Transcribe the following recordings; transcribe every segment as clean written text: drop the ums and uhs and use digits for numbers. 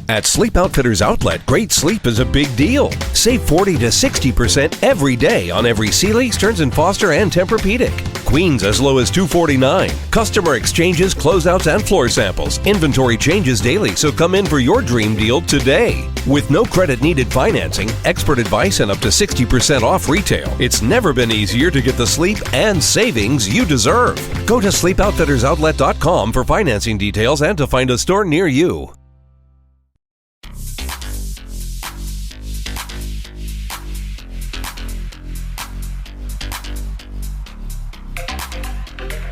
At Sleep Outfitters Outlet, great sleep is a big deal. Save 40 to 60% every day on every Sealy, Stearns & Foster, and Tempur-Pedic. Queens as low as $249. Customer exchanges, closeouts, and floor samples. Inventory changes daily, so come in for your dream deal today. With no credit needed financing, expert advice, and up to 60% off retail, it's never been easier to get the sleep and savings you deserve. Go to sleepoutfittersoutlet.com for financing details and to find a store near you.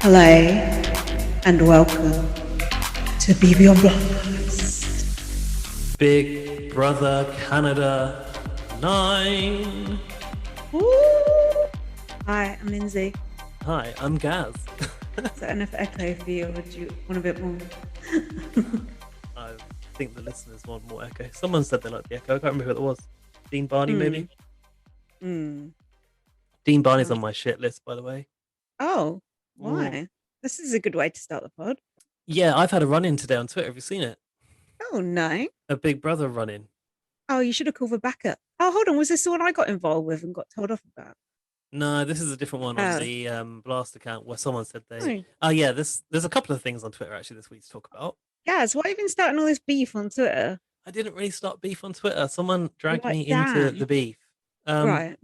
Hello and welcome to BB on Blast. Big Brother Canada 9. Ooh. Hi, I'm Lindsay. Hi, I'm Gaz. Is that enough echo for you, or do you want a bit more? I think the listeners want more echo. Someone said they liked the echo. I can't remember who it was. Dean Barney, maybe? Dean Barney's on my shit list, by the way. Oh, why? This is a good way to start the pod. Yeah, I've had a run-in today on Twitter. Have you seen it? Oh, no. A Big Brother run-in. Oh, you should have called for backup. Oh, hold on. Was this the one I got involved with and got told off about? No, this is a different one on the Blast account where someone said they... Oh, yeah, there's a couple of things on Twitter, actually, this week to talk about. Guys, why even starting all this beef on Twitter? I didn't really start beef on Twitter. Someone dragged me into the beef. Right.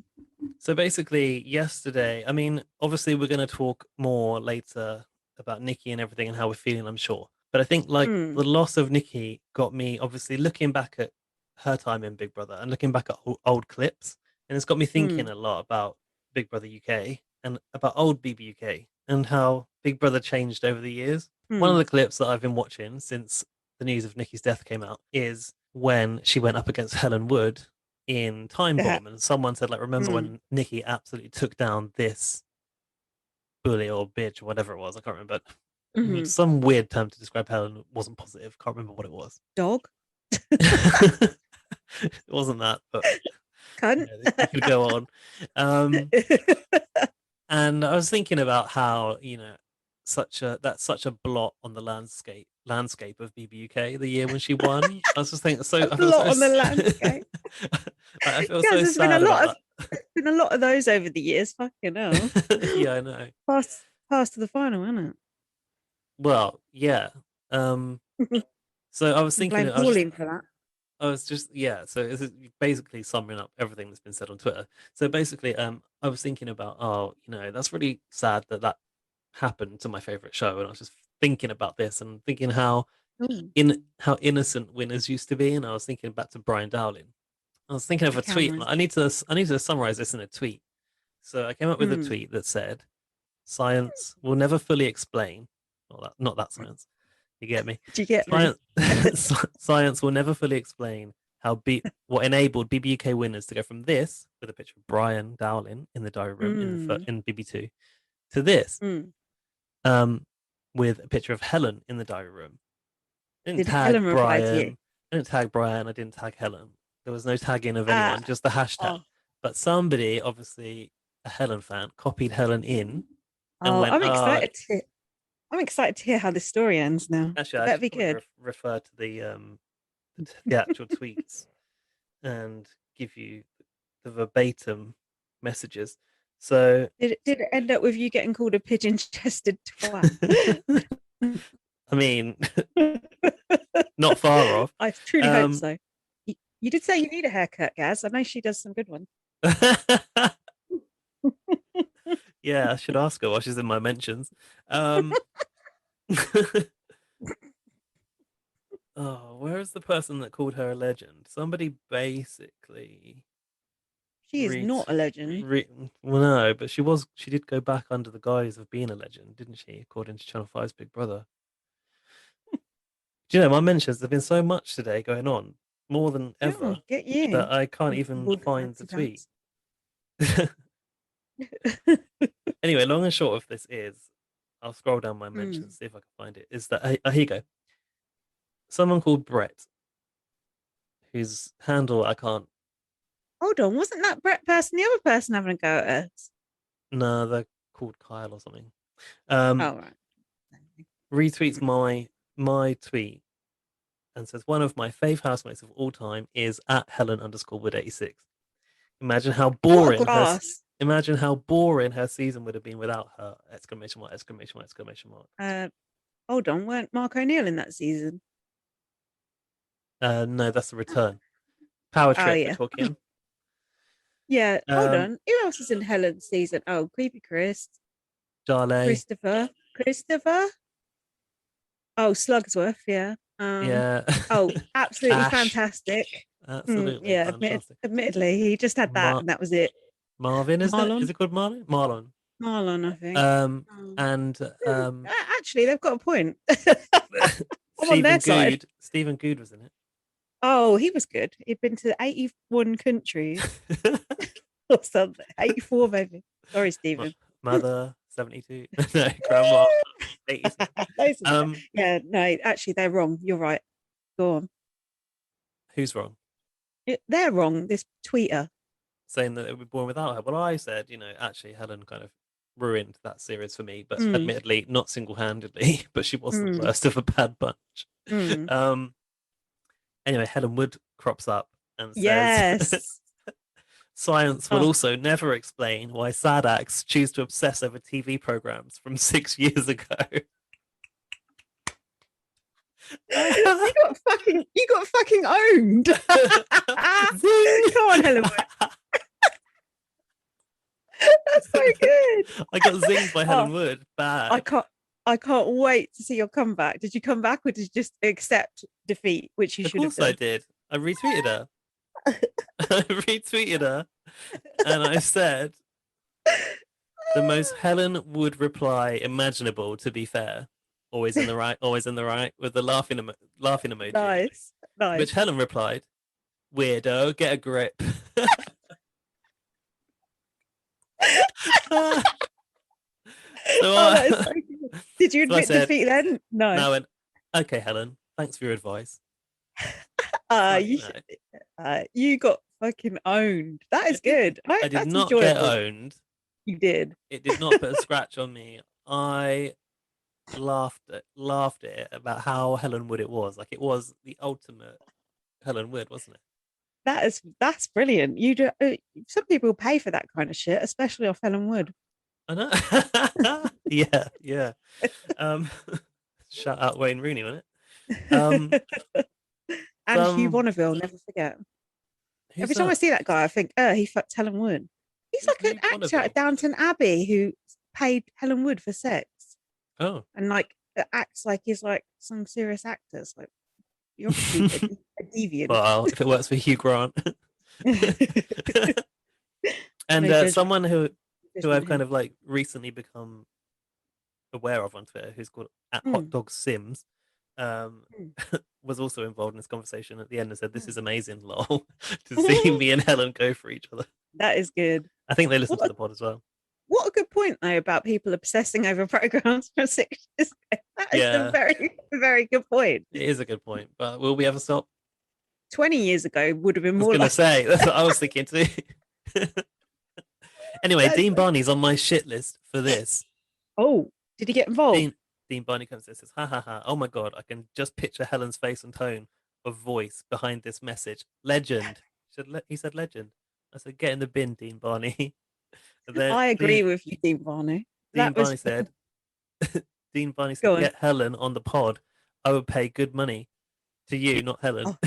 So basically, yesterday, I mean, obviously we're going to talk more later about Nikki and everything and how we're feeling, I'm sure. But I think the loss of Nikki got me obviously looking back at her time in Big Brother and looking back at old clips. And it's got me thinking a lot about Big Brother UK and about old BB UK and how Big Brother changed over the years. One of the clips that I've been watching since the news of Nikki's death came out is when she went up against Helen Wood in Time Bomb, and someone said, like, remember when Nikki absolutely took down this bully or bitch or whatever it was? I can't remember. Some weird term to describe Helen wasn't positive. Can't remember what it was. Dog? It wasn't that, but Cunt? You could go on. And I was thinking about how, you know, that's such a blot on the landscape of BBUK the year when she won. I was just thinking, a blot on the landscape. I feel so sad about that. There's been a lot of those over the years. Fucking hell. Yeah, I know. Pass to the final, isn't it? Well, yeah. So I was thinking, blame Pauline for that. I was just So it's basically summing up everything that's been said on Twitter. So basically, I was thinking about, that's really sad that happened to my favorite show, and I was just thinking about this and thinking how innocent winners used to be, and I was thinking back to Brian Dowling. I was thinking of a tweet. I need to summarize this in a tweet. So I came up with a tweet that said, "Science will never fully explain." Not that science. You get me? Do you get me? Science will never fully explain what enabled BBUK winners to go from this, with a picture of Brian Dowling in the diary room in BB2, to this, with a picture of Helen in the diary room. I didn't tag Brian. I didn't tag Helen. There was no tagging of anyone, just the hashtag. But somebody, obviously a Helen fan, copied Helen in and went, I'm excited to hear how this story ends now. Actually, that'd be good. Refer to the actual tweets and give you the verbatim messages. So did it end up with you getting called a pigeon-chested twat? I mean, not far off. I truly hope so. You did say you need a haircut, Gaz. I know she does some good ones. Yeah, I should ask her while she's in my mentions. Oh, where is the person that called her a legend? Somebody basically... She is not a legend. Well, no, but she did go back under the guise of being a legend, didn't she? According to Channel 5's Big Brother. Do you know, my mentions, there's been so much today going on, more than ever, that I can't even find the tweet. Anyway, long and short of this is, I'll scroll down my mentions, see if I can find it, is that, here you go. Someone called Brett, whose handle I can't... Hold on, wasn't that Brett person the other person having a go at us? No, they're called Kyle or something. Right. Retweets my tweet and says one of my fave housemates of all time is at Helen_Wood86. Imagine how What a boring glass. her season would have been without her! Exclamation mark! Exclamation mark! Exclamation mark! Hold on, weren't Mark O'Neill in that season? No, that's the return. Power Oh trip. We're yeah. talking. Yeah. Hold on. Who else is in Helen's season? Oh, Creepy Chris. Darley. Christopher. Oh, Slugsworth. Yeah. Yeah. Oh, absolutely Ash. fantastic. Absolutely Yeah. fantastic. Admittedly, he just had that, and that was it. Marvin, is Marlon. it called Marlon? Marlon. Marlon, I think. Actually, they've got a point. I'm on their side. Stephen Good was in it. Oh, he was good. He'd been to 81 countries or something. 84, maybe. Sorry, Stephen. Mother, 72. No, grandma, 87. Yeah, no, actually, they're wrong. You're right. Go on. Who's wrong? They're wrong. This tweeter. Saying that it would be born without her. Well, I said, actually, Helen kind of ruined that series for me, but admittedly, not single-handedly, but she was the worst of a bad bunch. Anyway, Helen Wood crops up and says, yes. Science will also never explain why sad acts choose to obsess over TV programs from 6 years ago. You got fucking owned. Come on, Helen Wood. That's so good. I got zinged by Helen Wood. Bad. I can't wait to see your comeback. Did you come back or did you just accept defeat, which you should have done? Of course I did. I retweeted her. And I said the most Helen Wood reply imaginable, to be fair. Always in the right, with the laughing emoji. Nice. Which Helen replied, weirdo, get a grip. Did you admit defeat then? No. I went, okay, Helen, thanks for your advice. You got fucking owned. That is good. I did not get owned. You did. It did not put a scratch on me. I laughed at it about how Helen Wood it was. Like, it was the ultimate Helen Wood, wasn't it? That's brilliant. You do. Some people pay for that kind of shit, especially off Helen Wood. I know. yeah. Shout out Wayne Rooney, wasn't it? And Hugh Bonneville, never forget. Every time I see that guy, I think, he fucked Helen Wood. He's like an actor at Downton Abbey who paid Helen Wood for sex. Oh. And like acts like he's like some serious actors. Like, you're a deviant. Well, if it works for Hugh Grant. And someone who I've kind of like recently become aware of on Twitter, who's called at Hot Dog Sims, was also involved in this conversation at the end and said, "This is amazing, lol," to see me and Helen go for each other. That is good. I think they listen to the pod as well. What a good point, though, about people obsessing over programs from 6 years ago. That is a very, very good point. It is a good point, but will we ever stop? 20 years ago would have been more. I was going to say, that's what I was thinking too. Anyway, Dean Barney's on my shit list for this. Oh, did he get involved? Dean Barney comes and says, ha ha ha, oh my God, I can just picture Helen's face and tone of voice behind this message. Legend. He said legend. I said, get in the bin, Dean Barney. I agree with you, Dean Barney. Dean Barney said, get Helen on the pod. I would pay good money to you, not Helen.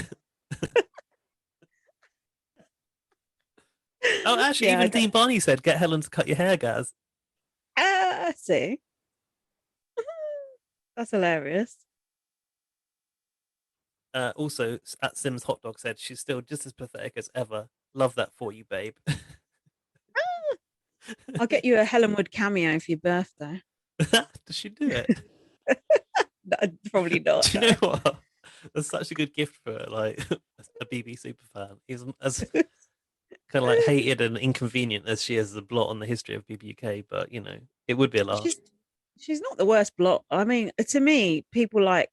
Oh, actually, even Dean Barney said, get Helen to cut your hair, Gaz. I see. That's hilarious. Also, at Sims Hot Dog said, she's still just as pathetic as ever. Love that for you, babe. I'll get you a Helen Wood cameo for your birthday. Does she do it? No, probably not. Do you know what? That's such a good gift for like a BB superfan. He's as kind of like hated and inconvenient as she is as a blot on the history of BBUK, but it would be a laugh. She's not the worst blot. I mean, to me, people like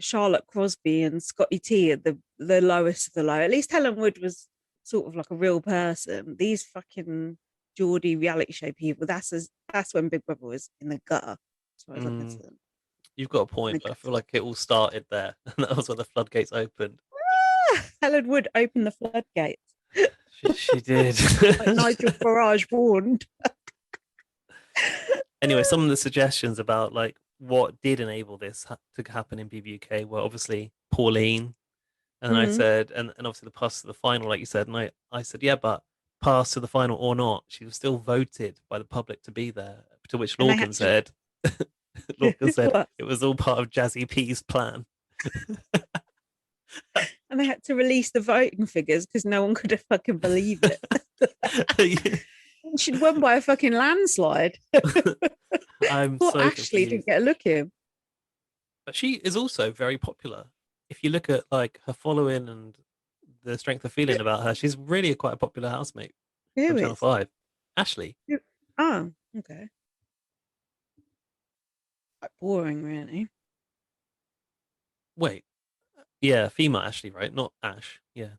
Charlotte Crosby and Scotty T are the lowest of the low. At least Helen Wood was sort of like a real person. These fucking Geordie reality show people, that's when Big Brother was in the gutter, as far as I'm concerned. You've got a I point, but I guess. feel like it all started there, and that was when the floodgates opened. Helen Wood opened the floodgates. She did. Like Nigel Farage warned. Anyway, some of the suggestions about like what did enable this to happen in BBUK were obviously Pauline, and I Mm. said, and obviously the pass to the final, like you said, and I said, yeah, but pass to the final or not, she was still voted by the public to be there. To which And they had Lorcan to said, Lorcan said what? it was all part of Jazzy P's plan. And they had to release the voting figures because no one could have fucking believed it. She'd won by a fucking landslide. I'm Poor so Ashley confused. didn't get a look in. But she is also very popular. If you look at like her following and the strength of feeling about her, she's really quite a popular housemate Who from Channel is? 5. Ashley. Oh, okay. Quite boring, really. Wait. Yeah, female Ashley, right? Not Ash. Yeah.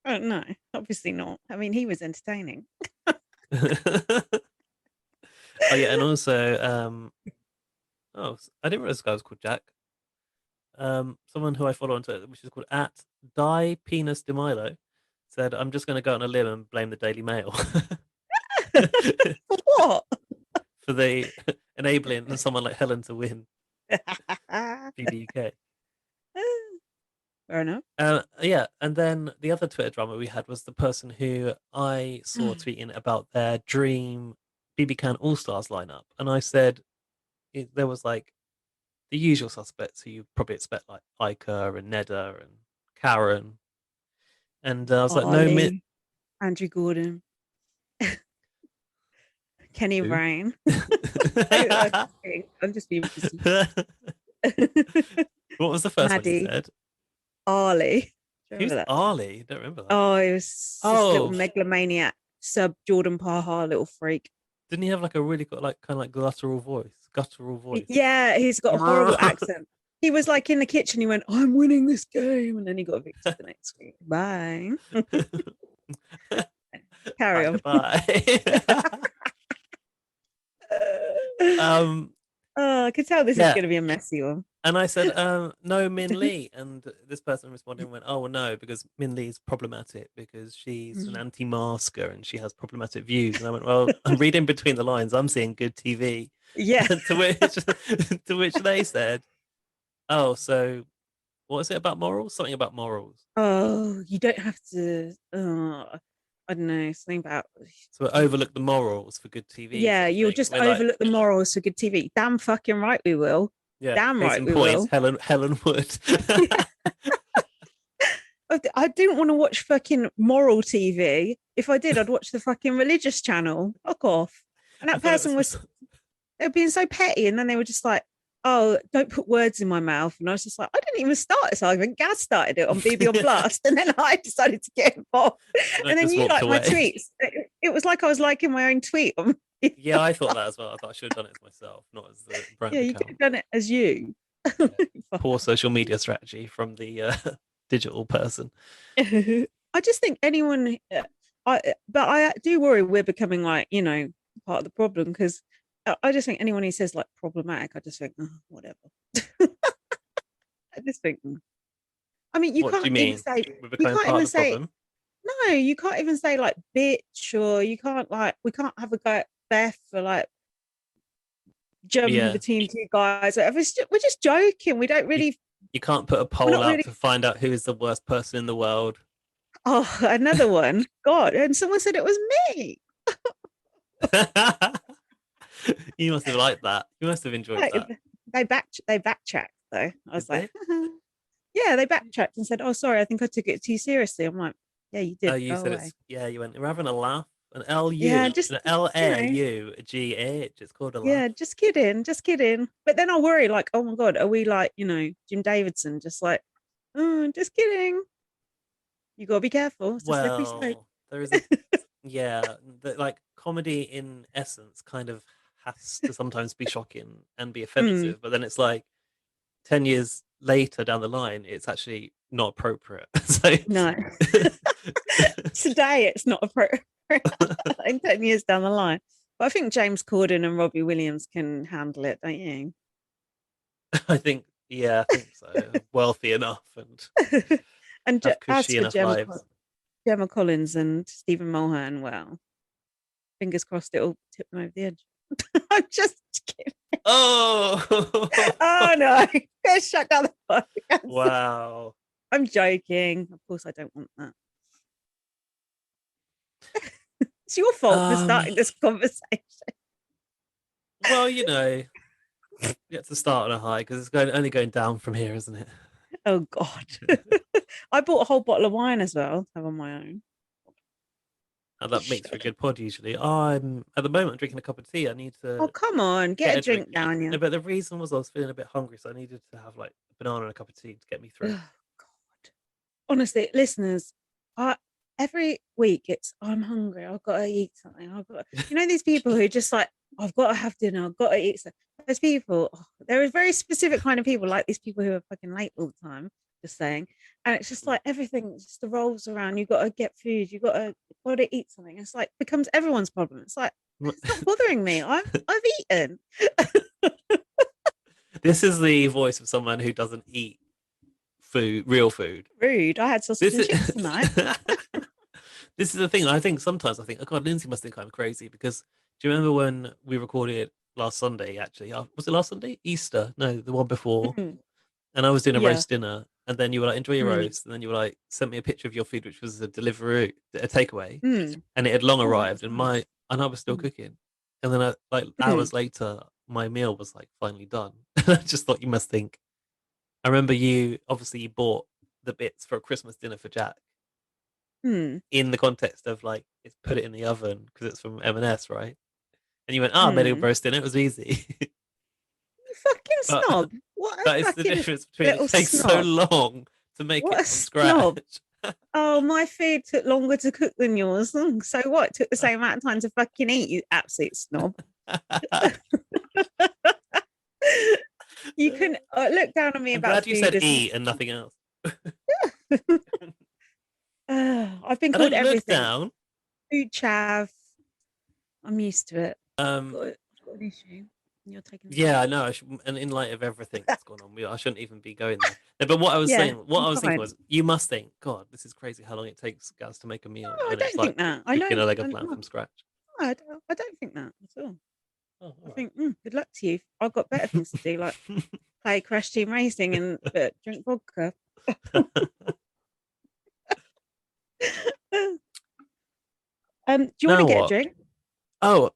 Oh no, obviously not. I mean, he was entertaining. Oh yeah, and also I didn't realize this guy was called Jack. Someone who I follow on Twitter, which is called at Die Penis De Milo, said, I'm just gonna go on a limb and blame the Daily Mail. What? For the enabling someone like Helen to win BBUK. Fair enough. Yeah, and then the other Twitter drama we had was the person who I saw tweeting about their dream BB Can All Stars lineup, and I said there was like the usual suspects who you probably expect, like Iker and Neda and Karen, and I was like, no, Ollie, Andrew Gordon, Kenny who? Rain. I'm just being What was the first one you Maddie. said? Arlie. Who's Arlie? I don't remember that. Oh, he was this little megalomaniac, sub Jordan Parha little freak. Didn't he have like a really kind of like guttural voice? Yeah, he's got a horrible accent. He was like in the kitchen. He went, "I'm winning this game," and then he got evicted the next week. Bye. Carry on. Bye. I could tell this is going to be a messy one. And I said, no, Min Lee. And this person responded and went, oh, well, no, because Min Lee is problematic because she's an anti-masker and she has problematic views. And I went, well, I'm reading between the lines. I'm seeing good TV. Yeah. to which they said, oh, so what is it about morals? Something about morals. Oh, you don't have to. I don't know. Something about. So overlook the morals for good TV. Yeah, you'll just overlook the morals for good TV. Damn fucking right we will. Yeah, damn right we will. Helen Wood. I didn't want to watch fucking moral TV. If I did, I'd watch the fucking religious channel. Fuck off. And that person was they were being so petty, and then they were just like, oh, don't put words in my mouth. And I was just like, I didn't even start this argument. Gaz started it on BB on Blast, and then I decided to get involved. And then you like my tweets. It was like I was liking my own tweet. Yeah, I thought that as well. I thought I should have done it myself, not as the brand account. You could have done it as you. Yeah. Poor social media strategy from the digital person. I just think anyone, but I do worry we're becoming like, part of the problem, because I just think anyone who says like problematic, I just think, oh, whatever. I just think, I mean, you can't even say, no, you can't even say like bitch, or you can't like, we can't have a go at Beth for like jumping between two guys. We're just joking. We don't really. You can't put a poll out to find out who is the worst person in the world. Oh, another one. God, and someone said it was me. You must have liked that. You must have enjoyed that. They backtracked though. I was like, yeah, they backtracked and said, "Oh, sorry, I think I took it too seriously." I'm like, "Yeah, you did." Oh, you said it's you went. We're having a laugh. An L-U, an L-A-U-G-H. It's called a laugh. Yeah, just kidding. But then I worry, like, oh my God, are we like, Jim Davidson, just like, oh, just kidding. You gotta be careful. It's there is like comedy in essence kind of has to sometimes be shocking and be offensive, but then it's like 10 years later down the line, it's actually not appropriate. So no. Today it's not appropriate. In 10 years down the line. But I think James Corden and Robbie Williams can handle it, don't you? I think, yeah, I think so. Wealthy enough and And have as cushy for enough lives. Gemma Collins and Stephen Mulhern, well, fingers crossed it'll tip them over the edge. I'm just kidding. Oh, Oh no, go shut down the podcast. wow. I'm joking. Of course, I don't want that. It's your fault for Um, starting this conversation. well, you have to start on a high because it's only going down from here, isn't it? Oh God. I bought a whole bottle of wine as well to have on my own. And that makes for a good pod usually. I'm at the moment drinking a cup of tea. I need Oh to come on, get get a a drink. drink down No, you. but the reason was I was feeling a bit hungry, so I needed to have like a banana and a cup of tea to get me through. Oh God. Honestly, listeners, I every week I'm hungry. I've got to eat something. These people who just like I've got to have dinner. I've got to eat something. Those people, there are very specific kind of people like these people who are fucking late all the time. Just saying, and it's just like everything just revolves around. You got to get food. Got to eat something. It's like becomes everyone's problem. It's like it's not bothering me. I've eaten. This is the voice of someone who doesn't eat real food. Rude. I had sausage and chips tonight. This is the thing. Sometimes I think, oh God, Lindsay must think I'm crazy because do you remember when we recorded last Sunday? Actually, was it last Sunday? Easter? No, the one before. Mm, And I was doing a yeah. roast dinner, and then you were like, "Enjoy your Mm, roast," and then you were like, sent me a picture of your food, which was a takeaway, mm. and it had long Oh, arrived, that's nice. and I was still Mm, cooking, and then like mm, hours later, my meal was like finally done. I just thought you must think. I remember you bought the bits for a Christmas dinner for Jack mm, in the context of like it's put it in the oven because it's from M&S, right? And you went, "Ah, I made a mm. roast dinner. It was easy." You fucking But snob. What a that is the fucking difference between it little takes so snob. long to make What it a from snob. scratch. Oh, my food took longer to cook than yours. So what? It took the same amount of time to fucking eat, you absolute snob. You can look down on me I'm about glad you food said as eat and nothing else. I've been I called don't look everything. down. Food chav. I'm used to it. Um, I've got an issue. You're taking the yeah, piss. I know. And in light of everything that's gone on, I shouldn't even be going there. No, but what I was Yeah, saying, what I'm I was thinking fine. was, you must think, God, this is crazy how long it takes guys to make a meal No, I when it's don't like think that. I cooking a don't. leg of I, lamb no, from scratch. I don't think that at all. Oh, I all think good luck to you. I've got better things to do, like right. play Crash Team Racing and drink vodka. Do you want to Now get a what? drink? Oh,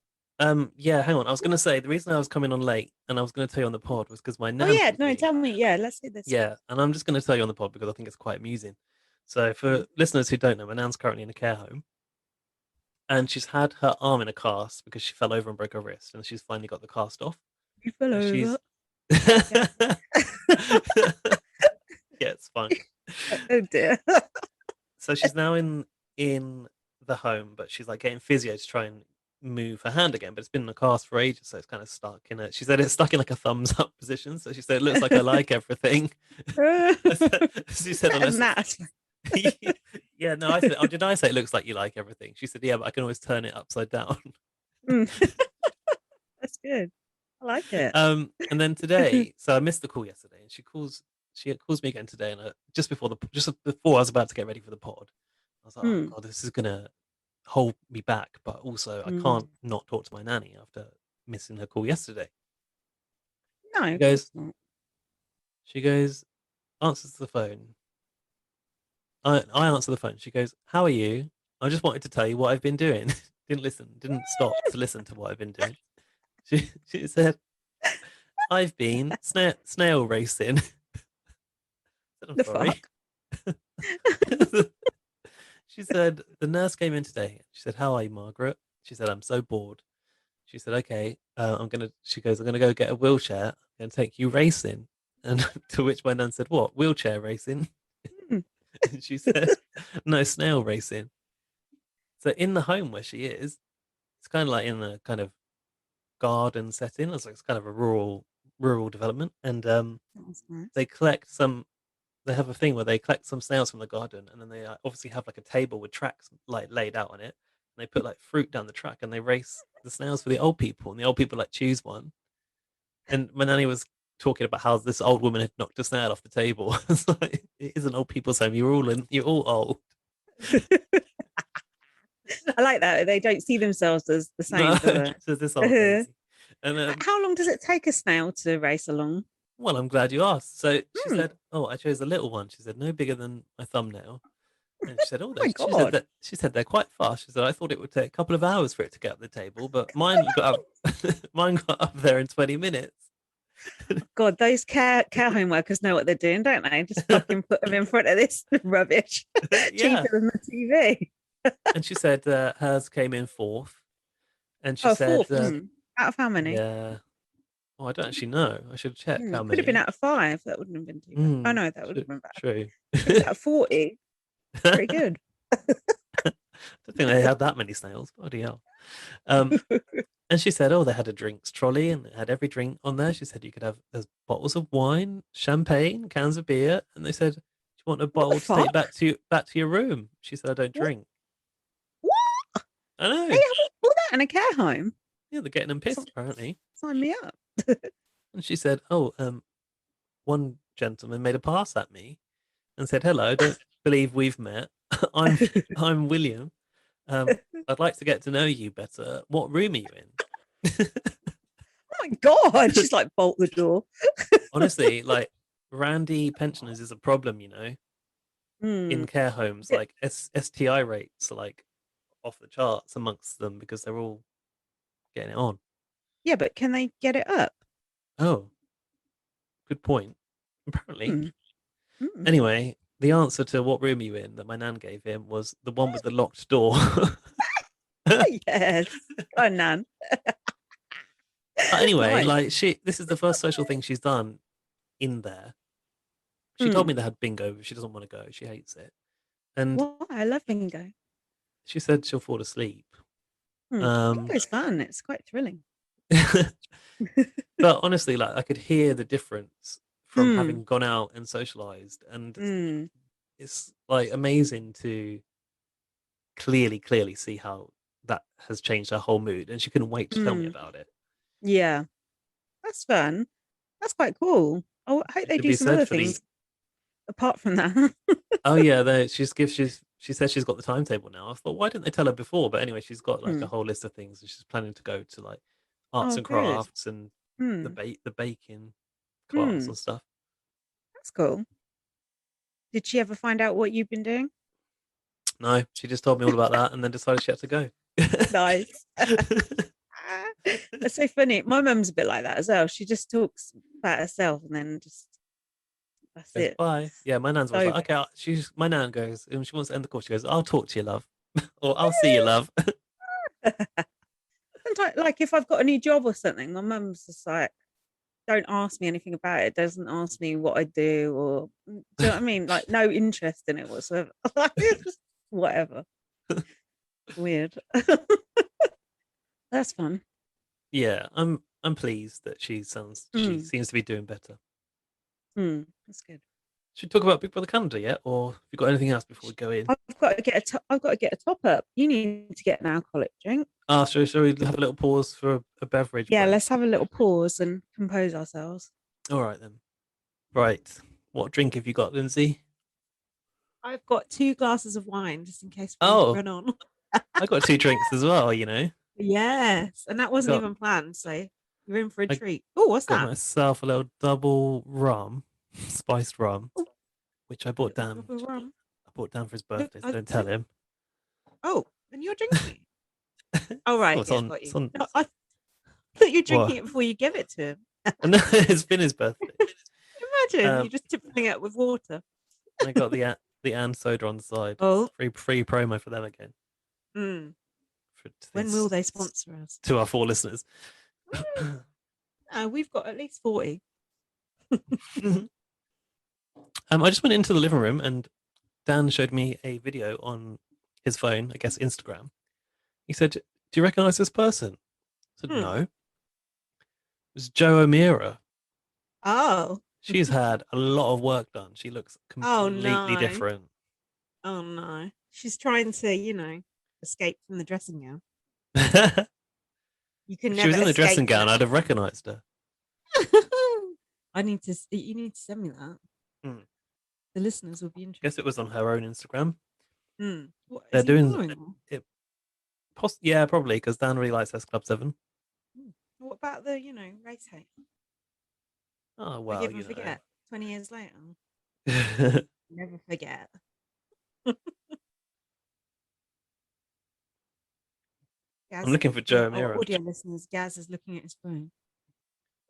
yeah. Hang on. I was going to say the reason I was coming on late and I was going to tell you on the pod was because my Oh nan yeah, called no, me. tell me. Yeah, let's do this. Yeah, and I'm just going to tell you on the pod because I think it's quite amusing. So, for listeners who don't know, my nan's currently in a care home, and she's had her arm in a cast because she fell over and broke her wrist, and she's finally got the cast off. You fell And she's over. Yeah. yeah, it's fine. Oh dear. So she's now in the home, but she's like getting physio to try and move her hand again. But it's been in a cast for ages, so it's kind of stuck in it. She said it's stuck in like a thumbs up position. So she said it looks like I like everything. She said Better than unless that. yeah, no, I said, oh, did I say it looks like you like everything? She said, yeah, but I can always turn it upside down. Mm. That's good. I like it. And then today, so I missed the call yesterday, and she calls me again today, and just before I was about to get ready for the pod, I was like, oh Mm. God, this is gonna hold me back, but also I Mm. can't not talk to my nanny after missing her call yesterday. No, She of course goes, not. she goes, answers the phone. I answer the phone. She goes, "How are you? I just wanted to tell you what I've been doing." Didn't stop to listen to what I've been doing. She said, "I've been snail racing." I said, "I'm The sorry." fuck. She said, "The nurse came in today. She said, 'How are you, Margaret?' She said, 'I'm so bored.' She said, 'Okay, She goes, 'I'm gonna go get a wheelchair and take you racing.'" And to which my nan said, "What, wheelchair racing?" Mm. And she said, "No, snail racing." So in the home where she is, it's kind of like in a kind of garden setting. It's kind of a rural development, and That's nice. they collect some. They have a thing where they collect some snails from the garden, and then they obviously have like a table with tracks like laid out on it. And they put like fruit down the track, and they race the snails for the old people, and the old people like choose one. And my nanny was talking about how this old woman had knocked a snail off the table. It's like, it is an old people's home. You're all old. I like that. They don't see themselves as the same, No, do they? so this old lady. And How long does it take a snail to race along? well, I'm glad you asked. So she Hmm. said, "Oh, I chose a little one." She said, "No bigger than my thumbnail." And she said, "Oh, Oh my God. she said they're quite fast." She said, "I thought it would take a couple of hours for it to get up the table, but mine got up, mine got up there in 20 minutes." God, those care home workers know what they're doing, don't they? Just fucking put them in front of this rubbish. Yeah. Cheaper than the TV. And she said hers came in fourth. And she Oh, said, fourth. Out of how many? "Yeah, oh, I don't actually know. I should check how Could have been many." out of 5. That wouldn't have been too bad. Oh no, that would have been bad. True. Out of 40. Pretty good. I don't think they had that many snails. Bloody hell. And she said, "Oh, they had a drinks trolley and it had every drink on there." She said you could have there's bottles of wine, champagne, cans of beer, and they said, "Do you want a bottle to take back to your room?" She said, "I don't drink." What? I know. They have all that in a care home? Yeah, they're getting them pissed apparently. Sign me up. And she said, "Oh, one gentleman made a pass at me and said, 'Hello, don't believe we've met. I'm William. I'd like to get to know you better. What room are you in?'" Oh my God. She's like, bolt the door. Honestly, like Randy pensioners is a problem, you know, in care homes. Like STI rates are like off the charts amongst them because they're all getting it on. Yeah, but can they get it up? Oh, good point. Apparently. Mm. Anyway, the answer to what room are you in that my nan gave him was the one with the locked door. Yes. Oh, Nan. But anyway, Nice. like this is the first social thing she's done in there. She told me they had bingo, but she doesn't want to go. She hates it. And Why? I love bingo. she said she'll fall asleep. Bingo's fun. It's quite thrilling. But honestly, like I could hear the difference from having gone out and socialized, and it's like amazing to clearly see how that has changed her whole mood, and she couldn't wait to tell me about it. Yeah, that's fun. That's quite cool. I hope they do some other things apart from that. Oh yeah, she said she's got the timetable now. I thought, why didn't they tell her before? But anyway, she's got like a whole list of things, and she's planning to go to like arts and crafts and the baking class and stuff. That's cool. Did she ever find out what you've been doing? No, she just told me all about that and then decided she had to go. Nice. That's so funny. My mum's a bit like that as well. She just talks about herself and then just that's it. Bye. Yeah, my nan's always like, okay. My nan goes, and she wants to end the call. She goes, "I'll talk to you, love," or "I'll see you, love." Sometimes, like if I've got a new job or something, my mum's just like, "Don't ask me anything about it. Doesn't ask me what I do, or do you know what I mean? Like no interest in it whatsoever. Just whatever. Weird. That's fun. Yeah, I'm pleased that she seems to be doing better. That's good. Should we talk about Big Brother Canada yet, or have you got anything else before we go in? I've got to get a top up. You need to get an alcoholic drink. Shall we have a little pause for a beverage? Yeah, break? let's have a little pause and compose ourselves. All right then. Right, what drink have you got, Lindsay? I've got 2 glasses of wine just in case we run on. I got 2 drinks as well. You know. Yes, and that wasn't even planned, so you're in for a treat. Oh, what's that? Got myself a little double rum, spiced rum, which I bought Dan. I bought Dan for his birthday, so don't tell him. Oh, and you're drinking it? Oh, right. I thought you were drinking it before you give it to him. No, it's been his birthday. Imagine you just tipping it up with water. I got the Anne soda on the side. Oh, free promo for them again. When will they sponsor us? To our 4 listeners. We've got at least 40. I just went into the living room and Dan showed me a video on his phone, I guess Instagram. He said, "Do you recognize this person?" I said, "No." It was Joe O'Meara. Oh. She's had a lot of work done. She looks completely different. Oh no. She's trying to, escape from the dressing gown. You can if she was in the dressing gown, I'd have recognized her. You need to send me that. Hmm. The listeners will be I interested. guess it was on her own Instagram. What, They're is he doing following her? it. Yeah, probably because Dan really likes S Club 7. What about the race hate? Oh well, Forgive and forget. 20 years later, know. never forget. I'm looking for Joe Amira. Audio listeners, Gaz is looking at his phone.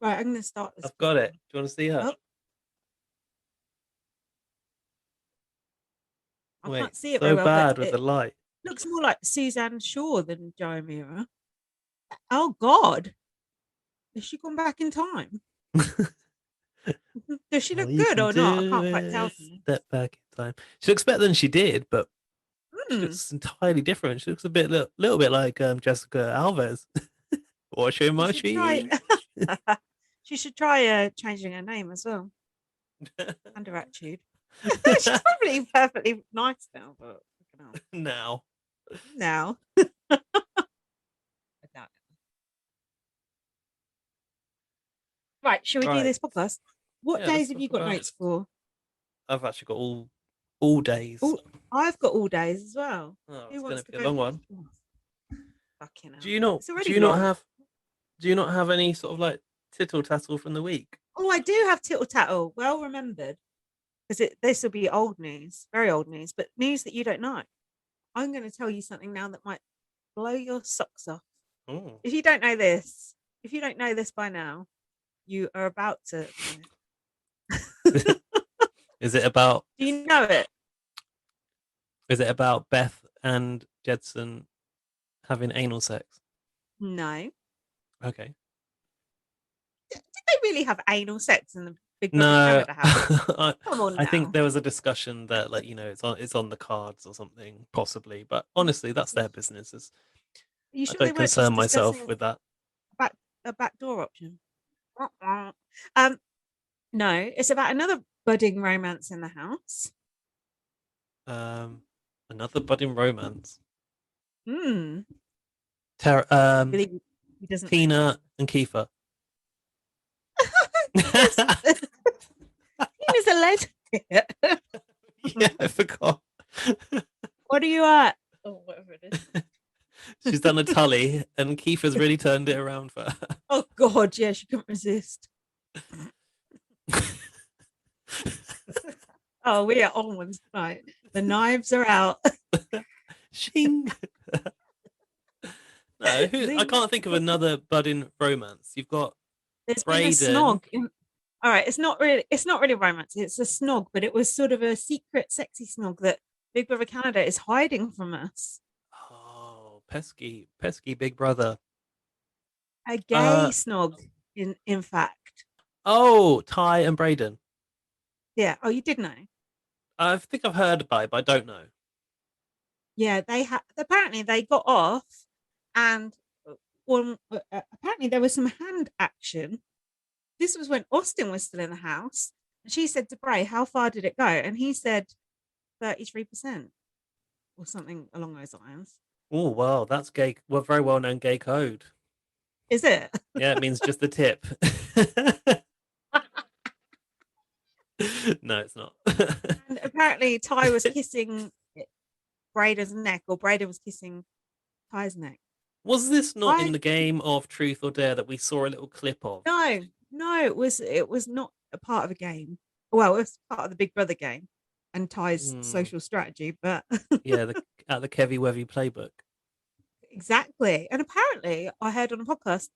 Right, I'm going to start this. I've got it. Do you want to see her? Oh. I can't see it so very well, bad but with the light. Looks more like Suzanne Shaw than Joe Amira. Oh God, has she gone back in time? Does she look good or not? I can't quite tell. Step back in time. She looks better than she did, but she looks entirely different. She looks a little bit like Jessica Alves. Washing machine. She should try changing her name as well. Under attitude. She's probably perfectly nice now, but now. Right, should we do this podcast? What days have you got notes for? I've actually got all days. I've got all days as well. Oh, it's going to be a long one. Fucking hell. Do you not have any sort of like tittle tattle from the week? Oh, I do have tittle tattle. Well remembered. Because this will be old news, very old news, but news that you don't know. I'm going to tell you something now that might blow your socks off. Ooh. If you don't know this by now, you are about to. Is it about? Do you know it? Is it about Beth and Jedson having anal sex? No. Okay. Did they really have anal sex in the Big Brother Canada house? Come on now. I think there was a discussion that, like, it's on the cards or something, possibly. But honestly, that's their business. Are you sure I don't concern myself with that. A backdoor option. No, it's about another budding romance in the house. Another budding romance. Tina and Kiefer. Tina's a lesbian. Yeah, I forgot. What are you at? Oh, whatever it is. She's done a tully, and Kiefer's really turned it around for her. Oh God, yeah, she couldn't resist. Oh, we are on one tonight. The knives are out. Shing. No, I can't think of another budding romance. You've got. There's been a snog. All right, it's not really romance. It's a snog, but it was sort of a secret, sexy snog that Big Brother Canada is hiding from us. Oh, pesky Big Brother. A gay snog, in fact. Oh, Ty and Brayden. Yeah. Oh, you did know. I think I've heard about it, but I don't know. Yeah, apparently they got off, and apparently there was some hand action. This was when Austin was still in the house, and she said to Bray, "How far did it go?" And he said 33%, or something along those lines. Oh wow, that's gay. Well, very well known gay code. Is it? Yeah, it means just the tip. No, it's not. And apparently Ty was kissing Brayden's neck, or Brayden was kissing Ty's neck. Was this not in the game of Truth or Dare that we saw a little clip of? No, it was not a part of a game. Well, it was part of the Big Brother game and Ty's social strategy, but yeah, at the Kevy Wevy playbook. Exactly. And apparently I heard on a podcast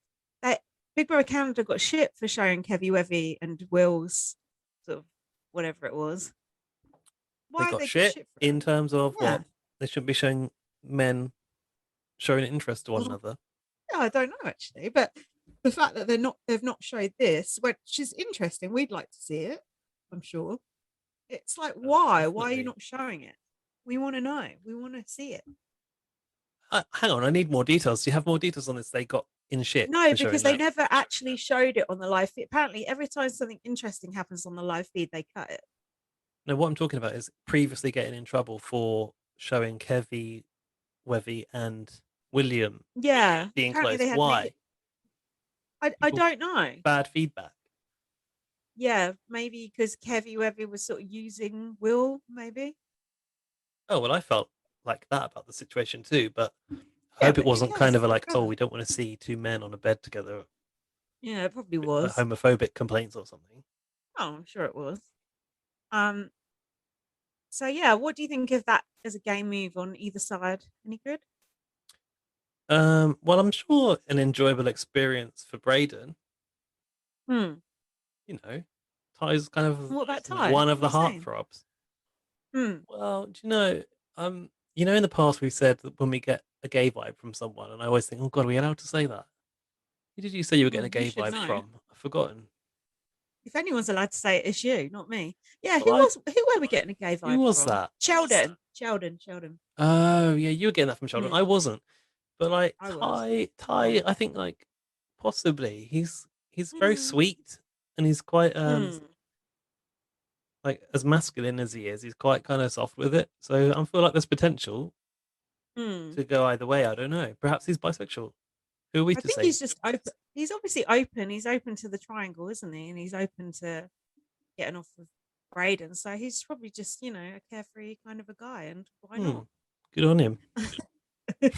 that Big Brother Canada got shit for showing Kevy Wevy and Will's sort of whatever it was. Why they got shit in terms of what? They shouldn't be showing men showing interest to one another. No, I don't know actually, but the fact that they've not showed this, which is interesting. We'd like to see it, I'm sure. It's like, why? Definitely. Why are you not showing it? We want to know. We want to see it. Hang on, I need more details. Do you have more details on this? They got in shit. No, because they never actually showed it on the live feed. Apparently, every time something interesting happens on the live feed, they cut it. No, what I'm talking about is previously getting in trouble for showing Kevy, Wevy, and William. Yeah, being close. Why? I don't know. Bad feedback. Yeah, maybe because Kevy Webby was sort of using Will, maybe. Oh well, I felt like that about the situation too, but I Yeah, hope it but who wasn't kind cares? of a They're like, oh, together. we don't want to see two men on a bed together, Yeah, it probably for was. homophobic complaints or something. Oh, I'm sure it was. Um, so yeah, what do you think of that as a game move on either side? Any good? Well, I'm sure an enjoyable experience for Braden. Hmm. You know, Ty's kind of What about Ty? one What of are the you saying? heartthrobs. Hmm. Well, do in the past we've said that when we get a gay vibe from someone, and I always think, oh God, are we allowed to say that? Who did you say you were getting Well, a you gay should vibe know. from? I've forgotten. If anyone's allowed to say it, it's you, not me. Yeah, Well, I who were we getting a gay who vibe was from? that? Sheldon. Oh yeah, you were getting that from Sheldon. Yeah, I wasn't. But like I was. Ty, I think like possibly he's very Hmm. sweet and he's quite Hmm. like as masculine as he is, he's quite kind of soft with it. So I feel like there's potential Hmm. to go either way. I don't know. Perhaps he's bisexual. Who are we I to think say? he's just open. He's obviously open. He's open to the triangle, isn't he? And he's open to getting off with Braden. So he's probably just, a carefree kind of a guy. And why Hmm. not? Good on him. Get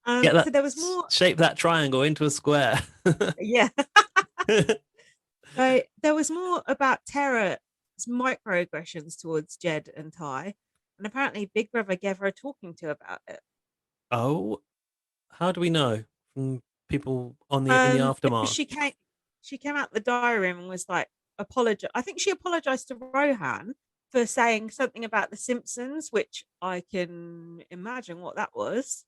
So that there was more. shape that triangle into a square. Yeah. So there was more about Tara's microaggressions towards Jed and Ty. And apparently Big Brother gave her a talking to about it. Oh, how do we know from people on the in the Because aftermath? she came out the diary room and was like apologize. I think she apologized to Rohan for saying something about the Simpsons, which I can imagine what that was.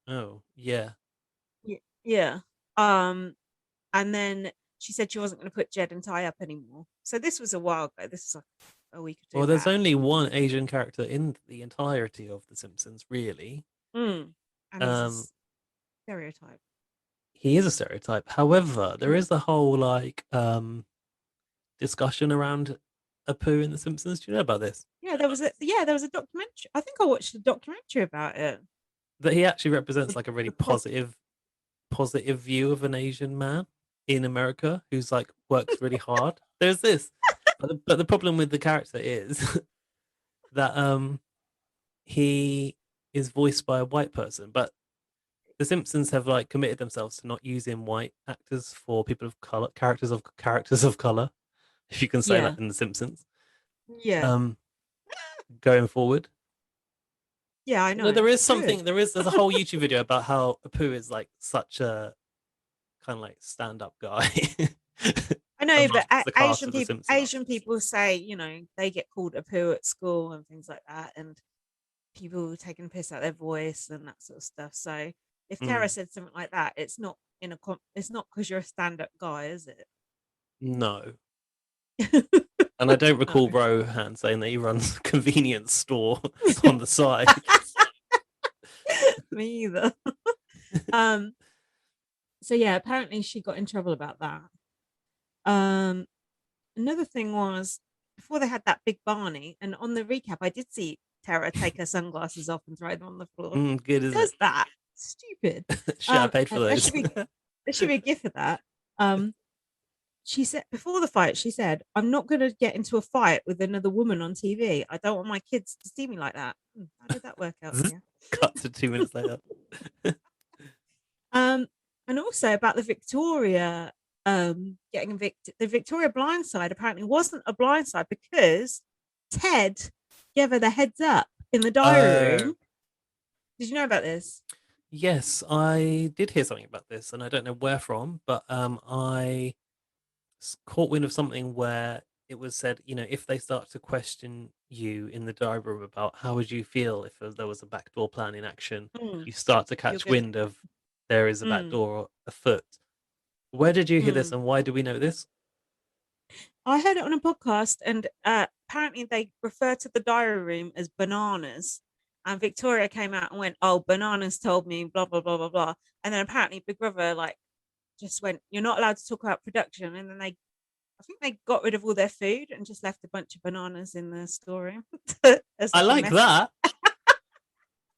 Oh, yeah. Yeah. Um, and then she said she wasn't going to put Jed and Ty up anymore. So this was a while ago. This is like a week or two Well, there's back. only one Asian character in the entirety of The Simpsons, really. Mm. And he's a Um, stereotype. he is a stereotype. However, there Mm. is the whole like discussion around Apu in The Simpsons. Do you know about this? There was a documentary. I think I watched a documentary about it. That he actually represents The, like a really the pos- positive view of an Asian man in America who's like works really hard. There's this, but the problem with the character is that he is voiced by a white person, but the Simpsons have like committed themselves to not using white actors for people of color, characters of color, if you can say that yeah, in the Simpsons. yeah, Um, going forward. yeah. I Although know. there is Good. something, there's a whole YouTube video about how Apu is like such a kind of like stand-up guy I know, but amongst the cast Asian of The people, Simpsons. Asian people say, they get called a poo at school and things like that, and people taking the piss out their voice and that sort of stuff. So if Tara Mm, said something like that, it's not because you're a stand-up guy, is no. it? And I don't No, recall Rohan saying that he runs a convenience store on the side. me either. Um. So yeah, apparently she got in trouble about that. Um. Another thing was before they had that big Barney, and on the recap, I did see Tara take her sunglasses off and throw them on the floor. Good, Who isn't does it? that? Stupid. Shit, I paid for And there those. should be there should be a gift for that. Um, she said before the fight, she said, "I'm not going to get into a fight with another woman on TV. I don't want my kids to see me like that." How did that work out for you? Cut to 2 minutes later. Um, and also about the Victoria getting evicted. The Victoria blindside apparently wasn't a blindside because Ted gave her the heads up in the diary Oh, room. Did you know about this? yes, I did hear something about this, and I don't know where from, but I caught wind of something where it was said, if they start to question you in the diary room about how would you feel if there was a backdoor plan in action, Mm, you start to you're catch gonna. wind of there is a Mm, backdoor afoot. Where did you hear this, mm. and why do we know this? I heard it on a podcast, and apparently they refer to the diary room as bananas. And Victoria came out and went, "Oh, bananas told me blah blah blah blah blah." And then apparently Big Brother like just went, "You're not allowed to talk about production." And then I think they got rid of all their food and just left a bunch of bananas in the storeroom as I like a like message. that.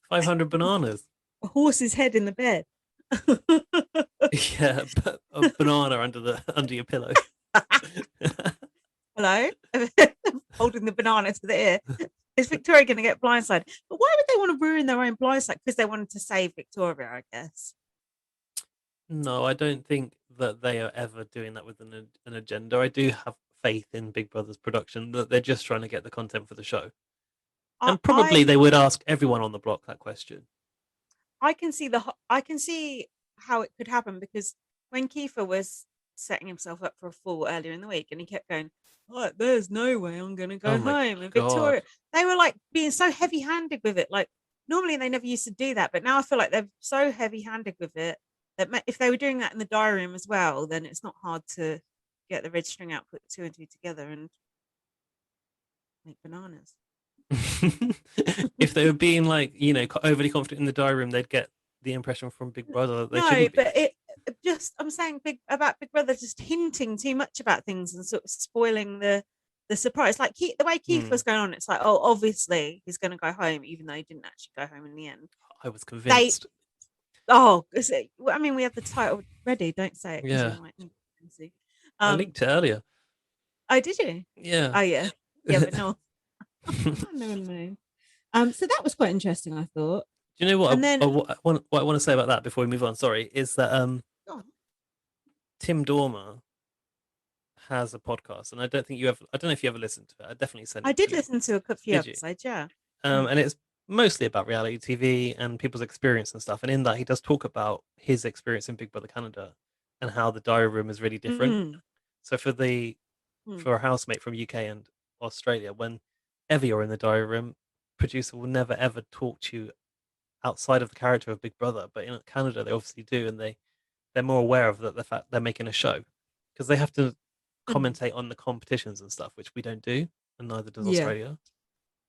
500 bananas. A horse's head in the bed. Yeah, but a banana under your pillow. Hello? Holding the banana to the ear. Is Victoria going to get blindsided? But why would they want to ruin their own blindside? Because they wanted to save Victoria, I guess. No, I don't think that they are ever doing that with an agenda. I do have faith in Big Brother's production that they're just trying to get the content for the show. And probably they would ask everyone on the block that question. I can see how it could happen, because when Kiefer was setting himself up for a fall earlier in the week and he kept going, oh, there's no way I'm gonna go home. And Victoria, they were like being so heavy-handed with it. Like normally they never used to do that, but now I feel like they're so heavy-handed with it that if they were doing that in the diary room as well, then it's not hard to get the red string out, put 2 and 2 together and make bananas. If they were being like, overly confident in the diary room, they'd get the impression from Big Brother that they shouldn't be. But I'm saying Big Brother just hinting too much about things and sort of spoiling the surprise. Like the way Keith was going on, it's like, oh, obviously he's going to go home, even though he didn't actually go home in the end. I was convinced. I mean, we have the title ready. Don't say it. Yeah. I linked it earlier. Oh, did you? Yeah. Oh, yeah. Yeah, but no. No. So that was quite interesting, I thought. Do you know what? What I want to say about that before we move on, sorry, is that Tim Dormer has a podcast, and I don't know if you ever listened to it. I definitely sent it. I did listen to a few episodes, yeah. And it's mostly about reality TV and people's experience and stuff. And in that, he does talk about his experience in Big Brother Canada and how the diary room is really different. So for a housemate from UK and Australia, whenever you're in the diary room, producer will never ever talk to you outside of the character of Big Brother. But in Canada, they obviously do, and they're more aware of the fact they're making a show, because they have to commentate on the competitions and stuff, which we don't do, and neither does Australia.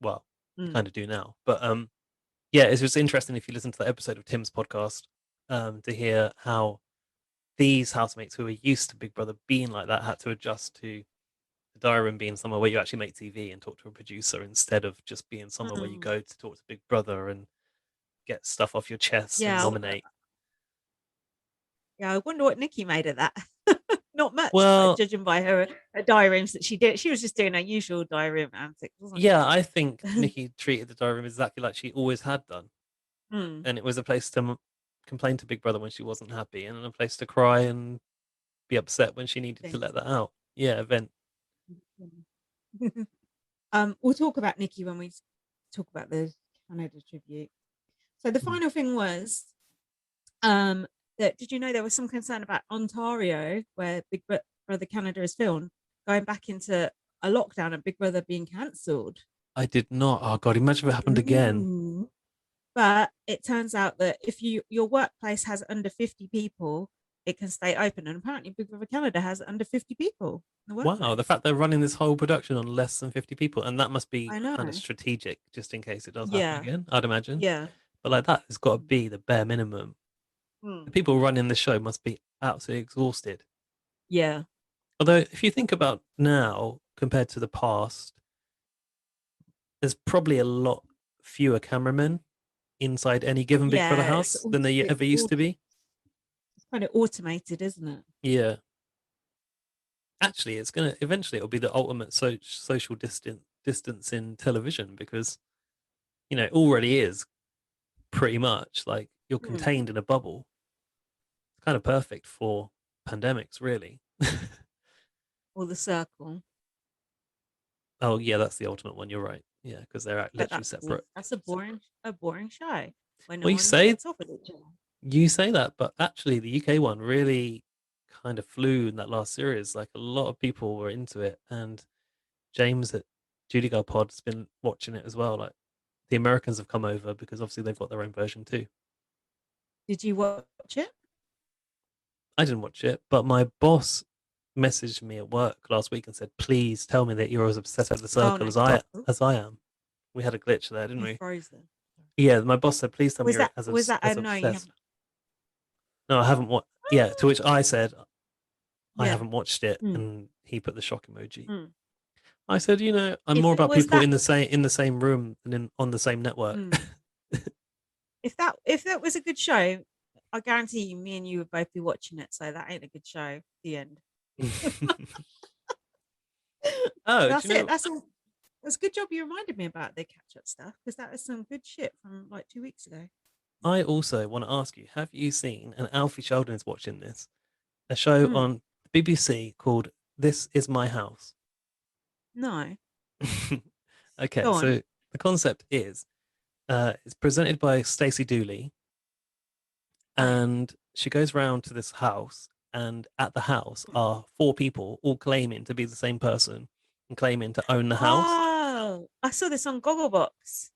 Well, kind of do now, but it's just interesting if you listen to the episode of Tim's podcast to hear how these housemates who are used to Big Brother being like that had to adjust to the diary room being somewhere where you actually make TV and talk to a producer, instead of just being somewhere where you go to talk to Big Brother and get stuff off your chest and nominate. Yeah, I wonder what Nikki made of that. Not much, well, judging by her diary rooms that she did. She was just doing her usual diary room antics, wasn't she? Yeah, I think Nikki treated the diary room exactly like she always had done. And it was a place to complain to Big Brother when she wasn't happy, and a place to cry and be upset when she needed to let that out. Yeah, vent. We'll talk about Nikki when we talk about the Canada tribute. So the final thing was that, did you know there was some concern about Ontario, where Big Brother Canada is filmed, going back into a lockdown and Big Brother being cancelled? I did not. Oh God, imagine if it happened again. But it turns out that if your workplace has under 50 people, it can stay open. And apparently Big Brother Canada has under 50 people. Wow, the fact they're running this whole production on less than 50 people, and that must be kind of strategic, just in case it does happen again, I'd imagine. Yeah. But like, that has got to be the bare minimum. The people running the show must be absolutely exhausted. Yeah. Although, if you think about now compared to the past, there's probably a lot fewer cameramen inside any given Big Brother house than there ever used to be. It's kind of automated, isn't it? Yeah. Actually, eventually it'll be the ultimate social distance in television, because it already is pretty much like you're contained in a bubble. It's kind of perfect for pandemics, really. Or The Circle. Oh yeah, that's the ultimate one. You're right. Yeah, because they're literally separate. That's a boring show. When you say that, but actually the UK one really kind of flew in that last series. Like, a lot of people were into it, and James at Judy Girl Pod has been watching it as well. Like, the Americans have come over because obviously they've got their own version too. Did you watch it? I didn't watch it, but my boss messaged me at work last week and said, "Please tell me that you're as obsessed with The Circle as I am." We had a glitch there, didn't we? Frozen. Yeah, my boss said, "Please tell me you're as obsessed." No, I haven't watched. Yeah, to which I said, "I haven't watched it," and he put the shock emoji. I said, I'm more about people in the same room than on the same network. If that was a good show, I guarantee you, me and you would both be watching it. So that ain't a good show. The end. Oh, do That's you it. know? That's a good job you reminded me about the catch up stuff, because that was some good shit from like 2 weeks ago. I also want to ask you: have you seen? And Alfie Sheldon is watching this. A show on the BBC called "This Is My House." No. Okay, Go on. so the concept is it's presented by Stacey Dooley, Right. and she goes round to this house, and at the house are four people all claiming to be the same person and claiming to own the house. Oh, I saw this on Gogglebox.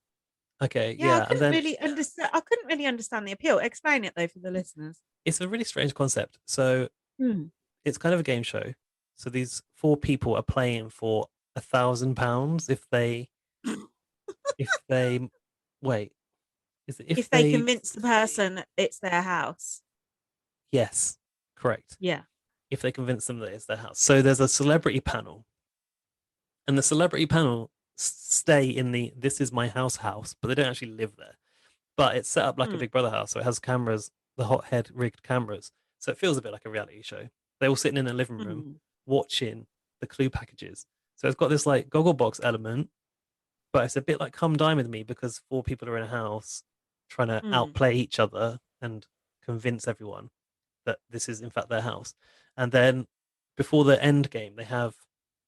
Okay, Yeah, yeah, and then I couldn't really understand the appeal. Explain it though for the listeners. it's a really strange concept. So Hmm. it's kind of a game show. So these four people are playing for £1,000 if they wait, is it if If they they convince the person it's their house. yes, correct. Yeah. If they convince them that it's their house. So there's a celebrity panel, and the celebrity panel stay in the "This Is My house," but they don't actually live there. But it's set up like a Hmm. Big Brother house, so it has cameras, the hot head rigged cameras. So it feels a bit like a reality show. They're all sitting in a living room Hmm. watching the clue packages. So it's got this like goggle box element, but it's a bit like Come Dine With Me, because four people are in a house trying to Hmm. outplay each other and convince everyone that this is in fact their house. And then before the end game, they have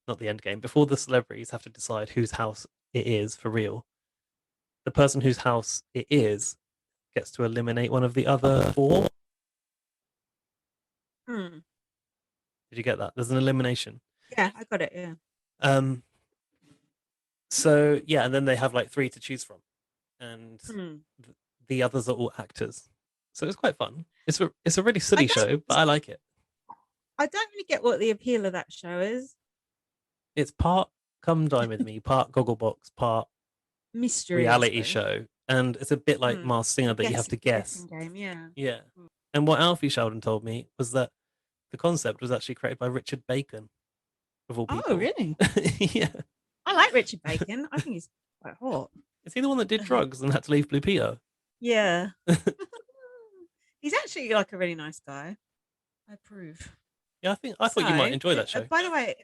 not the end game, before the celebrities have to decide whose house it is for real. The person whose house it is gets to eliminate one of the other four. Hmm. Did you get that? There's an elimination. Yeah, I got it. Yeah. Um. So yeah, and then they have like three to choose from, and Hmm. the others are all actors. So it's quite fun. It's a really I silly don't. show, but I like it. I don't really get what the appeal of that show is. It's part Come Dine With Me, part Gogglebox, part Mystery, I reality suppose. show, and it's a bit like Hmm. Masked Singer that you have to Guessing guess. game. Yeah. Yeah. Hmm. And what Alfie Sheldon told me was that the concept was actually created by Richard Bacon, of all Oh, people. really? Yeah. I like Richard Bacon. I think he's quite hot. Is he the one that did drugs and had to leave Blue Peter? Yeah. He's actually like a really nice guy. I approve. Yeah, I thought you might enjoy that show. By the way,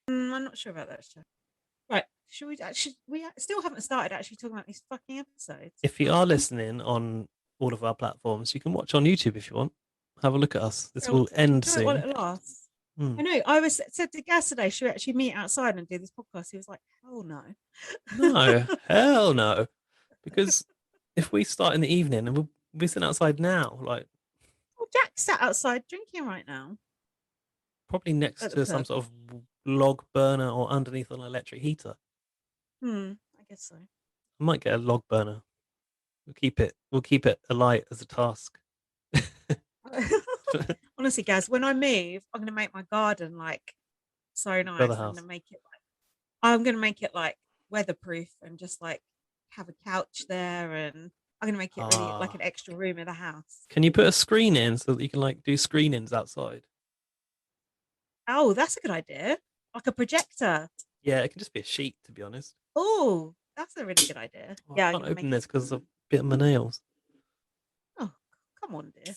I'm not sure about that show. Right. Should we actually? We still haven't started actually talking about these fucking episodes. If you are listening on all of our platforms, you can watch on YouTube if you want. Have a look at us. This will end Enjoy it while soon. it lasts. Hmm. I know. I said to Gaz today, should we actually meet outside and do this podcast? He was like, hell no. No, hell no. Because if we start in the evening and we'll be sitting outside now, like Well, Jack's sat outside drinking right now probably next at the to some pub. sort of log burner or underneath an electric heater. I guess so. I might get a log burner. We'll keep it alight as a task. Honestly, Gaz, when I move, I'm gonna make my garden like so nice. Build a I'm house. gonna make it like weatherproof and just like have a couch there, and I'm gonna make it really like an extra room in the house. Can you put a screen in so that you can like do screenings outside? Oh, that's a good idea. Like a projector. Yeah, it can just be a sheet, to be honest. Oh, that's a really good idea. Oh, Yeah, I I'm can't gonna open make this it. because of a bit of my nails. Oh, come on, dear.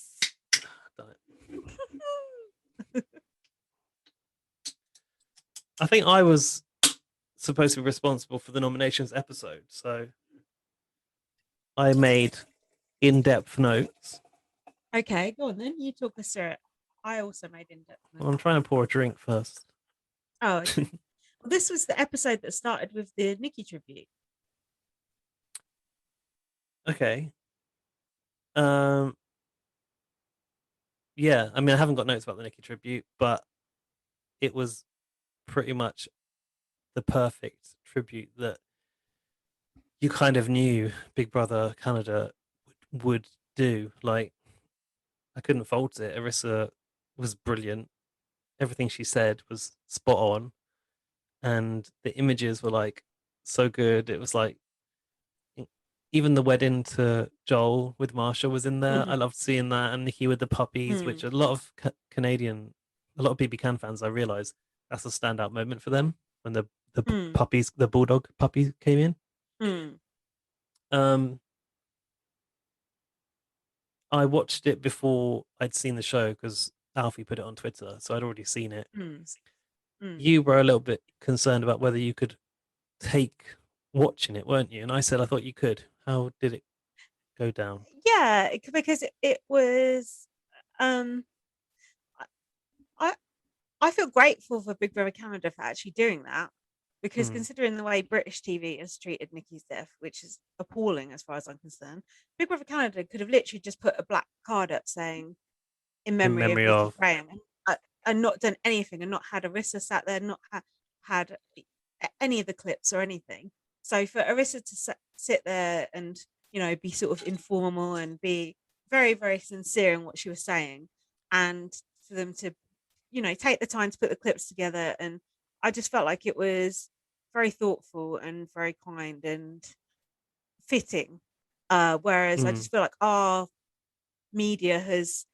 Done it. I think I was supposed to be responsible for the nominations episode, so I made in-depth notes. Okay, go on then. You talk us through it. I also made in-depth notes. Well, I'm trying to pour a drink first. Oh, okay. Well, this was the episode that started with the Nikki tribute. Okay. Yeah, I mean, I haven't got notes about the Nikki tribute, but it was pretty much the perfect tribute that you kind of knew Big Brother Canada would do. Like, I couldn't fault it. Arissa was brilliant. Everything she said was spot on, and the images were like so good. It was like even the wedding to Joel with Marsha was in there. I loved seeing that, and Nikki with the puppies, which a lot of a lot of BB Can fans, I realize that's a standout moment for them when the puppies, the bulldog puppy came in. I watched it before I'd seen the show because Alfie put it on Twitter, so I'd already seen it. Mm, mm. You were a little bit concerned about whether you could take watching it, weren't you? And I said I thought you could. How did it go down? Yeah, because it was. Um, I I feel grateful for Big Brother Canada for actually doing that, because Hmm. considering the way British TV has treated Nikki's death, which is appalling as far as I'm concerned, Big Brother Canada could have literally just put a black card up saying in In memory of memory Nikki of, Graham, and not done anything, and not had Arissa sat there, not had any of the clips or anything. So for Arissa to sit there and be sort of informal and be very very sincere in what she was saying, and for them to take the time to put the clips together, and I just felt like it was very thoughtful and very kind and fitting. Whereas I hmm, just feel like our media has,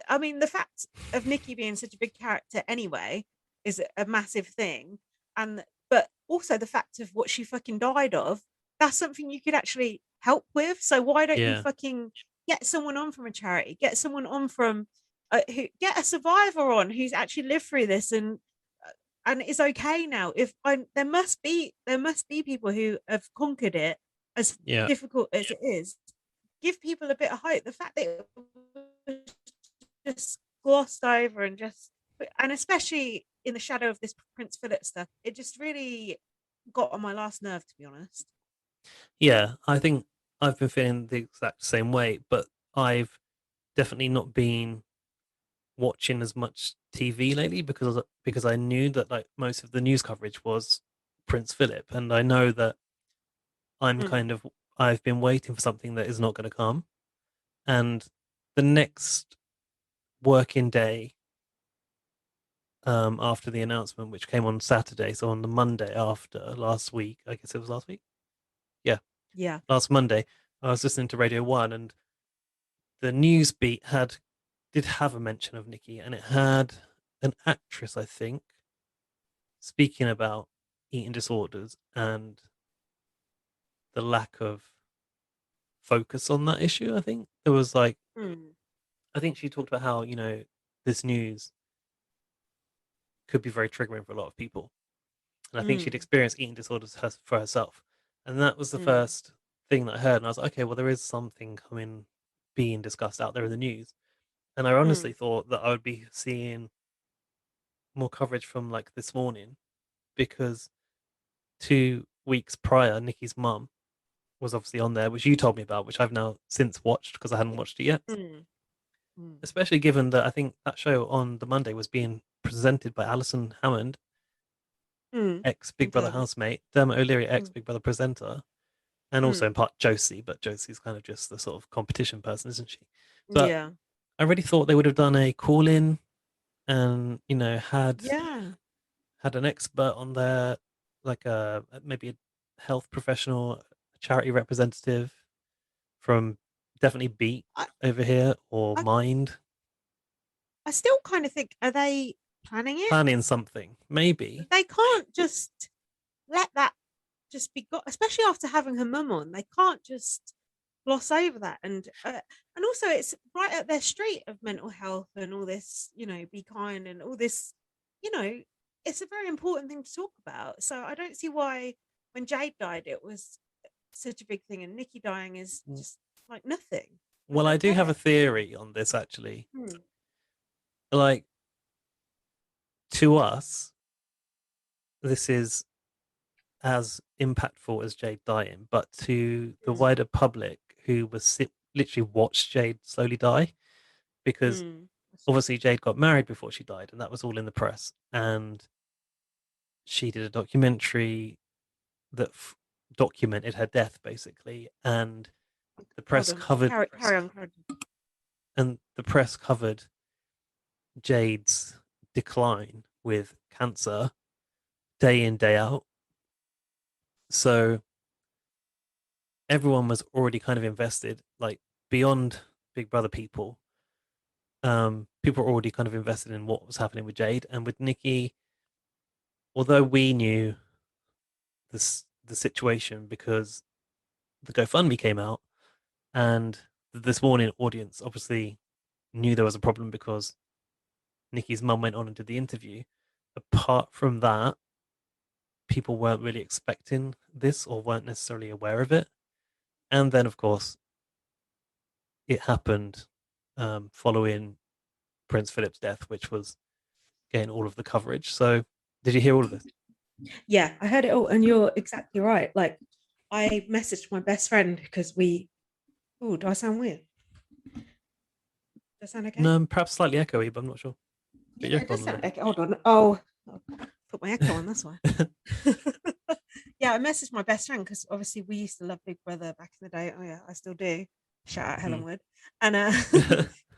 I mean, the fact of Nikki being such a big character anyway is a massive thing, and but also the fact of what she fucking died of, that's something you could actually help with. So why don't you yeah, fucking get someone on from a charity, get someone on from who, get a survivor on who's actually lived through this and is okay now. If I there must be people who have conquered it, as yeah, difficult as it is. Give people a bit of hope. The fact that it was just glossed over and especially in the shadow of this Prince Philip stuff, it just really got on my last nerve, to be honest. yeah. I think I've been feeling the exact same way, but I've definitely not been watching as much TV lately because I knew that like most of the news coverage was Prince Philip, and I know that I'm Mm, kind of I've been waiting for something that is not going to come, and the next working day after the announcement, which came on Saturday, so on the Monday after last week, I guess it was last week, yeah, yeah. last Monday, I was listening to Radio One, and the news beat did have a mention of Nikki, and it had an actress, I think, speaking about eating disorders and the lack of focus on that issue. I think there was like, Mm, I think she talked about how, this news could be very triggering for a lot of people. And I think she'd mm, experienced eating disorders for herself. And that was the mm, first thing that I heard. And I was like, okay, well, there is something being discussed out there in the news. And I honestly mm, thought that I would be seeing more coverage from like this morning because 2 weeks prior, Nikki's mum was obviously on there, which you told me about, which I've now since watched because I hadn't watched it yet. mm, mm, Especially given that I think that show on the Monday was being presented by Alison Hammond, mm. ex Big And Brother Dermot. housemate, Dermot O'Leary, ex Mm, Big Brother presenter, and also in mm. part Josie, but Josie's kind of just the sort of competition person, isn't she? But Yeah. I really thought they would have done a call in and Yeah. had an expert on there, like maybe a health professional, a charity representative from definitely Beat I, over here or I, Mind, I still kind of think, are they planning it? planning something, maybe. They can't just let that just be got, especially after having her mum on. They can't just gloss over that, and also it's right at their street of mental health and all this. Be kind and all this. You know, it's a very important thing to talk about. So I don't see why when Jade died it was such a big thing, and Nikki dying is just like nothing. I Well, I don't do get have a it. theory on this actually. Hmm. Like, to us, this is as impactful as Jade dying, but to the Mm, wider public who literally watched Jade slowly die, because that's true. obviously Jade got married before she died, and that was all in the press. And she did a documentary that documented her death, basically, and the Hold press on, just covered carry on. and the press covered Jade's decline with cancer day in day out. So everyone was already kind of invested, like beyond Big Brother people. People were already kind of invested in what was happening with Jade and with Nikki. Although we knew the situation because the GoFundMe came out, and the This Morning audience obviously knew there was a problem because Nikki's mum went on and did the interview. Apart from that, people weren't really expecting this or weren't necessarily aware of it. And then, of course, it happened following Prince Philip's death, which was getting all of the coverage. So, did you hear all of this? Yeah, I heard it all, and you're exactly right. Like, I messaged my best friend because we. Oh, do I sound weird? Does that sound okay? No, perhaps slightly echoey, but I'm not sure. Put your Yeah, it echo on does a little sound bit. okay. Hold on. Oh, I'll put my echo on. That's why. Yeah, I messaged my best friend because obviously we used to love Big Brother back in the day. Oh yeah, I still do. Shout out Helen Wood. And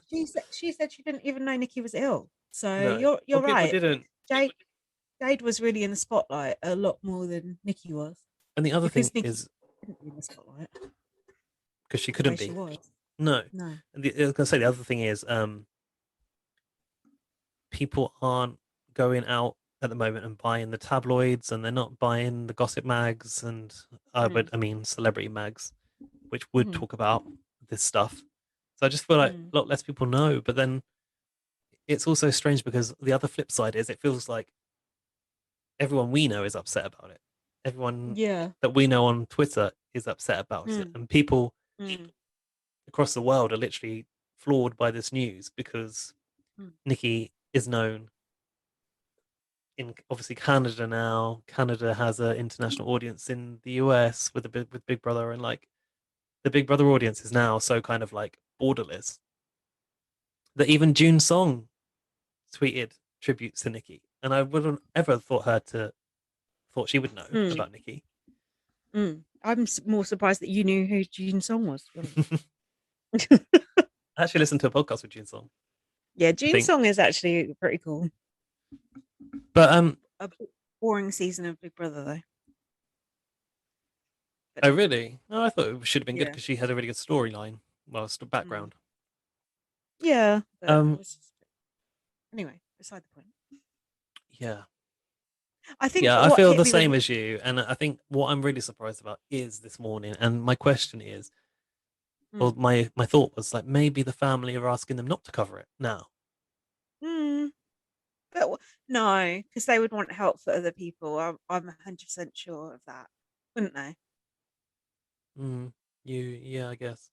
she said she didn't even know Nikki was ill. So No, you're people right. didn't. Jade was really in the spotlight a lot more than Nikki was. And the other thing Because Nikki is didn't be in the spotlight because she the way couldn't she be. was. No, No. and I was gonna say the other thing is people aren't going out at the moment and buying the tabloids, and they're not buying the gossip mags, and I mean celebrity mags, which would talk about this stuff. So I just feel like a lot less people know. But then it's also strange because the other flip side is it feels like everyone we know is upset about it. Everyone Yeah. that we know on Twitter is upset about it, and people across the world are literally floored by this news because Nikki is known in obviously Canada now. Canada has an international audience in the US with Big Brother, and like the Big Brother audience is now so kind of like borderless that even June Song tweeted tributes to Nikki, and I wouldn't ever thought she would know about Nikki. I'm more surprised that you knew who June Song was. I actually listened to a podcast with June Song. Yeah, June Song is actually pretty cool. But a boring season of Big Brother though. But oh really? No, I thought it should have been good because she had a really good storyline. Well, background. Yeah. Anyway, beside the point. Yeah. I think I feel the same as you, and I think what I'm really surprised about is this morning. And my question is, well, my thought was like maybe the family are asking them not to cover it now. But no, because they would want help for other people. I'm 100% sure of that, wouldn't they? Yeah, I guess.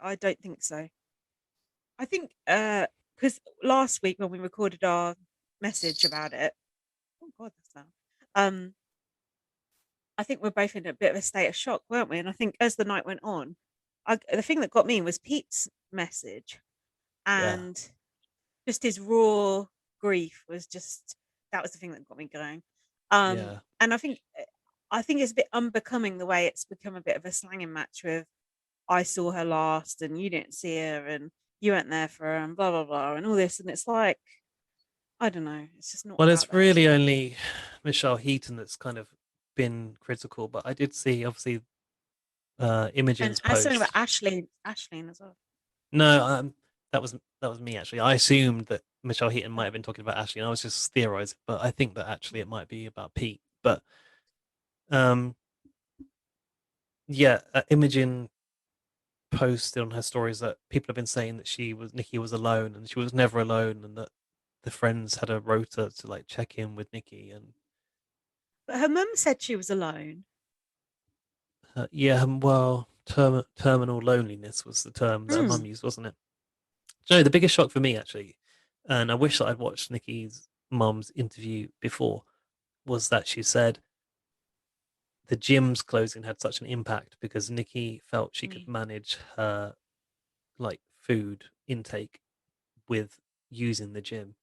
I don't think so. I think because last week when we recorded our message about it, oh god, that's loud. I think we're both in a bit of a state of shock, weren't we? And I think as the night went on, the thing that got me was Pete's message, and just his raw grief was that was the thing that got me going. And I think it's a bit unbecoming the way it's become a bit of a slanging match with I saw her last and you didn't see her and you weren't there for her and blah blah blah and all this, and it's like I don't know, it's just not. Well, it's really only Michelle Heaton that's kind of been critical, but I did see obviously Imogen's post. And about Aisling as well. No, that was me actually. I assumed that Michelle Heaton might have been talking about Ashley, and I was just theorizing, but I think that actually it might be about Pete. But Imogen posted on her stories that people have been saying that Nikki was alone, and she was never alone, and that the friends had a rota to like check in with Nikki. And but her mum said she was alone. Well, terminal loneliness was the term that her mum used, wasn't it? No, the biggest shock for me actually, and I wish that I'd watched Nikki's mum's interview before, was that she said the gym's closing had such an impact because Nikki felt she could manage her like food intake with using the gym,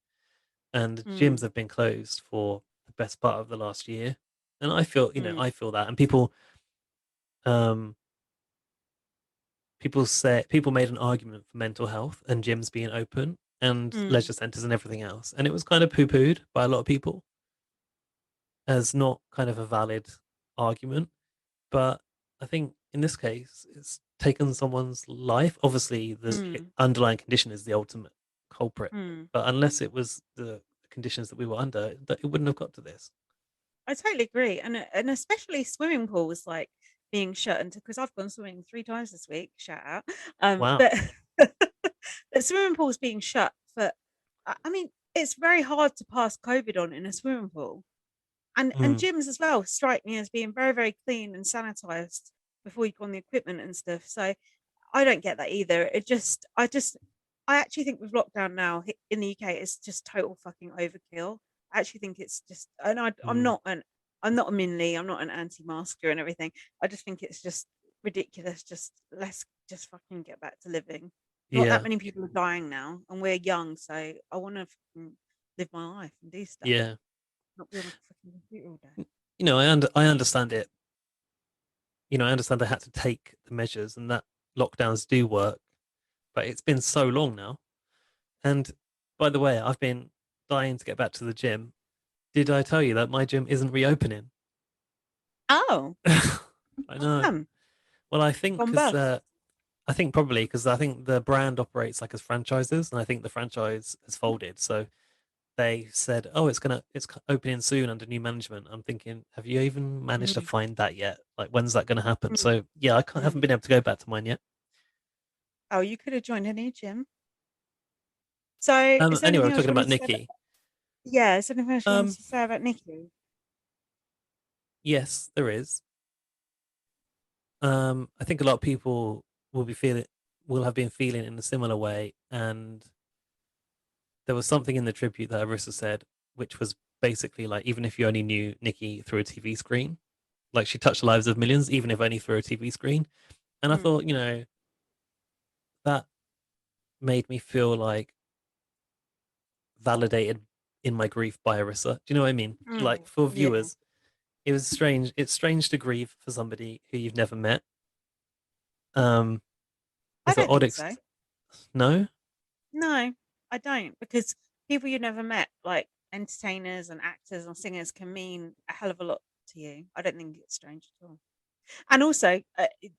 and the gyms have been closed for the best part of the last year, and I feel I feel that, and people made an argument for mental health and gyms being open and leisure centers and everything else, and it was kind of poo-pooed by a lot of people as not kind of a valid argument. But I think in this case it's taken someone's life. Obviously the underlying condition is the ultimate culprit, but unless it was the conditions that we were under, that it wouldn't have got to this. I totally agree, and especially swimming pools like being shut into, because I've gone swimming 3 times this week, shout out. Wow. But the swimming pools being shut for I mean, it's very hard to pass COVID on in a swimming pool. And Mm, gyms as well strike me as being very, very clean and sanitized before you go on the equipment and stuff. So I don't get that either. I actually think with lockdown now in the UK, it's just total fucking overkill. I actually think it's just, and mm. I'm not a Minley, I'm not an anti-masker and everything. I just think it's just ridiculous. Just let's just fucking get back to living. Not that Yeah, many people are dying now, and we're young, so I want to live my life and do stuff, yeah. not be on a fucking computer all day. I understand it. I understand they had to take the measures and that lockdowns do work, but it's been so long now. And by the way, I've been dying to get back to the gym. Did I tell you that my gym isn't reopening? Oh, I how know. come? Well, I think Gone because bust. I think probably because I think the brand operates like as franchises, and I think the franchise has folded. So they said, "Oh, it's opening soon under new management." I'm thinking, have you even managed to Mm, find that yet? Like, when's that going to happen? mm, So yeah, haven't mm. been able to go back to mine yet. Oh, you could have joined a new gym. So, is there Anyway, we're anything else talking you wanted about to say Nikki. yeah, is there anything else you wanted Um, to say about Nikki? yes, there is. I think a lot of people will be feeling will have been feeling in a similar way, and there was something in the tribute that Arissa said, which was basically like, even if you only knew Nikki through a TV screen, like she touched the lives of millions, even if only through a TV screen. And I Mm, thought, that made me feel like validated in my grief by Arissa. Do you know what I mean? Like mm, for yeah, viewers, it was strange. It's strange to grieve for somebody who you've never met. Um, I it's an don't odd think so. no, No, I don't, because people you never met, like entertainers and actors and singers, can mean a hell of a lot to you. I don't think it's strange at all. And also,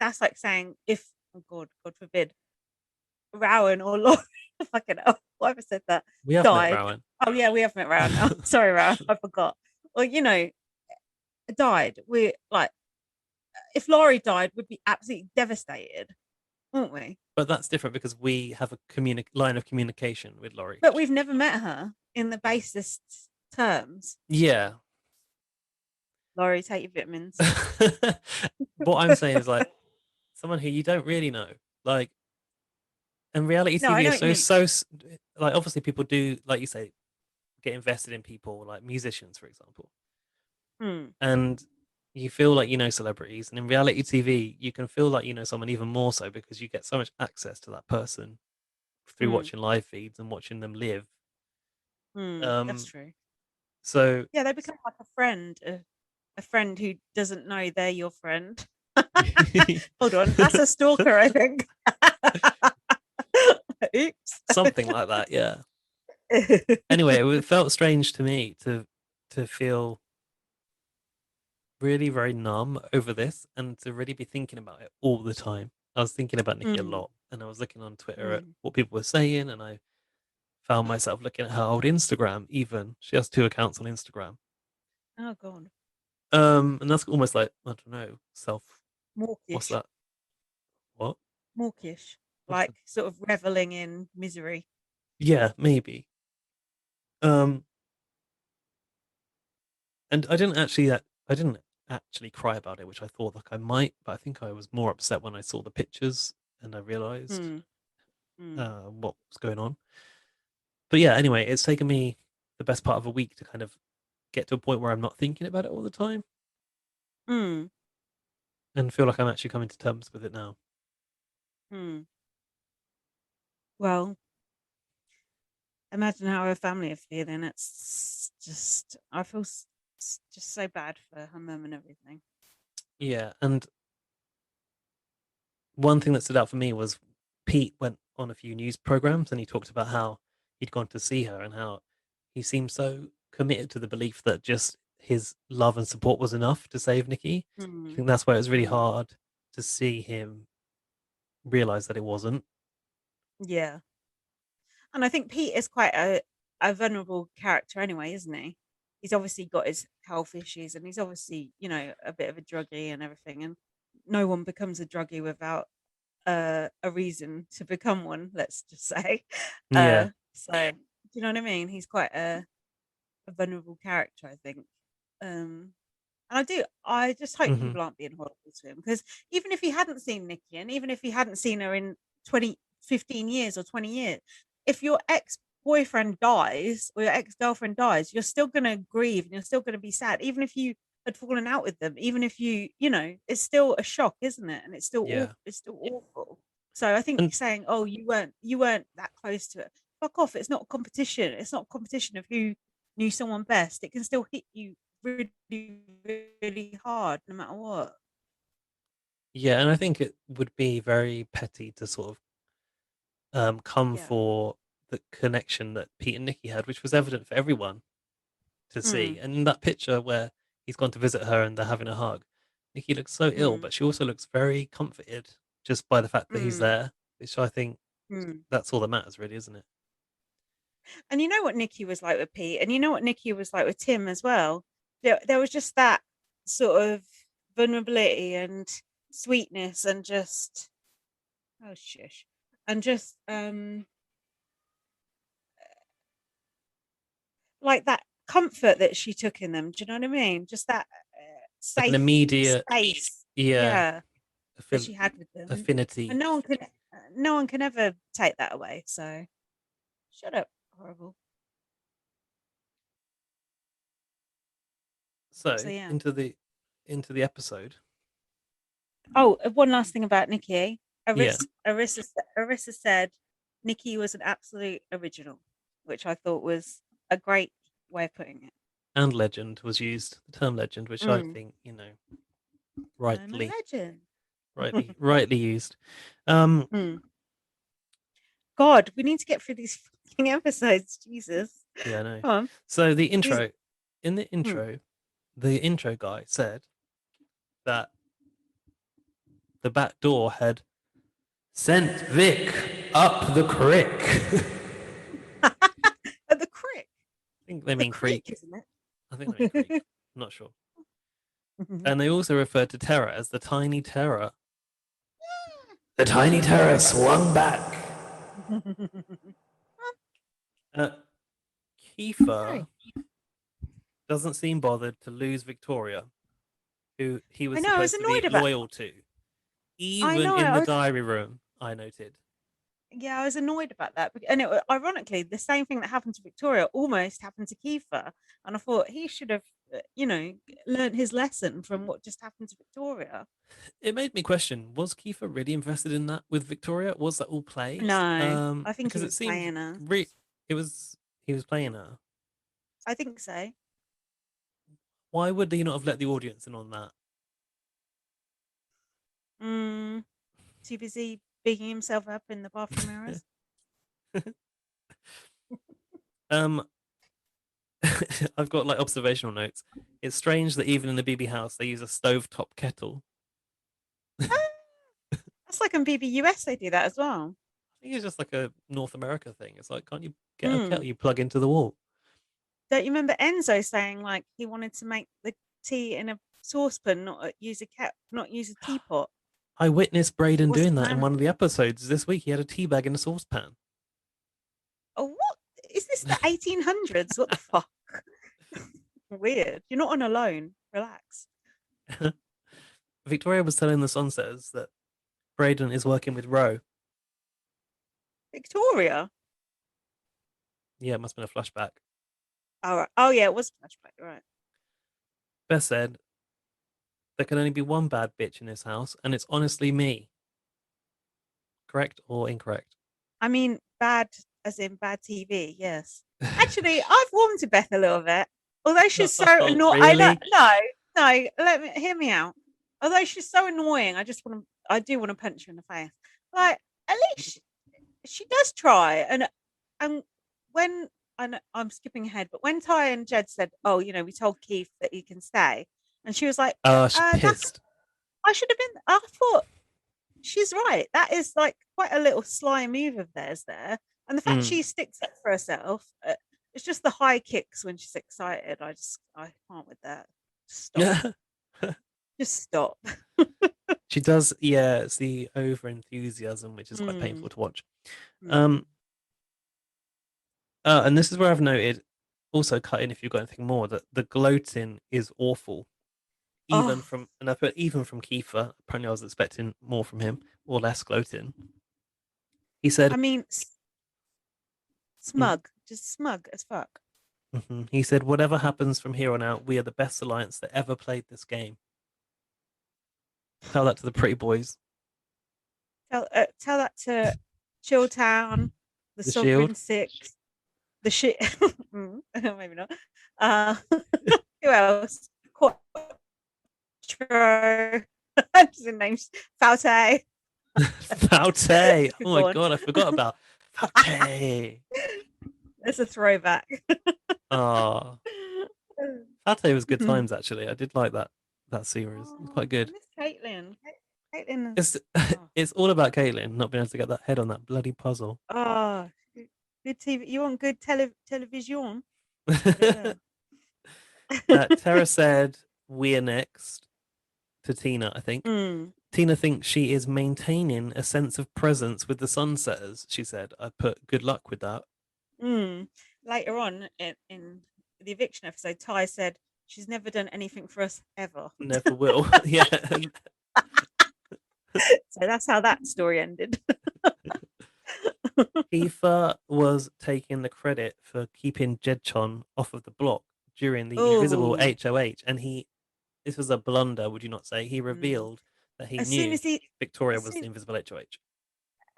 that's like saying if, oh God, God forbid, Rowan or Lauren, fucking hell, why have I said that? we have met Died. Rowan. Oh yeah, we have met Rowan now. Sorry, Rowan, I forgot. Well, died. We're like, if Laurie died, we'd be absolutely devastated, wouldn't we? But that's different because we have a line of communication with Laurie. But we've never met her in the basest terms. Yeah. Laurie, take your vitamins. What I'm saying is like someone who you don't really know. Like, and reality No, I TV know is what you mean. like obviously people do, like you say, get invested in people like musicians, for example. Hmm. And you feel like you know celebrities, and in reality TV you can feel like you know someone even more so because you get so much access to that person through Hmm. watching live feeds and watching them live. Hmm. That's Um, true. so Yeah, they become like a friend who doesn't know they're your friend. Hold on, that's a stalker, I think. Oops. something like that, yeah. Anyway, it felt strange to me to feel really very numb over this and to really be thinking about it all the time. I was thinking about Nikki a Hmm. lot, and I was looking on Twitter at Hmm. what people were saying, and I found myself looking at her old Instagram. Even she has two accounts on Instagram, Oh God. and that's almost like, I don't know, self. What's Mawkish. that? What? Mawkish. What's Like the? sort of reveling in misery. Yeah, maybe. Um, and I didn't actually cry about it, which I thought like I might, but I think I was more upset when I saw the pictures and I realized Hmm. Hmm. what was going on. But yeah, anyway, it's taken me the best part of a week to kind of get to a point where I'm not thinking about it all the time Hmm. and feel like I'm actually coming to terms with it now. Hmm. Well, imagine how her family are feeling. It's just, I feel just so bad for her mum and everything. Yeah, and one thing that stood out for me was Pete went on a few news programs and he talked about how he'd gone to see her and how he seemed so committed to the belief that just his love and support was enough to save Nikki. I Mm, think that's why it was really mm, hard to see him realize that it wasn't. yeah. And I think Pete is quite a vulnerable character anyway, isn't he? He's obviously got his health issues and he's obviously, a bit of a druggie and everything. And no one becomes a druggie without a reason to become one, let's just say. Yeah. So you know what I mean? He's quite a vulnerable character, I think. Um, and I just hope Hmm. people aren't being horrible to him, because even if he hadn't seen Nikki, and even if he hadn't seen her in 15 years or 20 years, if your ex-boyfriend dies or your ex-girlfriend dies, you're still going to grieve and you're still going to be sad, even if you had fallen out with them, even if it's still a shock, isn't it? And it's still Yeah. awful. It's still awful. So I think And saying, "Oh, you weren't that close to it," fuck off. It's not a competition. It's not a competition of who knew someone best. It can still hit you really, really hard, no matter what. yeah, and I think it would be very petty to sort of come Yeah. for the connection that Pete and Nikki had, which was evident for everyone to see. Mm, And in that picture where he's gone to visit her and they're having a hug, Nikki looks so ill, mm, but she also looks very comforted just by the fact that he's mm, there, which I think mm. that's all that matters, really, isn't it? And you know what Nikki was like with Pete, and you know what Nikki was like with Tim as well. There was just that sort of vulnerability and sweetness, and just oh shush, and just like that comfort that she took in them. Do you know what I mean? Just that Like an safe immediate, space, yeah, yeah, that she had with them, and affinity. no one can ever take that away. So shut up, horrible. So So yeah. into the episode. Oh, one last thing about Nikki. Yeah, Arissa said Nikki was an absolute original, which I thought was a great way of putting it. and legend was used, the term legend, which I Mm. think, I'm a rightly legend. rightly used. Um, Mm. God, we need to get through these fucking episodes. Jesus. yeah, I know. Come on. So These, in mm. the intro guy said that the back door had sent Vic up the crick. At the crick. I think they The mean creek, creek. isn't I think they mean creek. it? I'm not sure. And they also referred to Terror as the Tiny Terror. The Tiny Terror swung back. Uh, Okay. Kiefer doesn't seem bothered to lose Victoria, who he I was know. I was supposed to be annoyed about. loyal to, I even know. in the diary room. I noted. Yeah, I was annoyed about that. And ironically, the same thing that happened to Victoria almost happened to Kiefer. And I thought he should have, learned his lesson from what just happened to Victoria. It made me question: was Kiefer really invested in that with Victoria? Was that all play? No, I think he Because it was seemed playing her. it was he was playing her. I think so. Why would they not have let the audience in on that? Mm, too busy bigging himself up in the bathroom mirrors. um, I've got like observational notes. It's strange that even in the BB house they use a stovetop kettle. That's like in BBUS, they do that as well. I think it's just like a North America thing. It's like, can't you get a kettle Mm. you plug into the wall? Don't you remember Enzo saying like he wanted to make the tea in a saucepan, not use not use a teapot? I witnessed It Braden wasn't doing that in one of manual. the episodes this week. He had a tea bag in a saucepan. Oh, what is this? The 1800s? What the fuck? Weird. You're not on alone. Relax. Victoria was telling the Sonsays that Braden is working with Ro. Victoria. Yeah, it must have been a flashback. All right. Oh yeah, it was a flashback. Right. Beth said, there can only be one bad bitch in this house, and it's honestly me. Correct or incorrect? I mean, bad as in bad TV. Yes. Actually, I've warmed to Beth a little bit. Although she's so Oh, annoying. I know. really? No. Hear me out. Although she's so annoying, I do want to punch her in the face. Like, at least she does try. And when I'm skipping ahead, but when Ty and Jed said, "Oh, we told Keith that he can stay," and she was like, Oh, she's "That pissed. I should have been." I thought she's right. That is like quite a little sly move of theirs there, and the fact she sticks up for herself. It's just the high kicks when she's excited. I can't with that. Stop. Just stop. She does, yeah, it's the over enthusiasm, which is quite painful to watch. Mm. And this is where I've noted, also cut in if you've got anything more, that the gloating is awful. Even Oh, from, and I put even from Kiefer. Apparently, I was expecting more from him or less gloating. He I said, mean, mm, smug, just smug as fuck. he said, whatever happens from here on out, we are the best alliance that ever played this game. Tell that to the pretty boys. Tell that to Chilltown, the The Shield. Sovereign Six, the shit. Maybe not. Uh, who else? Quattro. Just in names. Faute. Faute. Oh my Gone. god, I forgot about Faute. It's a throwback. Oh, Faute was good times actually. I did like that series. It was Oh, quite I good. miss Caitlin. Caitlin It's is. Oh, it's all about Caitlin not being able to get that head on that bloody puzzle. oh, good TV. You want good television? Put it there. Tara said we're next to Tina, I think. Mm, Tina thinks she is maintaining a sense of presence with the Sunsetters. She said, I put good luck with that. mm. Later on in the eviction episode, Ty said she's never done anything for us ever. Never will. Yeah. So that's how that story ended. Kiefer was taking the credit for keeping Jedchon off of the block during the invisible Oh, HOH. And this was a blunder, would you not say? He mm. revealed that he as soon knew as he Victoria as was the soon, invisible HOH.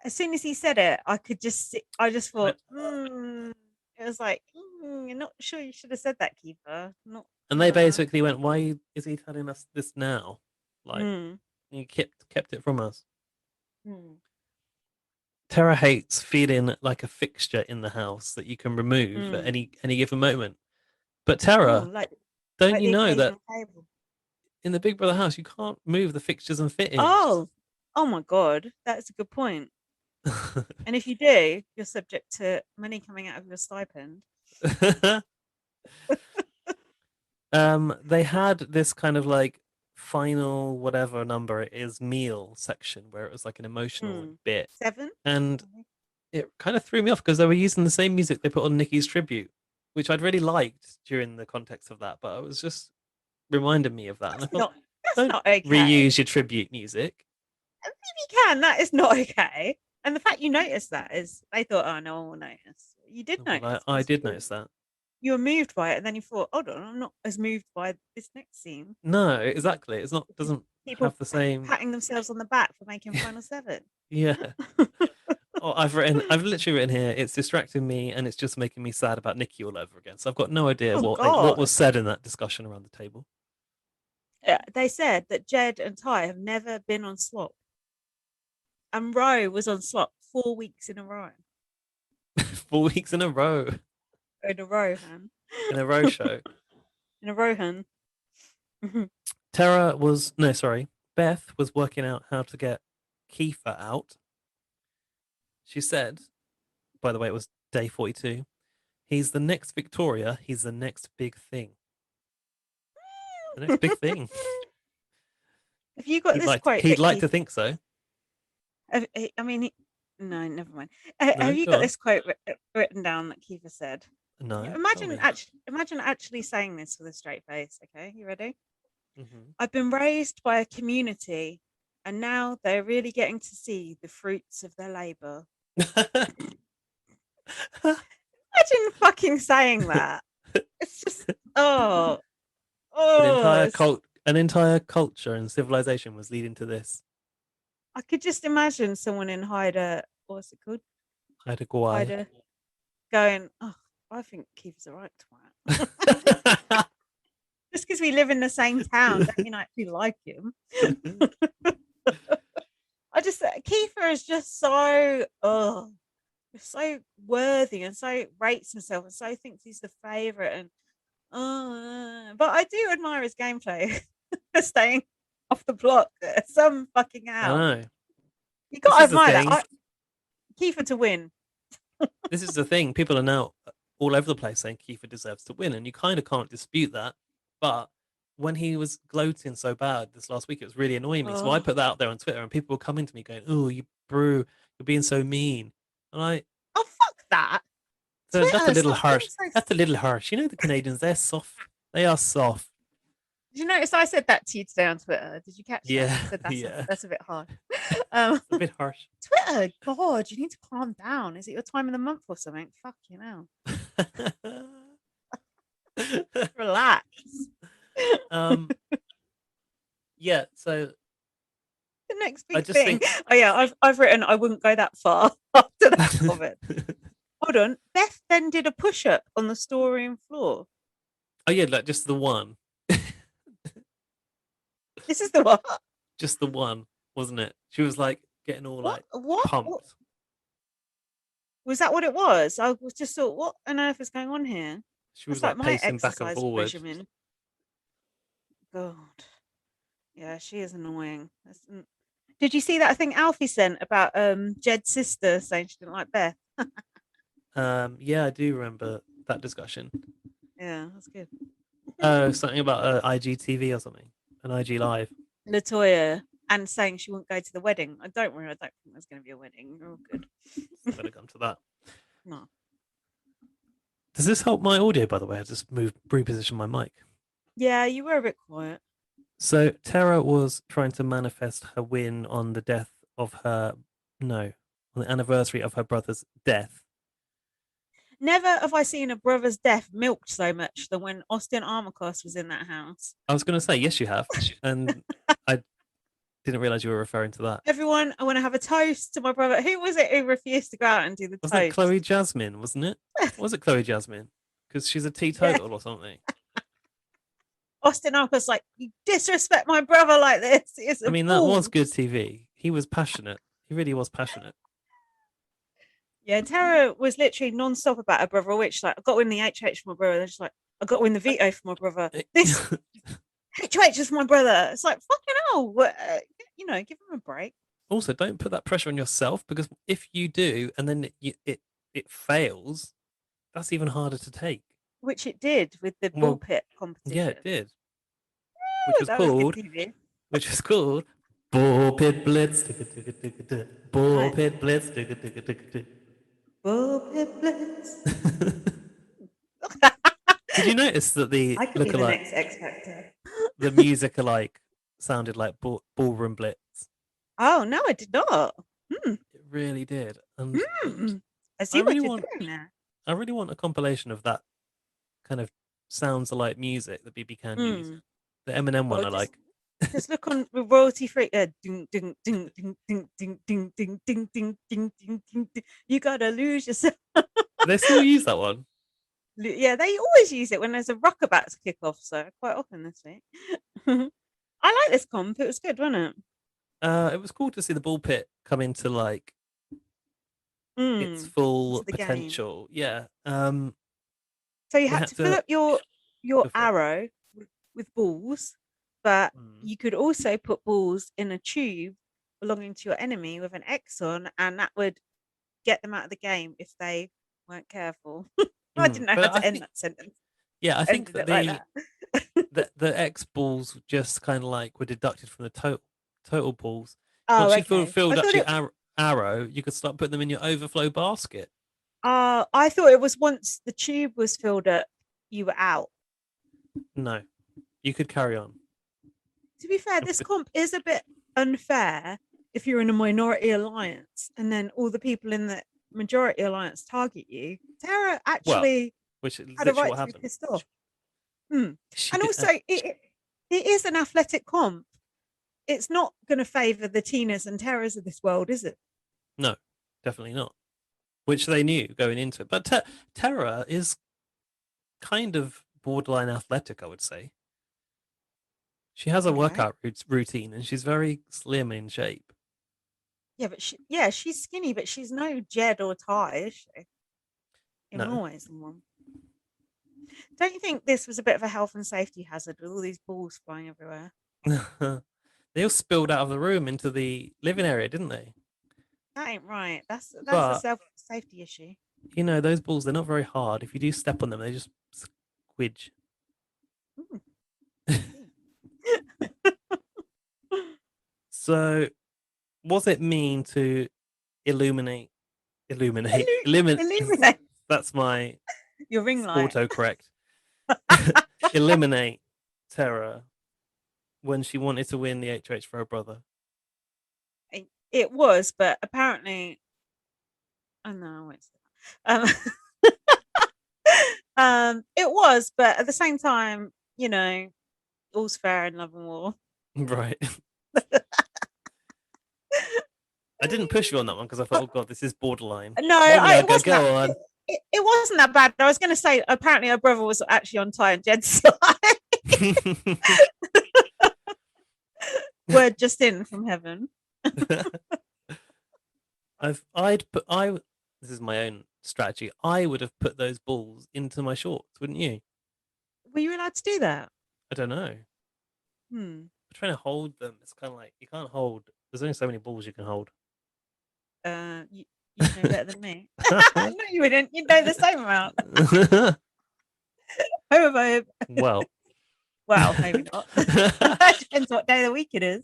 as soon as he said it, I could just see, I just I, thought, it was like, you're not sure you should have said that, Keeper. Not. and they basically went, why is he telling us this now? Like, Mm, he kept it from us. mm, Tara hates feeling like a fixture in the house that you can remove at mm. any given moment. But Oh, Tara, don't like you the know that occasional cable. in the Big Brother house you can't move the fixtures and fittings? Oh, oh my God, that's a good point. And if you do, you're subject to money coming out of your stipend. They had this kind of like final whatever number it is meal section where it was like an emotional Mm. bit, 7? and it kind of threw me off because they were using the same music they put on Nikki's tribute, which I'd really liked during the context of that, but it was just reminded me of that, and I That's thought, not. That's don't not okay. reuse your tribute music. If you can, that is not okay. And the fact you noticed that is, they thought, oh, no one will notice. You did Well, notice I because did notice that. you were moved by it, and then you thought, hold on, I'm not as moved by this next scene. No, exactly. It's not doesn't People have the same. patting themselves on the back for making Final Seven. Yeah. Oh, I've literally written here. It's distracting me, and it's just making me sad about Nikki all over again. So I've got no idea Oh what God. was said in that discussion around the table. Yeah, they said that Jed and Ty have never been on slop. And Roe was on slop 4 weeks in a row. 4 weeks in a row In a row, man. in a row show. In a row, hun. Tara was no, sorry. Beth was working out how to get Kiefer out. She said, by the way, it was day 42. He's the next Victoria. He's the next big thing. The next big thing. Have you got this quote He'd that like Keith? to think so. I mean, no, never mind. No, Have you go got on. this quote written down that Kiefer said? No, Imagine actually saying this with a straight face. Okay, you ready? Mm-hmm. I've been raised by a community, and now they're really getting to see the fruits of their labor. Imagine fucking saying that. It's just An entire culture and civilization was leading to this. I could just imagine someone in Haida, what's it called? Haida going, oh, I think Keith's a right twat. Just because we live in the same town, don't mean I actually like him. Kiefer is just so worthy and so rates himself and so thinks he's the favorite, and but I do admire his gameplay. Staying off the block some fucking how. I know. You gotta admire that. Kiefer to win. This is the thing. People are now all over the place saying Kiefer deserves to win, and you kind of can't dispute that. But when he was gloating so bad this last week, it was really annoying me. So I put that out there on Twitter, and people were coming to me going, "Oh, you brew, you're being so mean." And oh, fuck that. So that's a Twitter, little stop being harsh. so. That's a little harsh. You know the Canadians, they're soft. They are soft. Did you notice I said that to you today on Twitter? Did you catch that? Yeah, I said yeah. that's a bit hard. It's a bit harsh. Twitter, God, you need to calm down. Is it your time of the month or something? Fuck you know. Relax. Yeah. So The next I big just thing. think. Oh yeah, I've written I wouldn't go that far after that comment. Hold on. Beth then did a push-up on the storeroom floor. Oh yeah, like just the one. This is the what? Just the one, wasn't it? She was like getting all like What? pumped. Was that what it was? I was just thought, what on earth is going on here? She That's was like like my pacing back and exercise forward. regimen. God. Yeah, she is annoying. Did you see that thing Alfie sent about Jed's sister saying she didn't like Beth? Yeah, I do remember that discussion. Yeah, that's good. Oh, something about IGTV or something, an IG Live. Latoya and saying she wouldn't go to the wedding. I don't think there's going to be a wedding. We're all good. Better come to that. No. Does this help my audio, by the way? I just reposition my mic. Yeah, you were a bit quiet. So Tara was trying to manifest her win on the death of on the anniversary of her brother's death. Never have I seen a brother's death milked so much than when Austin Armacost was in that house. I was going to say, yes, you have. And I didn't realize you were referring to that. Everyone, I want to have a toast to my brother. Who was it who refused to go out and do the Was toast? it Chloe Jasmine, wasn't it? Was it Chloe Jasmine? Because she's a teetotal or something. Austin Armacost like, you disrespect my brother like this. I mean, that was good TV. He was passionate. He really was passionate. Yeah, Tara was literally non-stop about her brother, which like I got to win the HH for my brother. And she's like, I got to win the veto for my brother. This HH is for my brother. It's like fucking hell. Give him a break. Also, don't put that pressure on yourself, because if you do and then it fails, that's even harder to take. Which it did with the ball pit competition. Yeah, it did. Which was called Ball Pit Blitz. Ball Pit Blitz. Ball Pit Blitz. Did you notice that the next X Factor. The music alike sounded like Ballroom Blitz? Oh no, I did not. It really did. And I see what you're doing there. I really want a compilation of that kind of sounds alike music that BB can use. The Eminem one I like. Just look on royalty free. Ding ding ding ding ding ding ding ding ding ding ding ding ding. You gotta lose yourself. They still use that one. Yeah, they always use it when there's a rock about to kick off. So quite often this week. I like this comp. It was good, wasn't it? It was cool to see the ball pit come into like its full potential. Game. Yeah. So you had to fill up your arrow with balls, but you could also put balls in a tube belonging to your enemy with an X on, and that would get them out of the game if they weren't careful. I didn't know how to end that sentence. Yeah, I think that the X balls just kind of like were deducted from the total balls. Once you filled up your arrow, you could start putting them in your overflow basket. I thought it was once the tube was filled up, you were out. No, you could carry on. To be fair, this comp is a bit unfair if you're in a minority alliance and then all the people in the majority alliance target you. Tara actually had a right to be pissed off. And also, it is an athletic comp. It's not going to favour the Tinas and Taras of this world, is it? No, definitely not. Which they knew going into it. But Tara is kind of borderline athletic, I would say. She has a workout routine and she's very slim in shape. Yeah, but she's skinny, but she's no Jed or Ty, is she? In all ways and one. Don't you think this was a bit of a health and safety hazard with all these balls flying everywhere? They all spilled out of the room into the living area, didn't they? That ain't right. That's a self-safety issue. You know, those balls, they're not very hard. If you do step on them, they just squidge. So, was it mean to eliminate? That's my Your ring light. autocorrect. Eliminate Terra when she wanted to win the HOH for her brother. It was, but apparently, oh no, it's it was, but at the same time, all's fair in love and war. Right. I didn't push you on that one because I thought, oh god, this is borderline. No, go on. It wasn't that bad. I was going to say, apparently, her brother was actually on Ty and Jed's side. Word just in from heaven. This is my own strategy. I would have put those balls into my shorts, wouldn't you? Were you allowed to do that? I don't know. I'm trying to hold them. It's kind of like you can't hold. There's only so many balls you can hold. You know better than me. No, you wouldn't. You'd know the same amount. Homophobe. Well, maybe not. Depends what day of the week it is.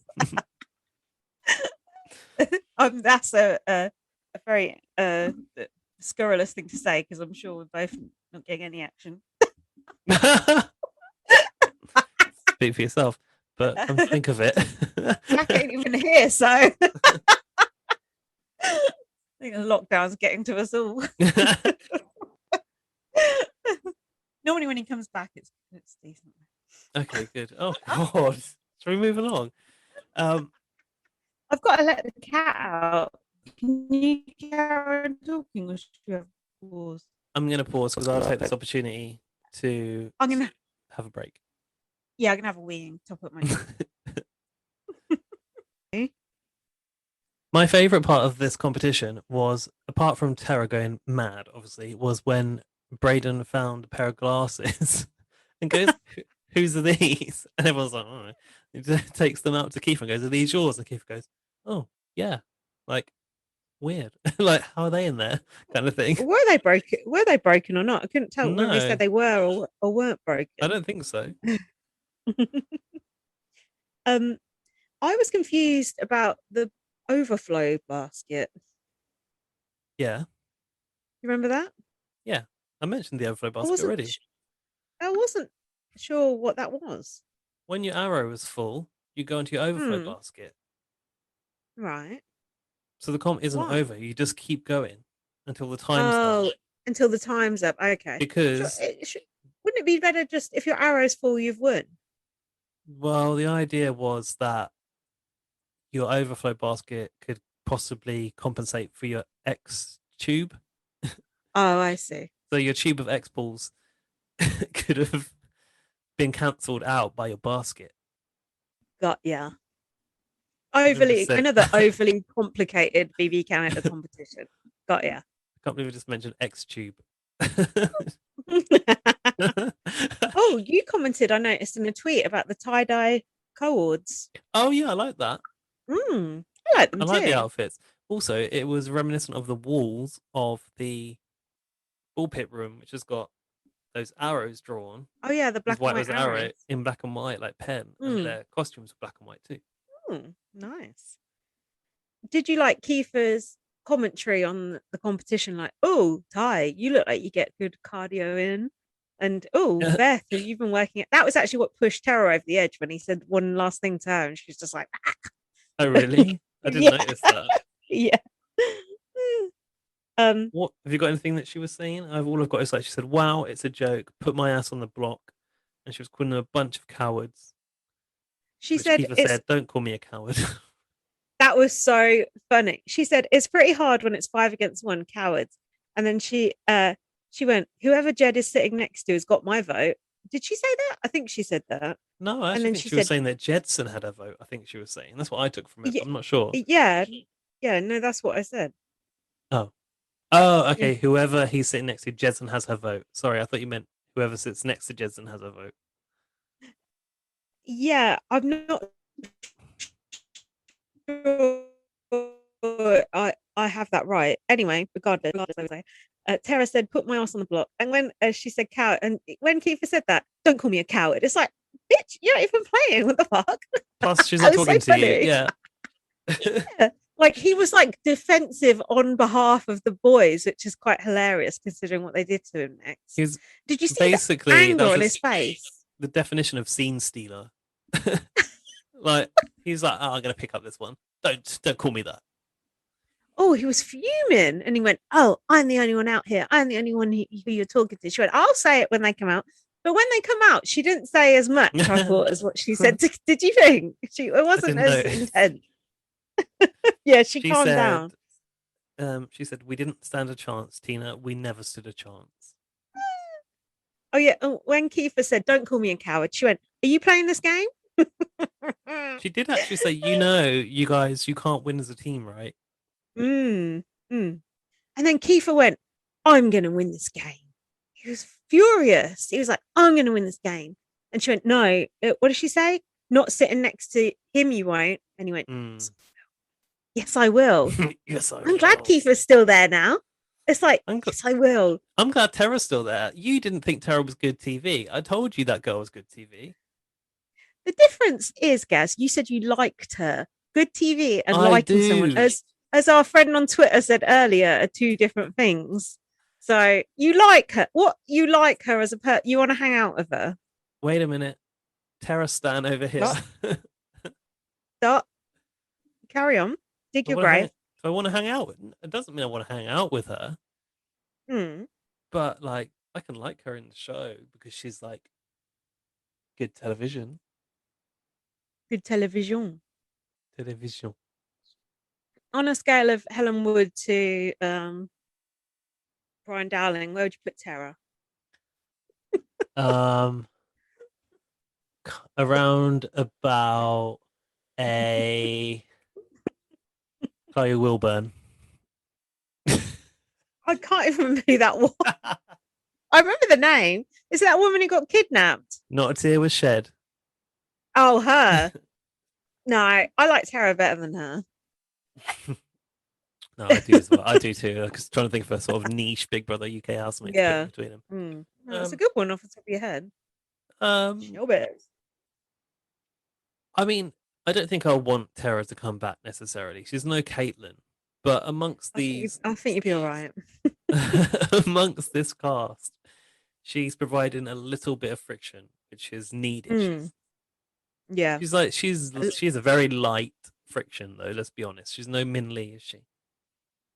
That's a very scurrilous thing to say because I'm sure we're both not getting any action. Speak for yourself, but think of it. I ain't even here, so I think the lockdown's getting to us all. Normally when he comes back it's decent. Okay, good. Oh god. Shall we move along? I've got to let the cat out. Can you carry on talking or should you have to pause? I'm going to pause because I'll take this opportunity to have a break. Yeah, I'm going to have a wee and top up my My favourite part of this competition was, apart from Tara going mad, obviously, was when Brayden found a pair of glasses and goes, whose are these? And everyone's like, oh. He takes them out to Keith and goes, are these yours? And Keith goes, oh, yeah. Like, weird. Like, how are they in there? Kind of thing. Were they broken or not? I couldn't tell whether he said they were or weren't broken. I don't think so. I was confused about the overflow basket. Yeah. You remember that? Yeah. I mentioned the overflow basket already. I wasn't sure what that was. When your arrow is full, you go into your overflow basket. Right. So the comp isn't over. You just keep going until the time's done. Until the time's up. Okay. Because wouldn't it be better just if your arrow's full, you've won? Well, the idea was that your overflow basket could possibly compensate for your X tube. Oh, I see. So your tube of X balls could have been cancelled out by your basket. Yeah. Another overly complicated BB Canada competition. Got ya. I can't believe I just mentioned X tube. Oh, you commented, I noticed in a tweet about the tie-dye cords. Oh yeah, I like that. I like them too. I like the outfits. Also, it was reminiscent of the walls of the ball pit room, which has got those arrows drawn. Oh yeah, the black and white arrows. Arrow in black and white, like pen, and their costumes were black and white too. Nice. Did you like Kiefer's commentary on the competition? Like, oh, Ty, you look like you get good cardio in. And Beth, you've been working at that was actually what pushed Tara over the edge when he said one last thing to her and she's just like, ah. Oh really? I didn't notice that. Yeah. What have you got anything that she was saying? All I've got is like she said, wow, it's a joke, put my ass on the block, and she was calling them a bunch of cowards. She said, don't call me a coward. That was so funny. She said, it's pretty hard when it's 5 against 1, cowards. And then she went, whoever Jed is sitting next to has got my vote. Did she say that? I think she said that. No, I actually think she was saying that Jedson had a vote. I think she was saying. That's what I took from it. I'm not sure. Yeah. Yeah, no, that's what I said. Oh, okay. Yeah. Whoever he's sitting next to, Jedson has her vote. Sorry, I thought you meant whoever sits next to Jedson has a vote. Yeah, I'm not sure I have that right. Anyway, regardless, Tara said, put my ass on the block. And when she said coward, and when Kiefer said that, don't call me a coward. It's like, bitch, you're not even playing. What the fuck? Plus, she's not talking to you. Yeah. Yeah. Like he was like defensive on behalf of the boys, which is quite hilarious considering what they did to him next. He's Did you see the basically anger on his face? the definition of scene stealer. Like he's like, oh, I'm gonna pick up this one. Don't call me that. Oh, he was fuming, and he went, "Oh, I'm the only one out here. I'm the only one who you're talking to." She went, "I'll say it when they come out." But when they come out, she didn't say as much, I thought, as what she said. Did you think? It wasn't as intense. Yeah, she calmed down. She said, "We didn't stand a chance, Tina. We never stood a chance." Oh yeah. When Kiefer said, "Don't call me a coward," she went, "Are you playing this game?" She did actually say, you guys, you can't win as a team, right? And then Kiefer went, "I'm going to win this game." He was furious. He was like, "I'm going to win this game." And she went, "No." What did she say? "Not sitting next to him, you won't." And he went, "Yes, I will." Yes, I will. I'm glad Kiefer's still there now. It's like, yes, I will. I'm glad Tara's still there. You didn't think Tara was good TV. I told you that girl was good TV. The difference is, Gaz, you said you liked her. Good TV and liking someone, as our friend on Twitter said earlier, are two different things. So you like her. What you like her as a person? You want to hang out with her? Wait a minute, Tara Stan over here. Stop. Carry on. Dig your grave. If I want to hang out with, it doesn't mean I want to hang out with her. But like, I can like her in the show because she's like good television. Good television. Television. On a scale of Helen Wood to Brian Dowling, where would you put Tara? Around about a Chloe Wilburn. I can't even remember who that was. I remember the name. Is it that woman who got kidnapped? Not a tear was shed. Oh, her. No, I like Tara better than her. No, I do as well. I do too. I'm just trying to think of a sort of niche Big Brother UK housemate between them. That's a good one off the top of your head. I mean, I don't think I want Tara to come back necessarily. She's no Caitlin, but amongst these, I think you'd be all right. amongst this cast, she's providing a little bit of friction, which is needed. Yeah, she's a very light friction though. Let's be honest. She's no Min Lee, is she?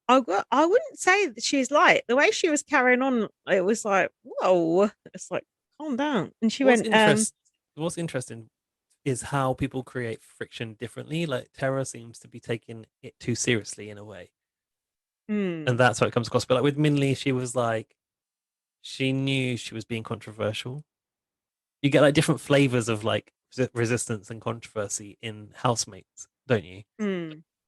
I wouldn't say that she's light. The way she was carrying on, it was like, whoa. It's like, calm down. And she went. What's interesting is how people create friction differently. Like Tara seems to be taking it too seriously in a way, and that's how it comes across. But like with Min Lee, she was like, she knew she was being controversial. You get like different flavors of like resistance and controversy in housemates, don't you?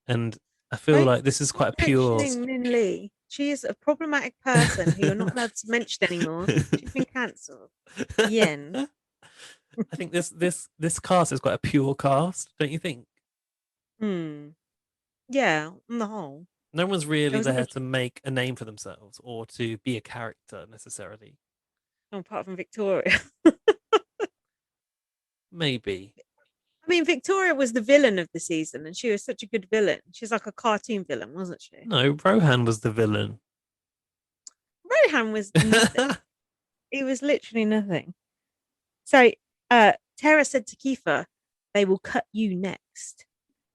And I feel like this is quite a pure. Min Lee. She is a problematic person who you're not allowed to mention anymore. She's been cancelled. Yen. I think this cast is quite a pure cast, don't you think? Yeah, on the whole. No one's really there to make a name for themselves or to be a character necessarily. Apart from Victoria. Maybe. I mean, Victoria was the villain of the season, and she was such a good villain. She's like a cartoon villain, wasn't she? No, Rohan was the villain. Rohan was nothing. He was literally nothing. So Tara said to Kiefer, "They will cut you next."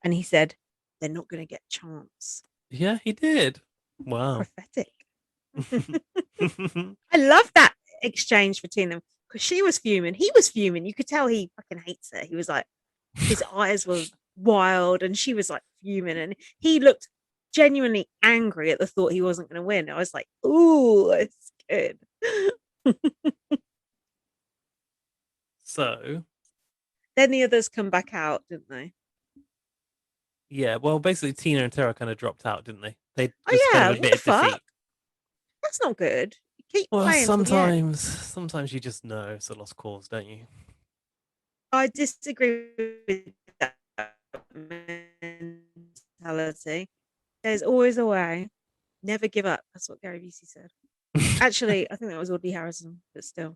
And he said, "They're not going to get a chance." Yeah, he did. Wow. Prophetic. I love that exchange between them because she was fuming. He was fuming. You could tell he fucking hates her. He was like, his eyes were wild and she was like fuming. And he looked genuinely angry at the thought he wasn't going to win. I was like, ooh, it's good. So then the others come back out, didn't they? Yeah, well, basically Tina and Tara kind of dropped out, didn't they? They admitted defeat. That's not good. Keep playing. Sometimes you just know it's a lost cause, don't you? I disagree with that mentality. There's always a way. Never give up. That's what Gary Busey said. Actually, I think that was Audley Harrison, but still.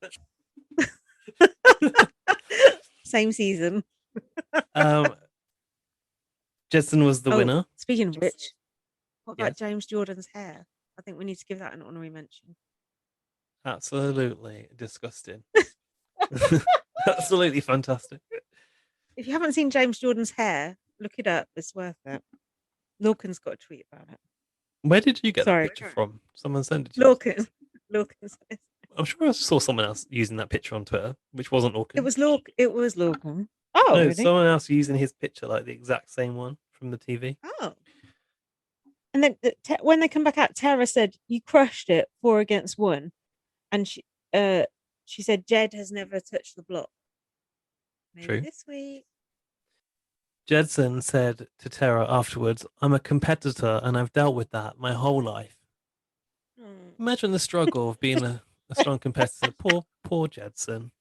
Same season. Jedson was the winner. Speaking of which, what about Yes. James Jordan's hair? I think we need to give that an honorary mention. Absolutely disgusting. Absolutely fantastic. If you haven't seen James Jordan's hair, look it up. It's worth it. Lorcan's got a tweet about it. Where did you get that Sorry. picture from? Someone sent it to you. Lorcan. I'm sure I saw someone else using that picture on Twitter, which wasn't Lorcan. It was Lorcan. Oh, no, really? someone else using his picture, like the exact same one from the TV. Oh. And then when they come back out, Tara said, "You crushed it 4-1," and she said, "Jed has never touched the block." Maybe True. this week. Jedson said to Tara afterwards, "I'm a competitor and I've dealt with that my whole life." Imagine the struggle of being a strong competitor. Poor Jedson.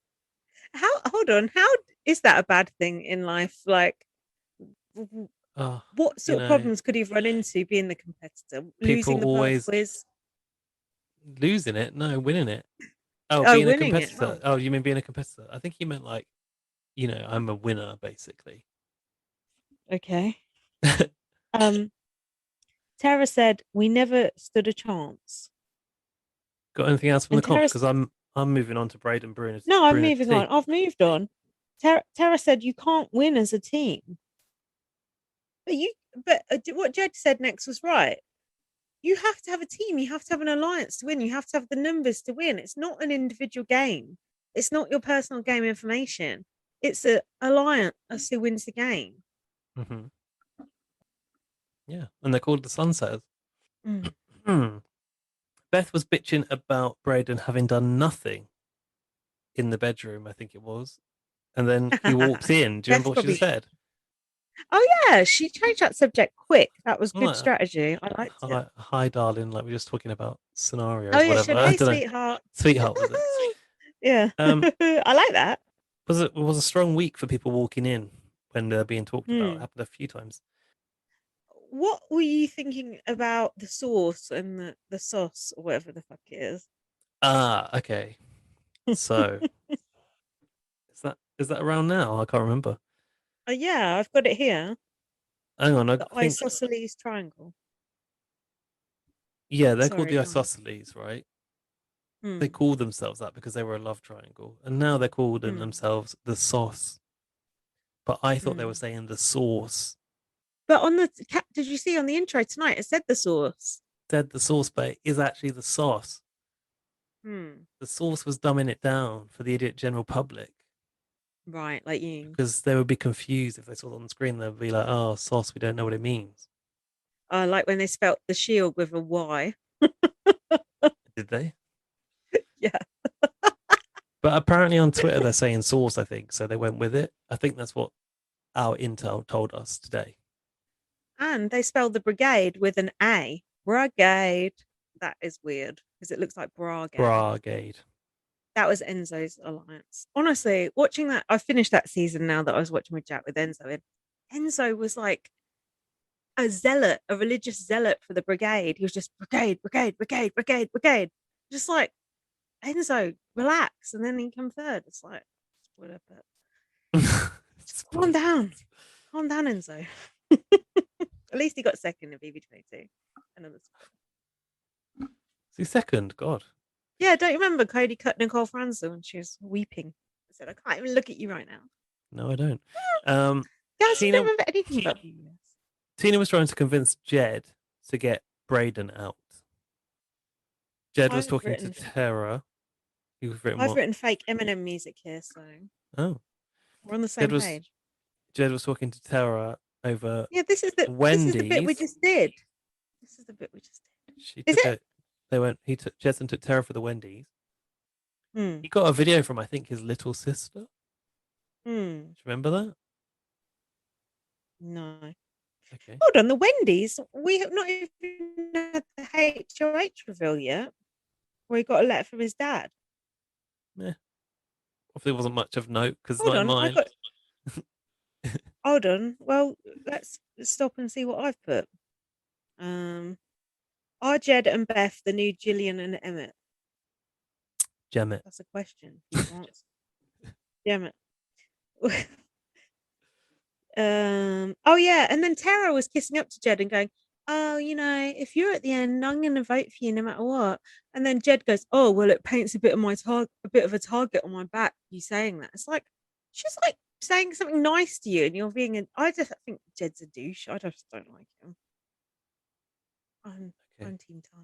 Hold on. How is that a bad thing in life? Like, what sort of problems could he have run into being the competitor? Losing the pub quiz? Losing it? No, winning it. Being a competitor. Oh, you mean being a competitor? I think he meant like, I'm a winner, basically. Okay. Tara said, "We never stood a chance." Got anything else from the comp? Because I'm moving on to Braden Bruner. No, I'm moving on. I've moved on. Tara said, "You can't win as a team." But what Jed said next was right. You have to have a team. You have to have an alliance to win. You have to have the numbers to win. It's not an individual game. It's not your personal game information. It's an alliance who wins the game. Mm-hmm. Yeah, and they're called the Sunsetters. Beth was bitching about Braden having done nothing in the bedroom, I think it was. And then he walked in. Do you remember what she said? Oh, yeah. She changed that subject quick. That was good strategy. I liked it. Hi, darling. Like, we're just talking about scenarios. Oh, yeah. Whatever. She said, "Hey, sweetheart." Sweetheart, was it? Yeah. I like that. It was a strong week for people walking in when they're being talked about. It happened a few times. What were you thinking about the sauce and the sauce or whatever the fuck it is? Okay. So is that around now? I can't remember. Yeah, I've got it here. Hang on, the isosceles triangle. Yeah, they're called the isosceles, right? They Hmm. called themselves that because they were a love triangle, and now they're calling themselves the sauce. But I thought they were saying the sauce. But did you see on the intro tonight? It said the sauce. Said the sauce, but it is actually the sauce. The sauce was dumbing it down for the idiot general public. Right, like you. Because they would be confused if they saw it on the screen. They'd be like, "Oh, sauce, we don't know what it means." Like when they spelt the shield with a Y. Did they? Yeah. But apparently on Twitter they're saying sauce, I think, so they went with it. I think that's what our intel told us today. And they spelled the brigade with an A. Brigade. That is weird because it looks like bragade. Bragade. That was Enzo's alliance. Honestly, watching that, I finished that season now that I was watching with Jack with Enzo. And Enzo was like a zealot, a religious zealot for the brigade. He was just brigade, brigade, brigade, brigade, brigade. Just like, Enzo, relax. And then he come third. It's like, whatever. Calm down. Calm down, Enzo. At least he got second in BB22. See, second? God. Yeah, don't you remember Cody cut Nicole Franzel and she was weeping? I said, "I can't even look at you right now." No, I don't. Guys, you don't remember anything about BBS. Tina was trying to convince Jed to get Braden out. Jed was talking to Tara. I've written fake Eminem music here, so we're on the same page. Jed was talking to Tara over. Yeah, this is the bit we just did. This is the bit we just did. Jedson took Tara for the Wendy's. He got a video from, I think, his little sister. Do you remember that? No. Okay. Hold on, the Wendy's. We have not even had the HOH reveal yet. Where he got a letter from his dad. Yeah. Obviously, wasn't much of note because Hold on, mine. Hold on. Well, let's stop and see what I've put. Are Jed and Beth the new Gillian and Emmett? Jemmett. That's a question. Jemmett. Oh yeah, and then Tara was kissing up to Jed and going, "Oh, if you're at the end, I'm going to vote for you no matter what." And then Jed goes, "Oh, well, it paints a bit of a target on my back. You saying that?" It's like she's like saying something nice to you, and you're being. I just think Jed's a douche. I just don't like him. I'm Okay. Team Ty.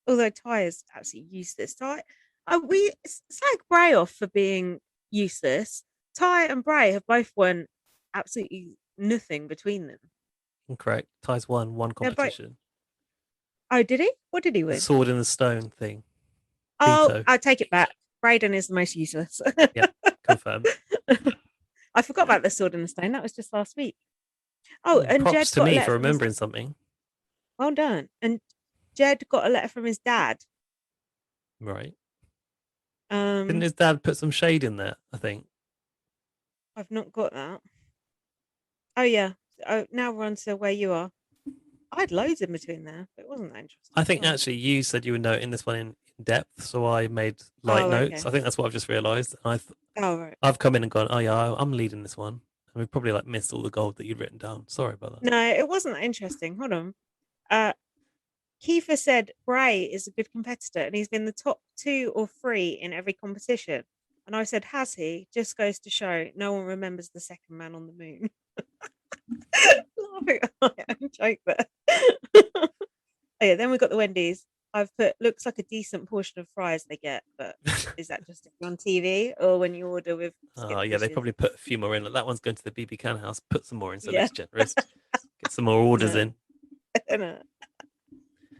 Although Ty is absolutely useless. It's like Bray off for being useless. Ty and Bray have both won absolutely nothing between them. Incorrect. Ty's won one They're both. competition. Oh, did he? What did he The win? sword in the stone thing. Oh, Veto. I take it back. Braden is the most useless. Yep, confirmed. I forgot about the sword in the stone. That was just last week. Oh, and Props Jed to got a me letter for from his. remembering something. Well done. And Jed got a letter from his dad. Right. Didn't his dad put some shade in there, I think? I've not got that. Oh yeah. Oh, now we're on to where you are. I had loads in between there, but it wasn't that interesting. I think Sorry. actually you said you were noting this one in depth, so I made light notes. Okay. I think that's what I've just realised. Oh right. I've come in and gone, oh yeah, I'm leading this one. And we probably like missed all the gold that you'd written down. Sorry about that. No, it wasn't that interesting. Hold on. Kiefer said Bray is a good competitor and he's been the top 2 or 3 in every competition. And I said, has he? Just goes to show no one remembers the second man on the moon. Laughing at my own joke there. Oh, yeah, then we got the Wendy's. I've put looks like a decent portion of fries they get, but is that just on TV or when you order with? Oh yeah, they probably put a few more in. Like, that one's going to the BB Can house. Put some more in, so it's generous. Get some more orders in.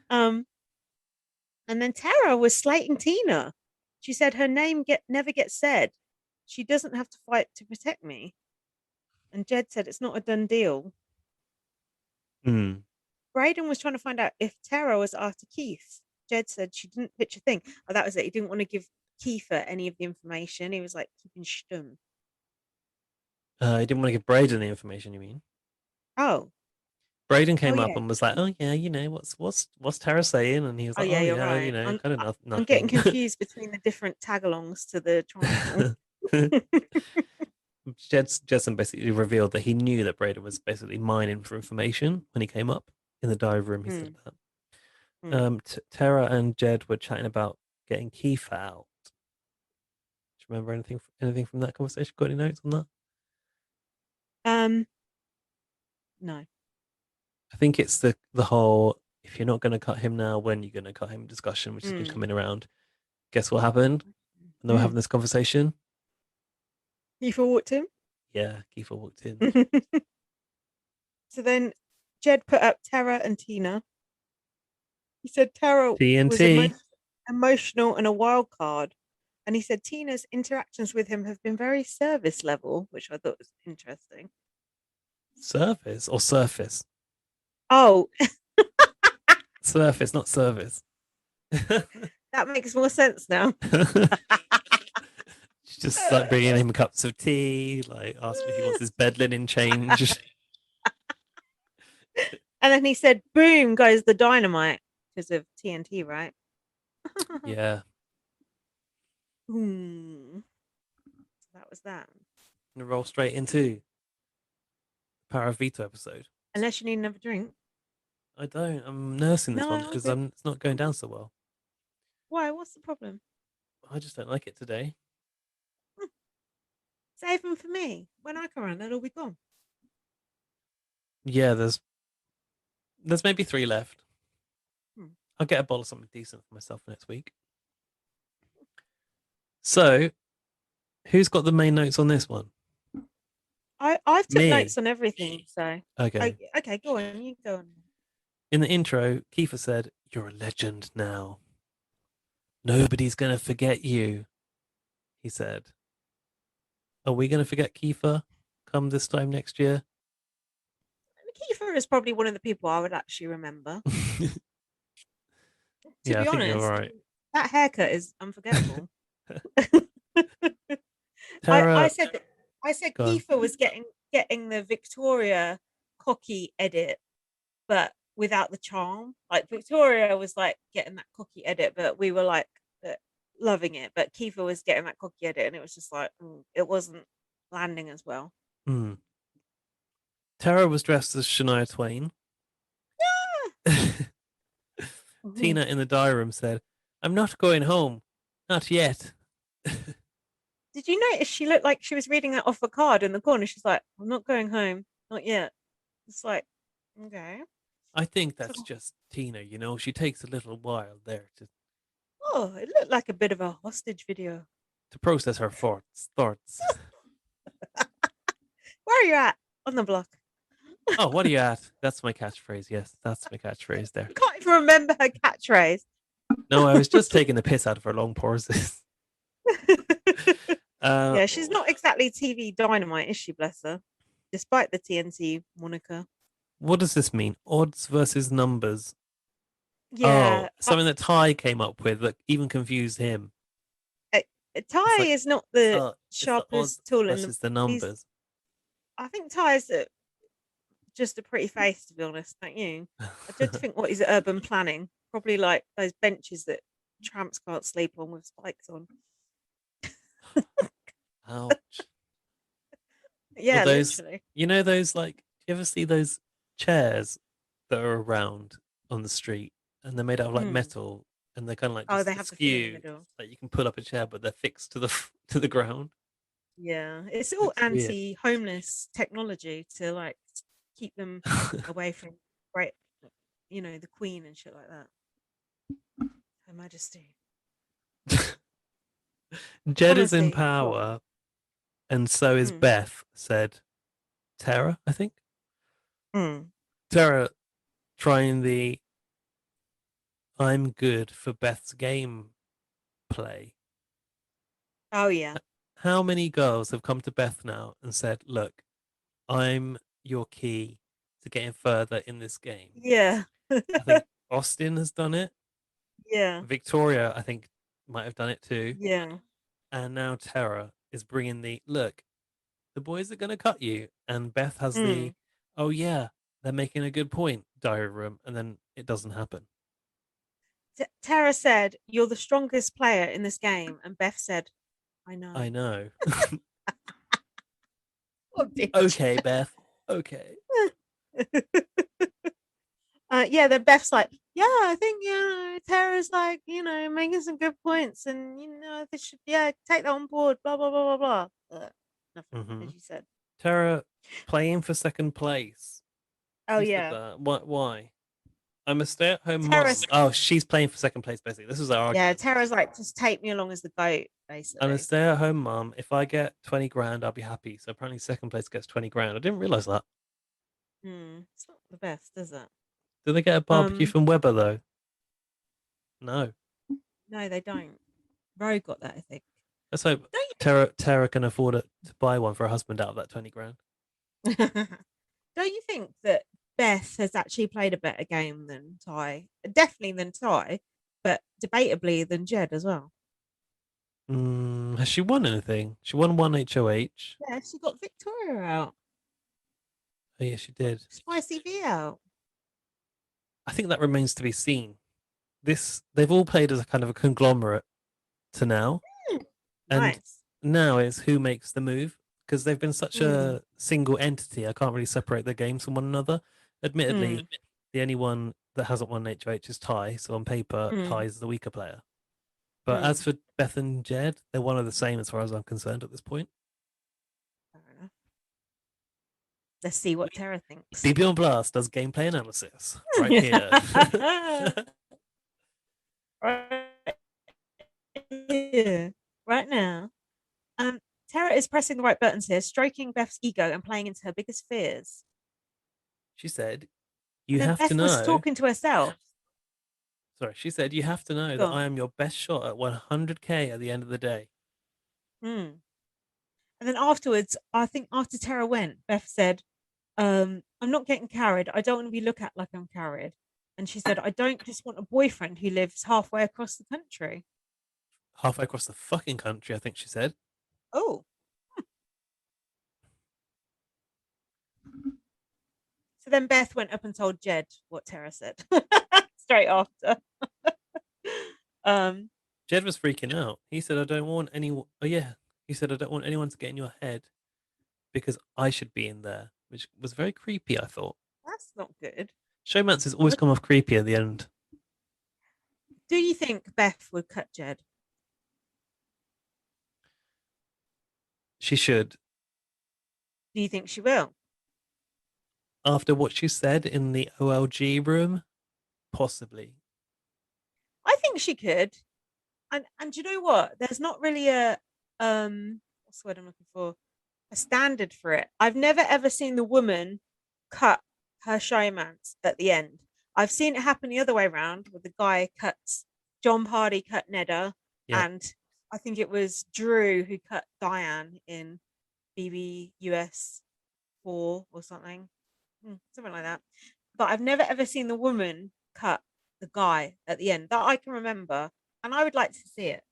And then Tara was slating Tina. She said her name never gets said. She doesn't have to fight to protect me. And Jed said it's not a done deal. Braden was trying to find out if Tara was after Keith. Jed said she didn't pitch a thing. Oh, that was it. He didn't want to give Kiefer any of the information. He was like keeping stum. He didn't want to give Braden the information, you mean? Oh. Braden came up and was like, "Oh yeah, what's Tara saying?" And he was like, "Oh yeah, you're right. Kind of nothing." I'm getting confused between the different tagalongs to the triangle. Jetson basically revealed that he knew that Braden was basically mining for information when he came up in the dive room. He said that. Tara and Jed were chatting about getting Keith out. Do you remember anything from that conversation? Got any notes on that? No. I think it's the whole, if you're not going to cut him now, when you're going to cut him discussion, which has been coming around. Guess what happened? And they were having this conversation. Kiefer walked in? Yeah, Kiefer walked in. So then Jed put up Tara and Tina. He said Tara was emotional and a wild card. And he said Tina's interactions with him have been very service level, which I thought was interesting. Service or surface? Oh. Surface, not service. That makes more sense now. Just like bringing him cups of tea, like asking if he wants his bed linen changed. And then he said, boom goes the dynamite because of TNT, right? Yeah. So that was that. And roll straight into Power of Veto episode. Unless you need another drink. I don't. I'm nursing this one because it's not going down so well. Why? What's the problem? I just don't like it today. Save them for me. When I come around, they'll all be gone. Yeah, there's maybe 3 left. I'll get a bottle of something decent for myself next week. So, who's got the main notes on this one? I've took notes on everything, so okay, go on. You go on. In the intro, Kiefer said, "You're a legend now. Nobody's gonna forget you," he said. Are we gonna forget Kiefer come this time next year? Kiefer is probably one of the people I would actually remember. To be honest, you're right. That haircut is unforgettable. Tara, I said Kiefer was getting the Victoria cocky edit, but without the charm. Like Victoria was like getting that cocky edit, but we were like loving it. But Kiefer was getting that cocky edit, and it was just like it wasn't landing as well. Tara was dressed as Shania Twain. Tina in the diary room said, "I'm not going home. Not yet." Did you notice she looked like she was reading that off a card in the corner? She's like, "I'm not going home. Not yet." It's like, okay. I think So, that's just Tina, you know. She takes a little while there oh, it looked like a bit of a hostage video. to process her thoughts. Where are you at? On the block. Oh, what are you at? That's my catchphrase. Yes, that's my catchphrase there. I can't even remember her catchphrase. No, I was just taking the piss out of her long pauses. Yeah, she's not exactly TV dynamite, is she, bless her? Despite the TNT moniker. What does this mean? Odds versus numbers. Yeah. Oh, something that Ty came up with that even confused him. Ty like, is not the it's the sharpest odds tool in versus the numbers. I think Ty's just a pretty face, to be honest, don't you? I don't think what is urban planning. Probably like those benches that tramps can't sleep on with spikes on. Ouch. Yeah, Or those, literally. you know, those like, do you ever see those chairs that are around on the street and they're made out of like metal and they're kind of like Oh, just they have the thing in the skewed, middle. like you can pull up a chair but they're fixed to the ground. Yeah, it's all Looks weird. anti-homeless technology to like keep them away from great, the Queen and shit like that. Her Majesty. Jed is in Honestly, power, and so is Mm. Beth, said Tara, I think. Mm. Tara trying the I'm good for Beth's game play. Oh yeah. How many girls have come to Beth now and said, "Look, I'm your key to getting further in this game"? Yeah. I think Austin has done it. Yeah. Victoria, I think, might have done it too. Yeah. And now Tara is bringing the look. The boys are going to cut you, and Beth has the, oh yeah, they're making a good point diary room, and then it doesn't happen. Tara said, "You're the strongest player in this game," and Beth said, "I know." I know. What a bitch. Okay, Beth. Okay. Yeah, then Beth's like, "Yeah, I think Tara's like, making some good points, and they should take that on board." Blah blah blah blah blah. Nothing, as you said. Tara playing for second place. Oh Who yeah. said that? Why? I'm a stay-at-home mom. Tara's- Oh, she's playing for second place, basically. This is our argument. Yeah, Tara's like, "Just take me along as the goat," basically. I'm a stay-at-home mom. If I get 20 grand, I'll be happy. So apparently second place gets 20 grand. I didn't realize that. It's not the best, is it? Do they get a barbecue from Whadda, though? No. No, they don't. Roe got that, I think. Let's hope Tara can afford it to buy one for her husband out of that 20 grand. Don't you think that Beth has actually played a better game than Ty? Definitely than Ty, but debatably than Jed as well. Has she won anything? She won one HOH. Yeah, she got Victoria out. Oh, yeah, she did. Spicy V out. I think that remains to be seen. They've all played as a kind of a conglomerate to now. And Nice. now is who makes the move, because they've been such a single entity. I can't really separate their games from one another. Admittedly, the only one that hasn't won HOH is Ty, so on paper, Ty is the weaker player. But as for Beth and Jed, they're one of the same as far as I'm concerned at this point. Fair enough. Let's see what Tara thinks. BB on Blast does gameplay analysis right here. Right now. Tara is pressing the right buttons here, stroking Beth's ego and playing into her biggest fears. She said, "You then have Beth to know." was talking to herself. Sorry, she said, "You have to know that I am your best shot at 100k at the end of the day." And then afterwards, I think after Tara went, Beth said, "I'm not getting carried. I don't want to be looked at like I'm carried." And she said, "I don't just want a boyfriend who lives halfway across the country." Halfway across the fucking country, I think she said. Oh. So then Beth went up and told Jed what Tara said straight after. Jed was freaking out. He said, "I don't want anyone." Oh yeah, he said, "I don't want anyone to get in your head because I should be in there. which was very creepy, I thought. That's not good. Showmances always come off creepy at the end. Do you think Beth would cut Jed? She should. Do you think she will? After what she said in the OLG room, possibly. I think she could. And do you know what? There's not really a what's the word I'm looking for? A standard for it. I've never ever seen the woman cut her showmance at the end. I've seen it happen the other way around, where the guy cuts John Hardy cut Nedda, Yeah. and I think it was Drew who cut Diane in BBUS 4 or something. Something like that. But I've never ever seen the woman cut the guy at the end that I can remember, and I would like to see it.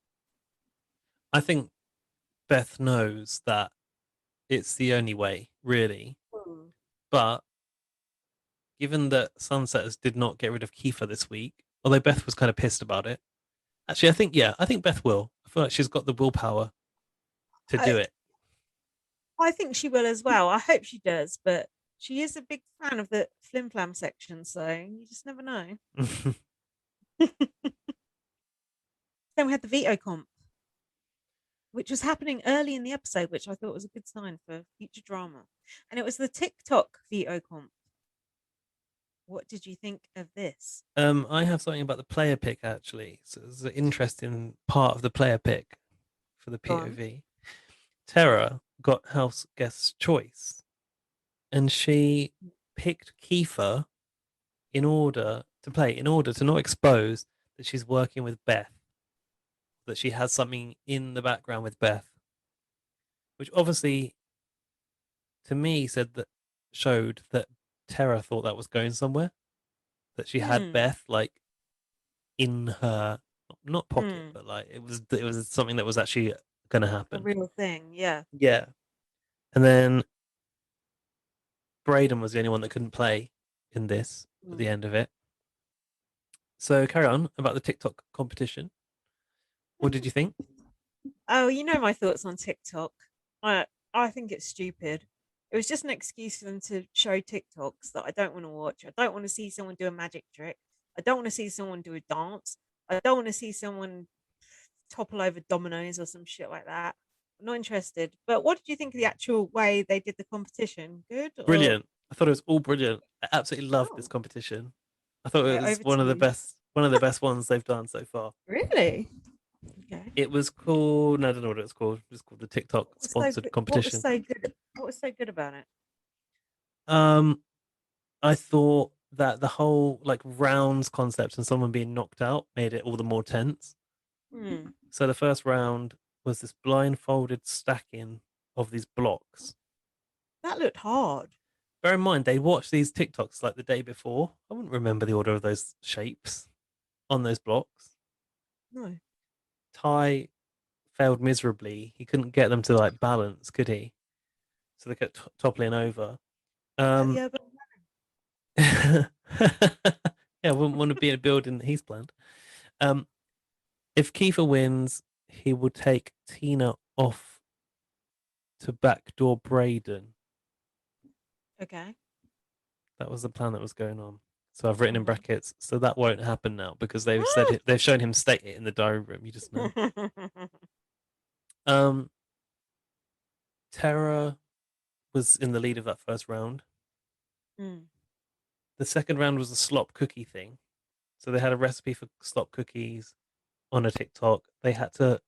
I think Beth knows that it's the only way, really. But given that Sunsetters did not get rid of Kiefer this week, although Beth was kind of pissed about it, actually, I think Beth will. I feel like she's got the willpower to do it. I think she will as well. I hope she does, but she is a big fan of the flim flam section, so you just never know. Then we had the veto comp, which was happening early in the episode, which I thought was a good sign for future drama. And it was the TikTok veto comp. What did you think of this? I have something about the player pick, actually. So it's an interesting part of the player pick for the POV. Tara got house guest choice, and she picked Kiefer in order to not expose that she's working with Beth, that she has something in the background with Beth, which obviously to me showed that Tara thought that was going somewhere, that she had Beth like in her not pocket, but like it was something that was actually going to happen, a real thing. Yeah. And then Braden was the only one that couldn't play in this at the end of it. So carry on about the TikTok competition. What did you think? Oh, you know my thoughts on TikTok. I think it's stupid. It was just an excuse for them to show TikToks that I don't want to watch. I don't want to see someone do a magic trick. I don't want to see someone do a dance. I don't want to see someone topple over dominoes or some shit like that. I'm not interested. But what did you think of the actual way they did the competition? Good? Brilliant. I thought it was all brilliant. I absolutely loved this competition. I thought it was one of the best ones they've done so far. Really? Okay. It was called, no, I don't know what it's called. It was called the TikTok sponsored competition. What was so good about it? I thought that the whole like rounds concept and someone being knocked out made it all the more tense. So the first round was this blindfolded stacking of these blocks. That looked hard. Bear in mind, they watched these TikToks like the day before. I wouldn't remember the order of those shapes on those blocks. No. Ty failed miserably. He couldn't get them to like balance, could he? So they kept toppling over. Yeah, I wouldn't want to be in a building that he's planned. If Kiefer wins, he will take Tina off to backdoor Braden. Okay. That was the plan that was going on. So I've written in brackets. So that won't happen now because they've shown him state it in the diary room. You just know. Tara was in the lead of that first round. The second round was a slop cookie thing. So they had a recipe for slop cookies on a TikTok. They had to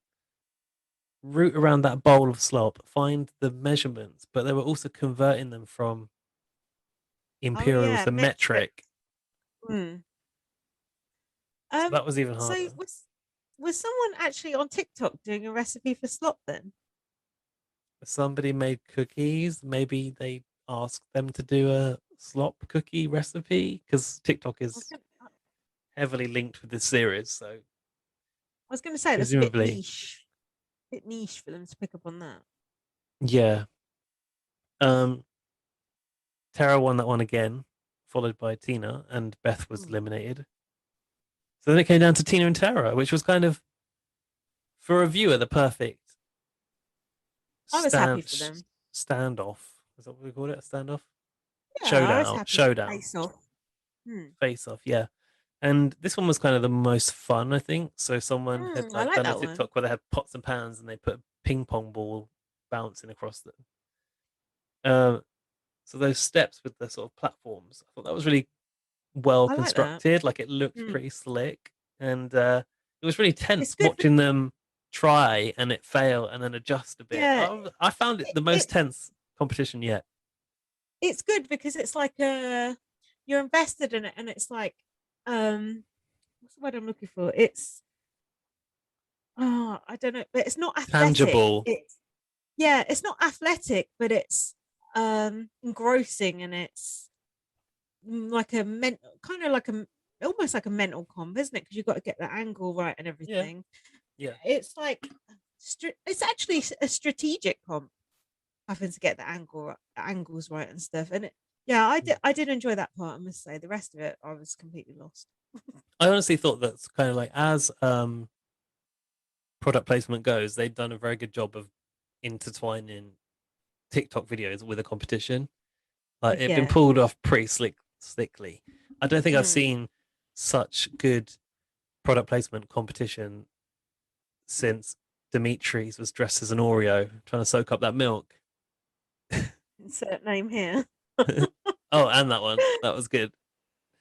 route around that bowl of slop, find the measurements, but they were also converting them from imperial to metric. So that was even harder. So was someone actually on TikTok doing a recipe for slop then? Somebody made cookies. Maybe they asked them to do a slop cookie recipe because TikTok is heavily linked with this series. So I was going to say that's a bit niche for them to pick up on that. Yeah. Tara won that one again, followed by Tina, and Beth was eliminated. So then it came down to Tina and Tara, which was kind of, for a viewer, the perfect I was happy for them. standoff. Is that what we call it? A standoff? Yeah, I was happy to showdown, face off. face off. Yeah, and this one was kind of the most fun, I think. So someone had I like like done a that one. TikTok where they had pots and pans and they put a ping pong ball bouncing across them. So those steps with the sort of platforms, I thought that was really well I like that. constructed. Like it looked Mm. pretty slick, and it was really It's tense good. watching them try and it fail and then adjust a bit. Yeah, I found it the most it tense competition yet. it's good because it's like you're invested in it, and it's like what's the word I'm looking for? It's I don't know, but it's not athletic. Tangible. It's not athletic, but it's engrossing, and it's like a kind of like a almost like a mental comp, isn't it? Because you've got to get the angle right and Yeah, everything. yeah. It's like it's actually a strategic comp, having to get the angles right and stuff. And yeah, I did enjoy that part. I must say, the rest of it, I was completely lost. I honestly thought that's kind of like as product placement goes, they've done a very good job of intertwining TikTok videos with a competition. Like it'd been Yeah. pulled off pretty slickly. I don't think I've Mm. seen such good product placement competition since Dimitri's was dressed as an Oreo trying to soak up that milk. Insert name here. Oh, and that one. That was good.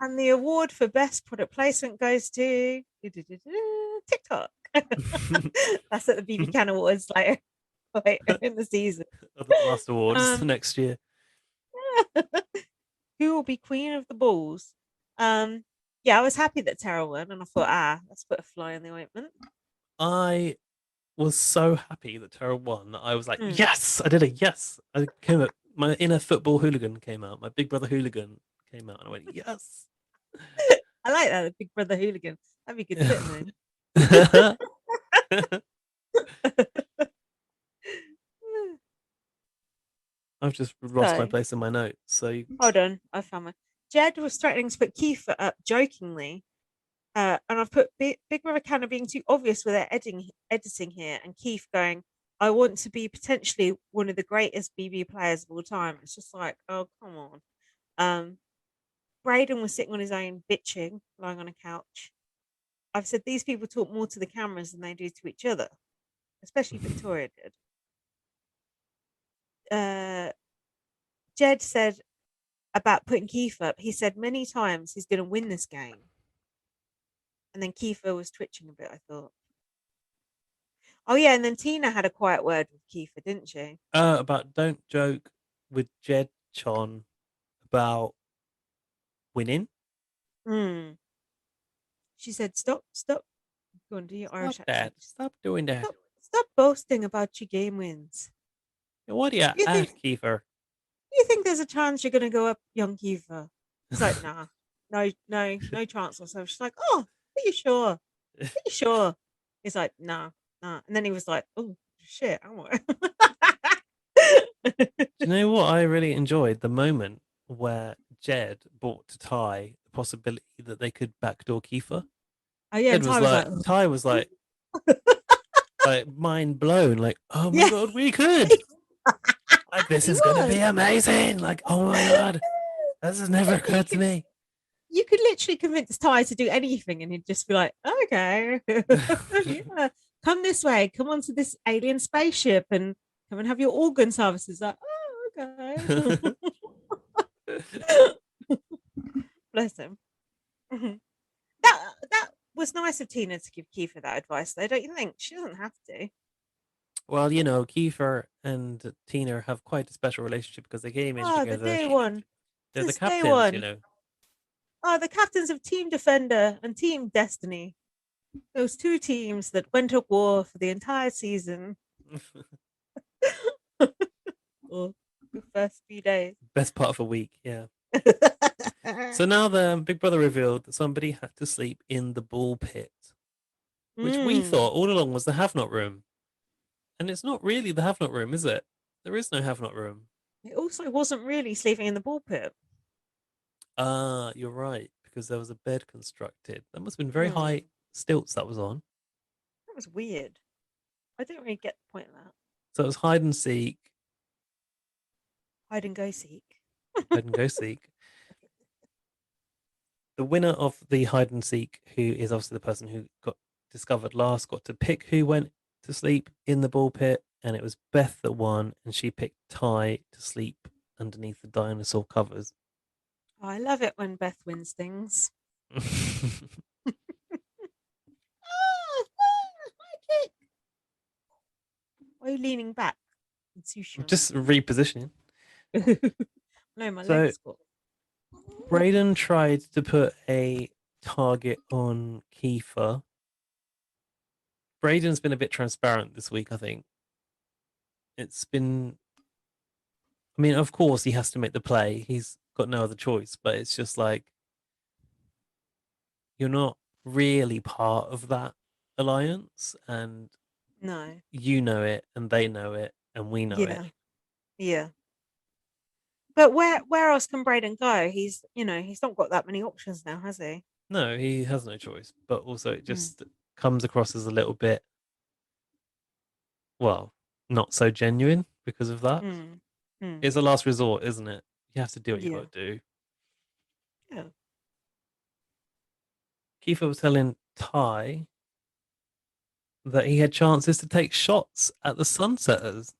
And the award for best product placement goes to TikTok. That's at the BB Can Awards later in the season. The last awards Um, next year. who will be queen of the balls? Yeah, I was happy that Tara won, and I thought, let's put a fly in the ointment. I was so happy that Tara won that I was like, Mm. yes, I did it. Yes. I came up, my inner football hooligan came out. My big brother hooligan came out and I went, yes. I like that, the Big Brother hooligan. That'd be a good fit name. I've just lost my So, place in my notes. So hold on, I found one. Jed was threatening to put Kiefer up jokingly, and I've put Big Brother Canada being too obvious with their editing here, and Keith going, I want to be potentially one of the greatest BB players of all time. It's just like, oh, come on. Braden was sitting on his own, bitching, lying on a couch. I've said these people talk more to the cameras than they do to each other, especially Victoria did. Jed said about putting Keith up, he said many times he's going to win this game. And then Kiefer was twitching a bit, I thought. Oh, yeah. And then Tina had a quiet word with Kiefer, didn't she? about don't joke with Jed Chon about winning. She said, stop. Go on, do your Irish Stop that. accent. Stop doing that. Stop boasting about your game wins. What do you ask, Kiefer? Do you think there's a chance you're going to go up, young Kiefer? He's like, nah, no chance or so. She's like, oh, are you sure? Are you sure? He's like, nah. And then he was like, oh, shit, I want. Do you know what I really enjoyed? The moment where Jed brought to Ty the possibility that they could backdoor Kiefer. Oh, yeah, Jed and was like, Ty was like mind blown, like, oh my god, we could. Like, this is gonna be amazing. Like, oh my god, this has never occurred to me. You could literally convince Ty to do anything, and he'd just be like, okay, yeah, come this way, come onto this alien spaceship, and come and have your organ services. Like, oh, okay. Bless him. That was nice of Tina to give Kiefer that advice, though, don't you think? She doesn't have to. Well, you know, Kiefer and Tina have quite a special relationship because they came in together. The day one. They're the captains, you know. Oh, the captains of Team Defender and Team Destiny. Those two teams that went to war for the entire season. Or the first few days. Best part of a week, yeah. So now the Big Brother revealed that somebody had to sleep in the ball pit, which we thought all along was the have-not room. And it's not really the have-not room, is it? There is no have-not room. It also wasn't really sleeping in the ball pit. You're right, because there was a bed constructed. That must have been very high stilts that was on. That was weird. I don't really get the point of that. So it was hide and seek. Hide and go seek. hide and go seek. The winner of the hide and seek, who is obviously the person who got discovered last, got to pick who went to sleep in the ball pit, and it was Beth that won, and she picked Ty to sleep underneath the dinosaur covers. Oh, I love it when Beth wins things. Why are you leaning back? Just repositioning. No, my So legs got. Brayden tried to put a target on Kiefer. Brayden's been a bit transparent this week, I think. It's been, I mean, of course he has to make the play. He's got no other choice, but it's just like you're not really part of that alliance, and No. you know it, and they know it, and we know it. Yeah. Yeah. But where else can Braden go? He's not got that many options now, has he? No, he has no choice. But also, it Mm. just comes across as a little bit, well, not so genuine because of that. It's a last resort, isn't it? You have to do what you Yeah. got to do. Yeah. Kiefer was telling Ty that he had chances to take shots at the Sunsetters.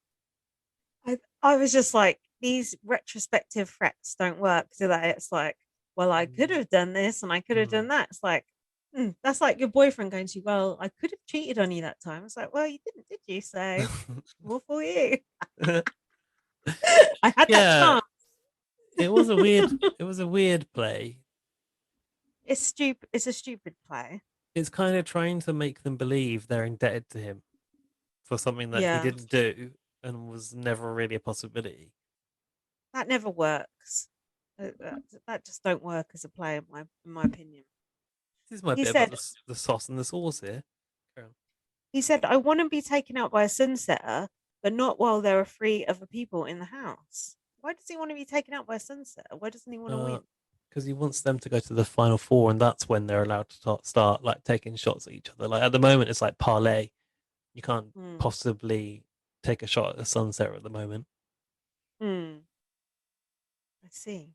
I was just like, these retrospective threats don't work, do they? It's like, well, I could have done this and I could have done that. It's like, that's like your boyfriend going to you, well, I could have cheated on you that time. It's like, well, you didn't, did you? So, more for you. I had that Yeah, chance. it was a weird play. It's stupid. It's a stupid play. It's kind of trying to make them believe they're indebted to him for something that he Yeah, didn't do and was never really a possibility. that never works. That just don't work as a play, in my opinion. This is my He bit about said, the sauce and the sauce here. I want to be taken out by a sunsetter, but not while there are 3 other people in the house. Why does he want to be taken out by a sunsetter? Why doesn't he want to win? Because he wants them to go to the final four, and that's when they're allowed to start like taking shots at each other. Like at the moment, it's like parlay. You can't possibly take a shot at the sunset at the moment. I see.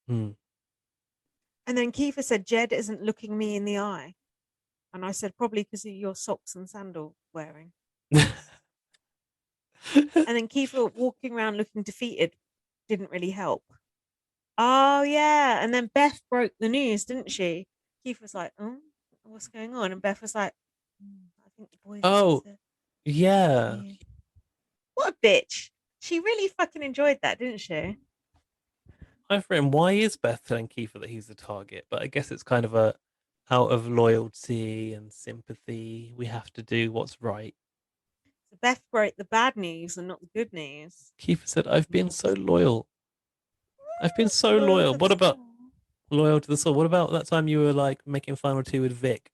Hmm. And then Kiefer said, Jed isn't looking me in the eye. And I said, probably because of your socks and sandal wearing. And then Kiefer walking around looking defeated didn't really help. Oh, yeah. And then Beth broke the news, didn't she? Keith was like, oh, what's going on? And Beth was like, I think the boys Oh, are yeah. What a bitch. She really fucking enjoyed that, didn't she? I've written, why is Beth telling Kiefer that he's the target? But I guess it's kind of a out of loyalty and sympathy. We have to do what's right. So Beth broke the bad news and not the good news. Kiefer said, I've been so loyal. I've been so Loyal loyal. to What the about soul. loyal to the soul? What about that time you were like making final two with Vic?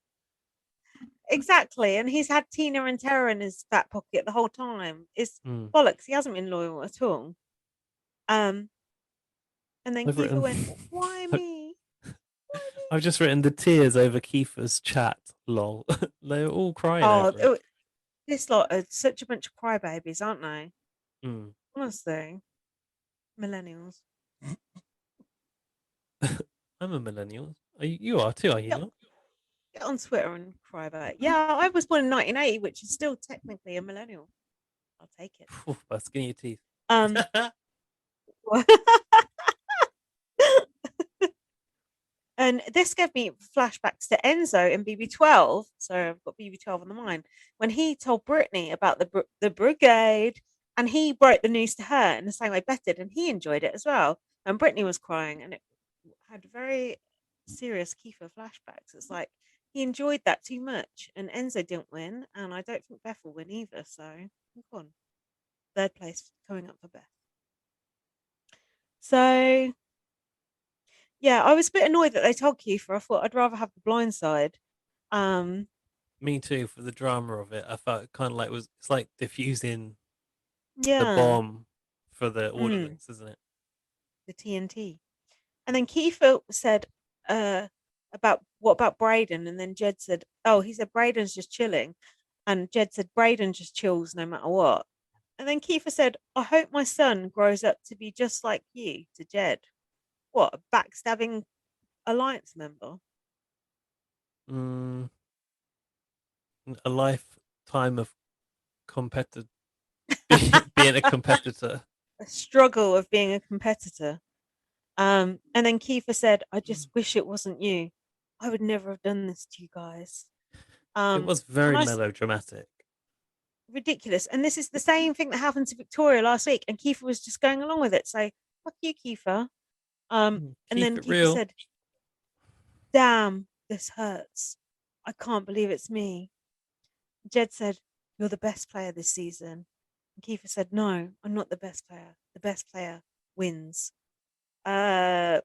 Exactly. And he's had Tina and Tara in his back pocket the whole time. It's bollocks. He hasn't been loyal at all. And then I've Kiefer written, went, why me? I've just written the tears over Kiefer's chat. Lol. They're all crying over it. This lot are such a bunch of crybabies, aren't they? Mm. Honestly. Millennials. I'm a millennial. You are too, are you not? Get on Twitter and cry about it. Yeah, I was born in 1980, which is still technically a millennial. I'll take it. By skin your teeth. And this gave me flashbacks to Enzo in BB12. So I've got BB12 on the mind. When he told Brittany about the brigade, and he broke the news to her in the same way Beth did, and he enjoyed it as well. And Brittany was crying, and it had very serious Kiefer flashbacks. It's like he enjoyed that too much, and Enzo didn't win, and I don't think Beth will win either. So I'm gone. Third place coming up for Beth. So yeah, I was a bit annoyed that they told Kiefer. I thought I'd rather have the blind side. Me too. For the drama of it, I felt kind of like it's like diffusing the Yeah. bomb for the ordnance, isn't it? The TNT. And then Kiefer said, what about Braden? And then Jed said, oh, he said Braden's just chilling. And Jed said Braden just chills no matter what. And then Kiefer said, I hope my son grows up to be just like you to Jed. What, a backstabbing alliance member? Mm, a lifetime of competitor, being a competitor. A struggle of being a competitor. And then Kiefer said, I just wish it wasn't you. I would never have done this to you guys. It was And very melodramatic. ridiculous. And this is the same thing that happened to Victoria last week. And Kiefer was just going along with it. So, fuck you, Kiefer. And Keep then it Kiefer real. said, damn, this hurts. I can't believe it's me. Jed said, you're the best player this season. And Kiefer said, no, I'm not the best player. The best player wins. Not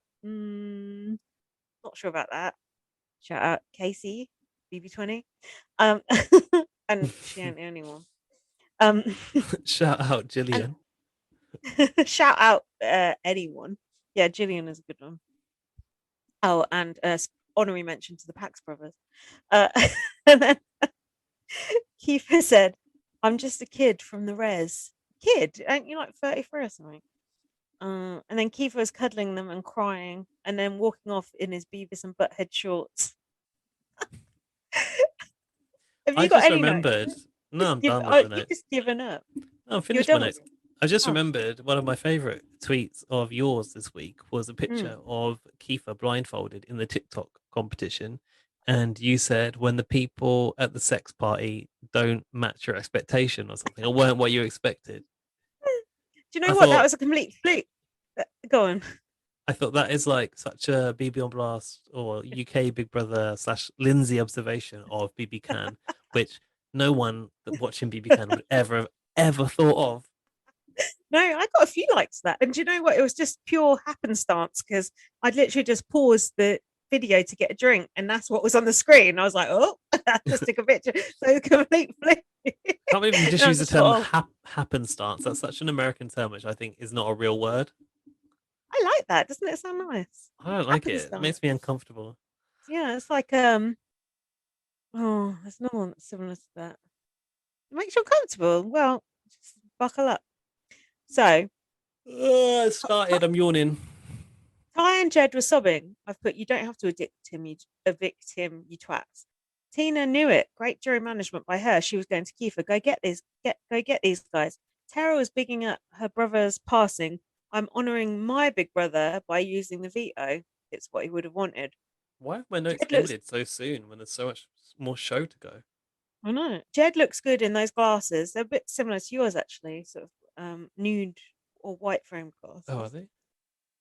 sure about that. Shout out Casey, BB20. And she ain't the only one. Shout out And Gillian. shout out anyone. Yeah, Gillian is a good one. Oh, and honorary mention to the Pax brothers. And then Kiefer said, I'm just a kid from the res. Kid, ain't you like 33 or something? And then Kiefer was cuddling them and crying and then walking off in his Beavis and Butthead shorts. Have you I got just any remembered. notes? No, I'm done with the You've notes. just given up. No, I'm You're finished my done notes. with it. I just Oh. remembered one of my favorite tweets of yours this week was a picture of Kiefer blindfolded in the TikTok competition. And you said when the people at the sex party don't match your expectation or something, or weren't what you expected. Do you know what? That was a complete fluke. Go on. I thought that is like such a BB on Blast or UK Big Brother / Lindsay observation of BB Can, which no one that watching BB Can would ever thought of. No, I got a few likes to that. And do you know what? It was just pure happenstance because I'd literally just paused the video to get a drink and that's what was on the screen. I was like, oh, I just took a picture. So complete fluke. Can't believe you just And I use the just term thought, happenstance. That's such an American term, which I think is not a real word. I like that. Doesn't it sound nice? I don't like it. It Happenstance. makes me uncomfortable. Yeah, it's like oh, there's no one that's similar to that. It makes you uncomfortable. Well, just buckle up. So It started. I'm yawning. Ty and Jed were sobbing. I've put, you don't have to evict him, you twats. Tina knew it. Great jury management by her. She was going to Kiefer. Go get these guys. Tara was bigging up her brother's passing. I'm honouring my big brother by using the veto. It's what he would have wanted. Why have my notes Jed looks, ended so soon when there's so much more show to go? I know. Jed looks good in those glasses. They're a bit similar to yours, actually. Sort of nude or white frame glasses. Oh, are they?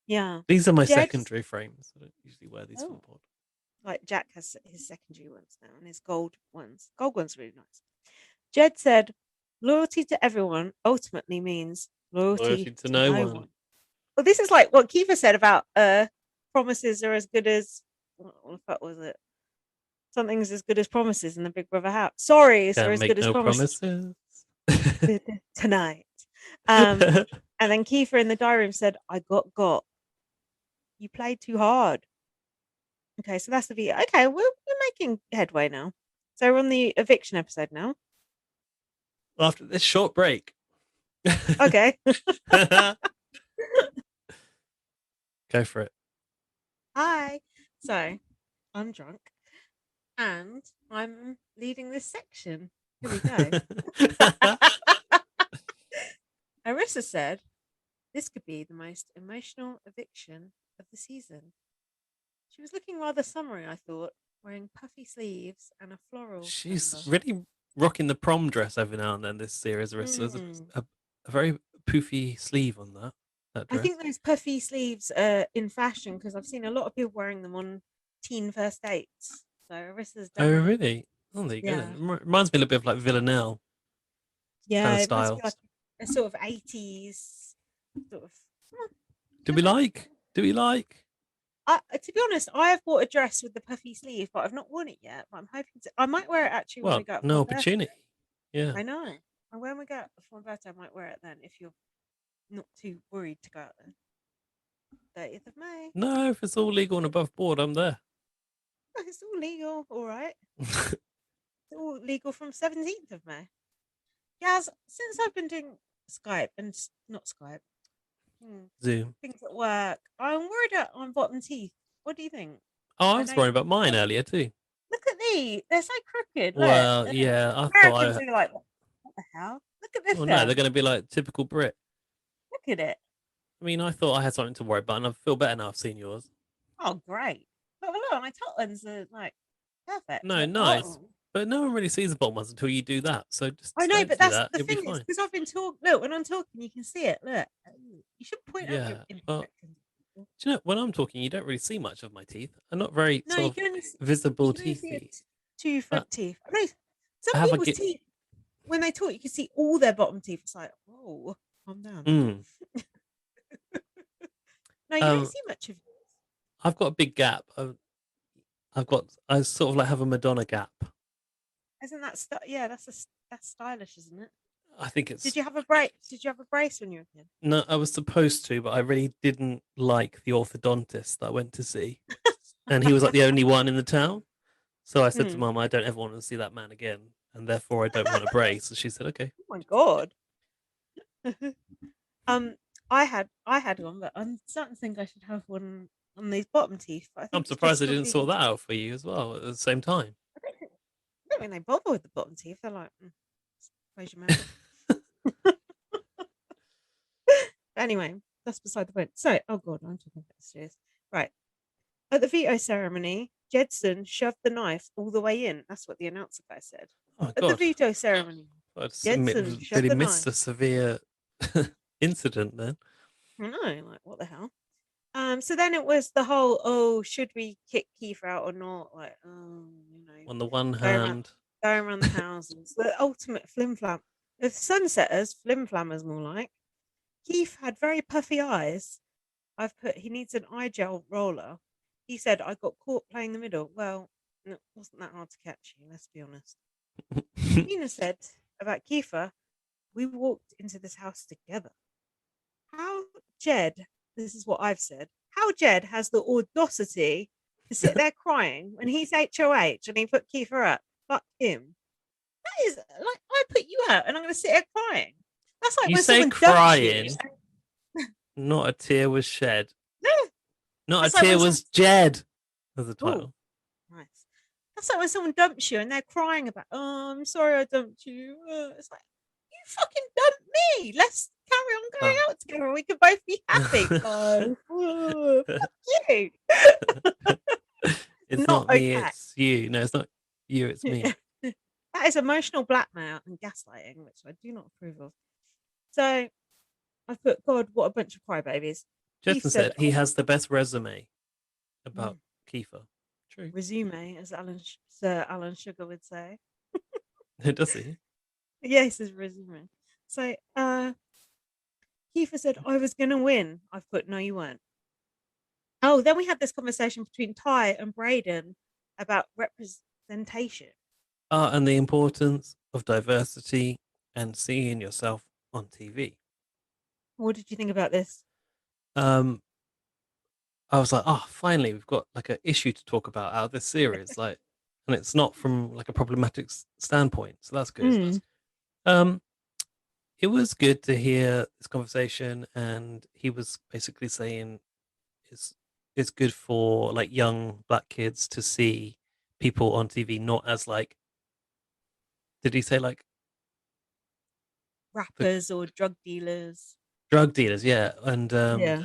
Yeah. These are my Jed, secondary frames. I don't usually wear these for the pod. like Jack has his secondary ones now and his gold ones. Gold ones are really nice. Jed said, loyalty to everyone ultimately means loyalty to no one. Well, this is like what Kiefer said about promises are as good as, what the fuck was it? Something's as good as promises in the Big Brother house. Sorry, are as good as promises. Tonight. And then Kiefer in the diary room said, I got. You played too hard. Okay, so that's the video. Okay, we're making headway now. So we're on the eviction episode now. After this short break. Okay. Go for it. Hi. So I'm drunk and I'm leading this section. Here we go. Arissa said, this could be the most emotional eviction of the season. She was looking rather summery, I thought, wearing puffy sleeves and a floral. She's really rocking the prom dress every now and then this series. There's a very poofy sleeve on that dress. I think those puffy sleeves are in fashion because I've seen a lot of people wearing them on teen first dates. So Arissa's done. Oh, really? Oh, there you go. It reminds me a little bit of like Villanelle. Yeah, kind of it styles. must be like a sort of 80s sort of. Do we like? To be honest, I have bought a dress with the puffy sleeve, but I've not worn it yet. But I'm hoping to. I might wear it actually when we go. No opportunity. Yeah. I know. And when we go out for my birthday, I might wear it then if you're not too worried to go out there. 30th of May. No, if it's all legal and above board, I'm there. It's all legal, all right. It's all legal from 17th of May. Yeah, since I've been doing Skype and not Skype. Zoom. Things at work. I'm worried on bottom teeth. What do you think? Oh, I I was know. worried about mine earlier too. Look at these. They're so crooked. Well, Look. yeah, I thought Americans I. are like, what the hell? Look at this. Well, no, they're going to be like typical Brit. Look at it. I mean, I thought I had something to worry about, and I feel better now I've seen yours. Oh, great. But look, my top ones are like perfect. No, The nice. bottom. But no one really sees the bottom ones until you do that. So just I know, don't but do that's that. the You'll be thing is fine. because I've been talking. Look, when I'm talking, you can see it. Look, you should point out your Yeah. Well, imperfections. do you know, when I'm talking, you don't really see much of my teeth. I'm not very No, you sort of can only visible you can only see teethy. two But front teeth. I know I some have a people's get. teeth when they talk, you can see all their bottom teeth. It's like, whoa, calm down. Mm, No, you don't um, see much of yours. I've got a big gap. I sort of like have a Madonna gap. Isn't that yeah? That's stylish, isn't it? I think Did it's you have a brace? Did you have a brace when you were a kid? no. I was supposed to, but I really didn't like the orthodontist that I went to see, and he was like the only one in the town. So I said to Hmm. Mum, I don't ever want to see that man again, and therefore I don't want a brace. And she said, okay. Oh my god. um, I had one, but I'm starting to think I should have one on these bottom teeth. But I I'm think it's surprised just I not didn't sort vegan. that out for you as well at the same time. I don't think they bother with the bottom teeth. They're like, raise your mouth. Anyway, that's beside the point. So, oh god, I'm talking about serious. Right. At the veto ceremony, Jedson shoved the knife all the way in. That's what the announcer guy said. Oh At the God, veto ceremony, I Jedson shoved really the missed knife. a severe incident then. I know, like what the hell? So then it was the whole, oh, should we kick Keith out or not? Like, oh, On the one going around, hand, going around the houses. The ultimate flim flam. The sunsetters, flim flammers more like. Keith had very puffy eyes. I've put he needs an eye gel roller. He said I got caught playing the middle. Well, no, it wasn't that hard to catch you, let's be honest. Tina said about Kiefer, we walked into this house together. How Jed, this is what I've said, how Jed has the audacity to sit there crying when he's HOH and he put Kiefer up. Fuck him. That is like I put you out and I'm gonna sit here crying. That's like you when say someone dumps you. crying, not a tear was shed. No, Not a that's like tear when was Jed. As the oh, title. nice. That's like when someone dumps you and they're crying about, oh, I'm sorry I dumped you. It's like, you fucking dumped me. Let's carry on going out together. We can both be happy. No, fuck you. It's Not not me, okay. it's you. No, it's not you, it's me. That is emotional blackmail and gaslighting, which I do not approve of. So I put, God, what a bunch of crybabies. Keith Justin said, said he has the best resume about Kiefer. True. resume, as Sir Alan Sugar would say. Does he? Yeah, he says resume. So Kiefer said, I was going to win. I've put, no, you weren't. Oh, then we had this conversation between Ty and Braden about representation. And the importance of diversity and seeing yourself on TV. What did you think about this? I was like, oh, finally, we've got like an issue to talk about out of this series. Like, and it's not from like a problematic standpoint. So that's good. Um, it was good to hear this conversation, and he was basically saying it's good for like young black kids to see people on TV not as like, did he say like Rappers or drug dealers. drug dealers? Yeah, and Yeah.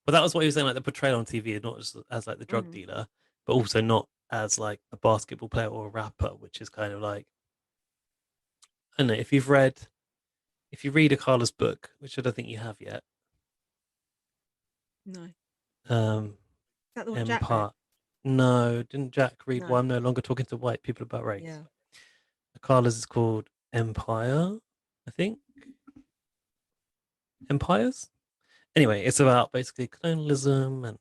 but that was what he was saying, like the portrayal on TV, not just as like the drug dealer, but also not as like a basketball player or a rapper, which is kind of like, I don't know, if you read a Carla's book, which I don't think you have yet. No. Is that the one Jack read? No, didn't Jack read No. Why I'm No Longer Talking to White People About Race? Yeah. Carla's is called Empire, I think. Empires? Anyway, it's about basically colonialism and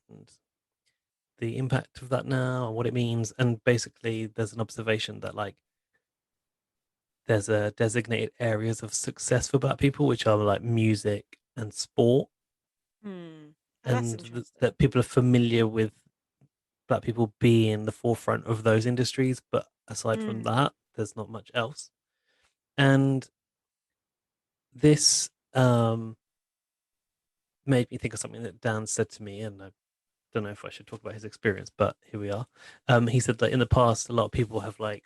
the impact of that now and what it means. And basically, there's an observation that like there's a designated areas of success for black people, which are like music and sport, and that people are familiar with black people being the forefront of those industries. But aside from that, there's not much else. And this made me think of something that Dan said to me, and I don't know if I should talk about his experience, but here we are. He said that in the past, a lot of people have like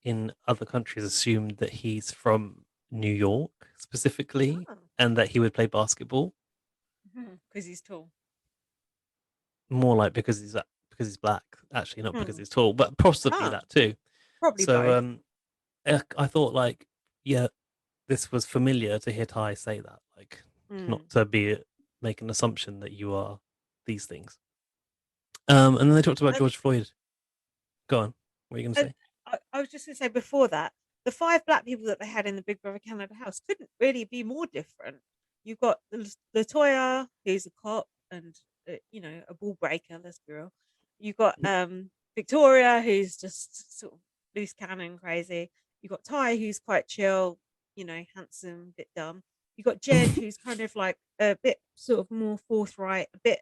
in other countries assumed that he's from New York specifically, Oh, and that he would play basketball. because he's tall. More like because he's black, actually, not because Hmm. he's tall, but possibly Ah, that too. probably So both. I thought like, yeah, this was familiar to hear Ty say that, like, not Hmm. to be make an assumption that you are these things. And then they talked about And, George Floyd. Go on. What are you going to and say? I was just going to say before that, the 5 black people that they had in the Big Brother Canada house couldn't really be more different. You've got Latoya, who's a cop and a ball breaker. Let's be real. You've got Victoria, who's just sort of loose cannon crazy. You've got Ty, who's quite chill, handsome, bit dumb. You've got Jed, who's kind of like a bit sort of more forthright, a bit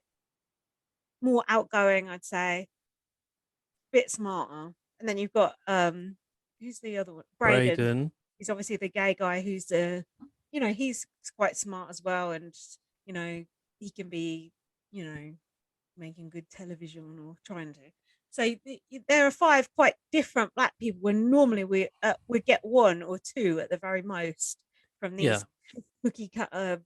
more outgoing, I'd say, bit smarter. And then you've got who's the other one? Braden. Braden. He's obviously the gay guy who's he's quite smart as well, and you know he can be making good television or trying to. So there are 5 quite different black people when normally we get 1 or 2 at the very most from Yeah. these cookie cutter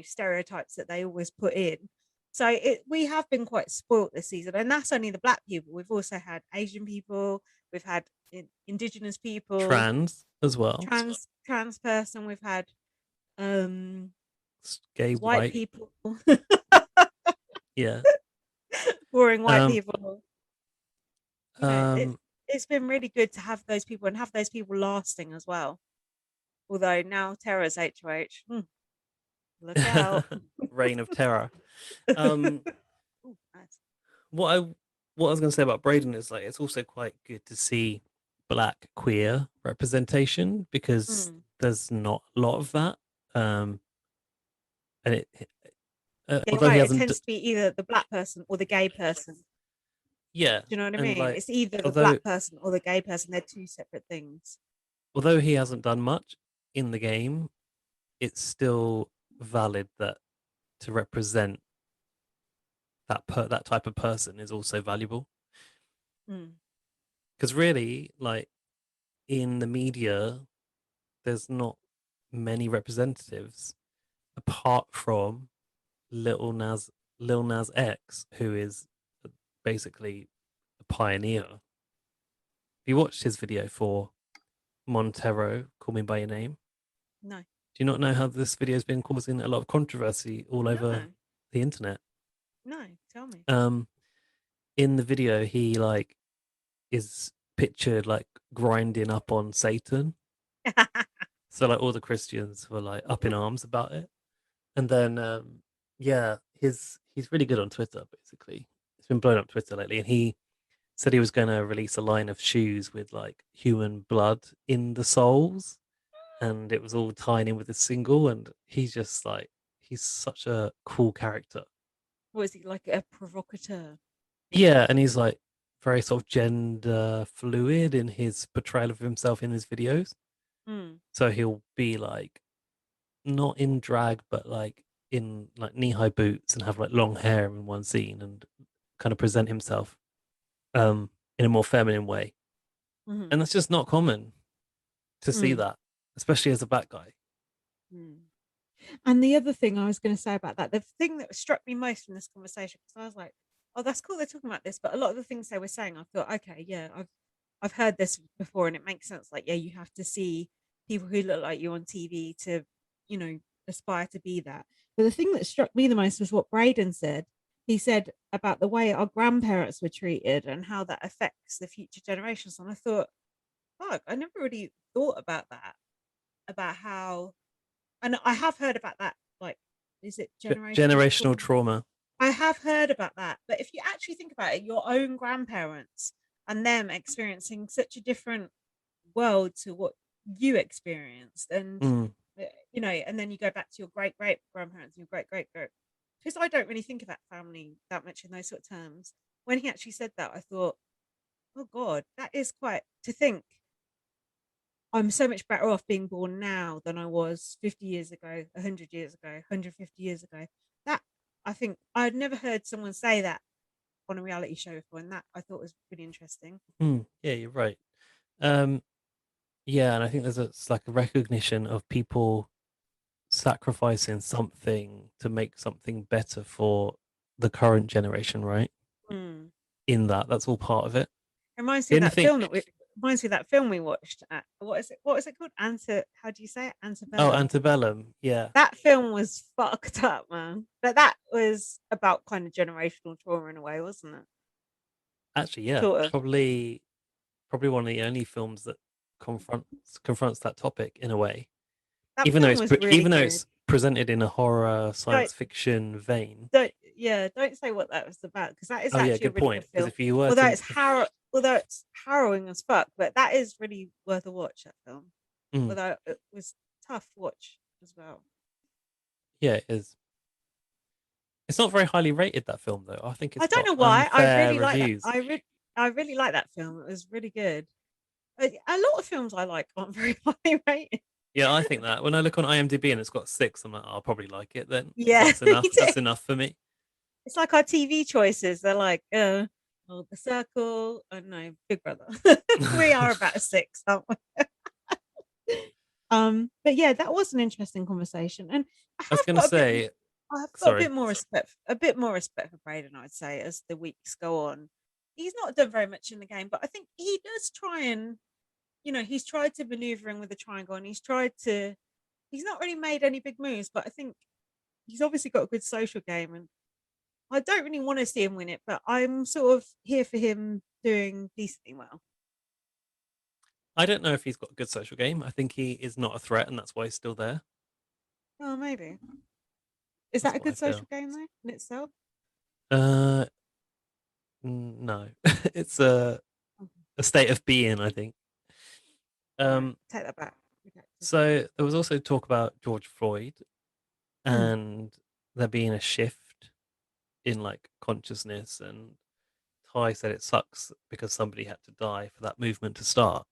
stereotypes that they always put in. So we have been quite spoilt this season, and that's only the black people. We've also had Asian people, we've had indigenous people, Trans as well. trans person, we've had Gay white white. people, Yeah. boring white Um, people. um, It's been really good to have those people and have those people lasting as well. Although now Tara's HOH, look out. Reign of Terror. Um, Ooh, nice. what I what I was going to say about Braden is like it's also quite good to see black queer representation because Mm. there's not a lot of that. And Yeah, although he right. It hasn't, tends to be either the black person or the gay person. Do yeah, you know what I and mean? like It's either the although black person or the gay person. They're 2 separate things. although he hasn't done much in the game, it's still valid that to represent that type of person is also valuable Mm. because really, like in the media, there's not many representatives apart from Little Nas Lil Nas X, who is basically a pioneer. Have you watched his video for Montero, Call Me by Your Name? No, Do you not know how this video has been causing a lot of controversy all over no, the internet? no. Tell me. Um, in the video, he like is pictured like grinding up on Satan. So like all the Christians were like up in arms about it. And then yeah, he's really good on Twitter, basically. He's been blowing up Twitter lately, and he said he was gonna release a line of shoes with like human blood in the soles, and it was all tying in with a single, and he's just like he's such a cool character. Was he like a provocateur? Yeah, and he's like very sort of gender fluid in his portrayal of himself in his videos. Mm. So he'll be like not in drag, but like in like knee-high boots and have like long hair in one scene and kind of present himself in a more feminine way. Mm-hmm. And that's just not common to see Mm. that, especially as a black guy. Mm. And the other thing I was going to say about that, the thing that struck me most from this conversation, because I was like, "Oh, that's cool. They're talking about this," but a lot of the things they were saying, I thought, "Okay, yeah, I've heard this before, and it makes sense. Like, yeah, you have to see people who look like you on TV to, you know, aspire to be that." But the thing that struck me the most was what Braden said. He said about the way our grandparents were treated and how that affects the future generations. And I thought, fuck, I never really thought about that, about how, and I have heard about that. Like, is it generational Generational trauma? trauma. I have heard about that, but if you actually think about it, your own grandparents and them experiencing such a different world to what you experienced, and Mm. and then you go back to your great great grandparents and your great great great, because I don't really think about family that much in those sort of terms. When he actually said that, I thought, oh God, that is quite to think. I'm so much better off being born now than I was 50 years ago, 100 years ago, 150 years ago. That, I think I'd never heard someone say that on a reality show before, and that I thought was really interesting. Yeah, you're right. Um, yeah, and I think it's like a recognition of people sacrificing something to make something better for the current generation, right? Mm. In that's all part of it. Reminds me The of only that thing, film that we reminds me of that film we watched. What is it? What is it called? How do you say it? oh, Antebellum. Antebellum, yeah. That film was fucked up, man. But that was about kind of generational trauma in a way, wasn't it? Actually, yeah, Sort of. probably one of the only films that confronts that topic in a way. That film was really Even though good. it's presented in a horror Don't science fiction vein. don't say what that was about, because that is Oh yeah, actually a good really good point. Because film. if you were Although to, it's although it's harrowing as fuck, but that is really worth a watch. That film, mm, although it was tough watch as well. yeah, it is. It's not very highly rated, that film, though. I think it's I don't got know why. I unfair really like that. reviews. I really like that film. It was really good. A lot of films I like aren't very highly rated. Yeah, I think that when I look on IMDb and it's got 6, I'm like, "Oh, I'll probably like it then. Yeah, That's me enough. too. That's enough for me." It's like our TV choices. They're like, oh, The Circle. I don't know, Big Brother. We are about a 6, aren't we? But yeah, that was an interesting conversation, and I I was have gonna got a bit. say, I've got sorry. a bit more respect for Braden, I'd say, as the weeks go on. He's not done very much in the game, but I think he does try and, he's tried to maneuver in with the triangle, and he's not really made any big moves, but I think he's obviously got a good social game, and I don't really want to see him win it, but I'm sort of here for him doing decently well. I don't know if he's got a good social game. I think he is not a threat, and that's why he's still there. Oh, maybe. Is That's that a what I good social feel. game though in itself? Uh, no, it's a state of being, I think. All right, Um, take that back. Okay. so there was also talk about George Floyd Mm, and there being a shift in like consciousness, and Ty said it sucks because somebody had to die for that movement to start.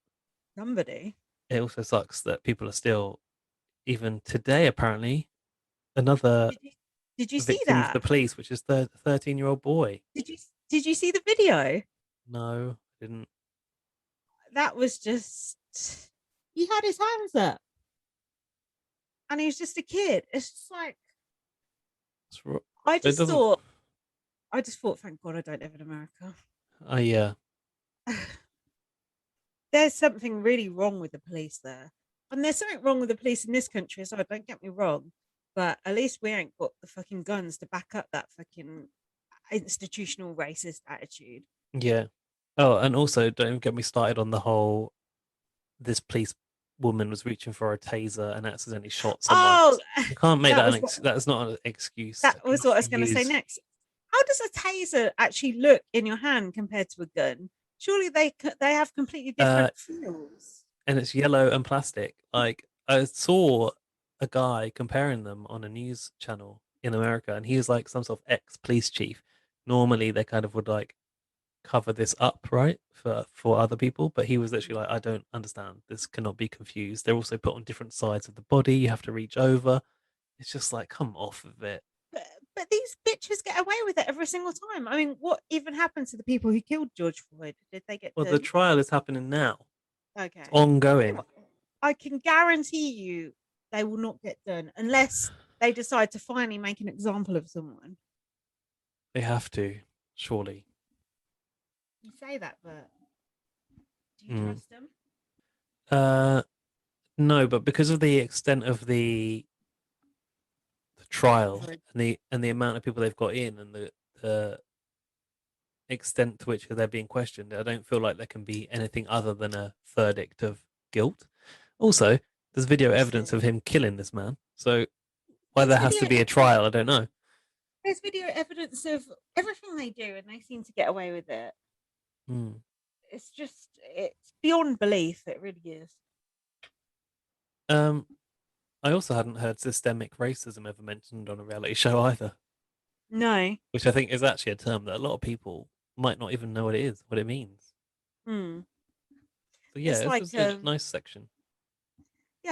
somebody. It also sucks that people are still, even today, apparently, another Did you did you see victim of the that? police, which is the 13-year-old boy. Did you see the video? No, didn't. That was just, he had his hands up and he was just a kid. It's just like, I It just doesn't. thought thank God I don't live in America. Yeah. There's something really wrong with the police there. And there's something wrong with the police in this country as well, don't get me wrong. But at least we ain't got the fucking guns to back up that fucking institutional racist attitude. Yeah. Oh, and also don't get me started on the whole this police woman was reaching for a taser and accidentally shot someone. Oh, You can't make that that was what that is not an excuse that that was cannot what I be was going to say used. next. How does a taser actually look in your hand compared to a gun? Surely they have completely Uh, different feels. and it's yellow and plastic. Like I saw a guy comparing them on a news channel in America, and he was like some sort of ex police chief. Normally, they kind of would like cover this up, right, for other people, but he was literally like, I don't understand. This cannot be confused. They're also put on different sides of the body. You have to reach over. It's just like, come off of it. But these bitches get away with it every single time. I mean, what even happened to the people who killed George Floyd? Did they get Well, the done? trial is happening now. It's Okay. ongoing. I can guarantee you they will not get done unless they decide to finally make an example of someone. They have to, surely. You say that, but do you Mm. trust them? No, but because of the extent of the trial and the amount of people they've got in and the extent to which they're being questioned, I don't feel like there can be anything other than a verdict of guilt. Also, there's video evidence of him killing this man, so why there has to be a trial, I don't know. There's video evidence of everything they do, and they seem to get away with it. Mm. It's beyond belief. It really is. I also hadn't heard systemic racism ever mentioned on a reality show either, No. which I think is actually a term that a lot of people might not even know what it is, what it means. Hmm. So yeah, It's this like was a nice section.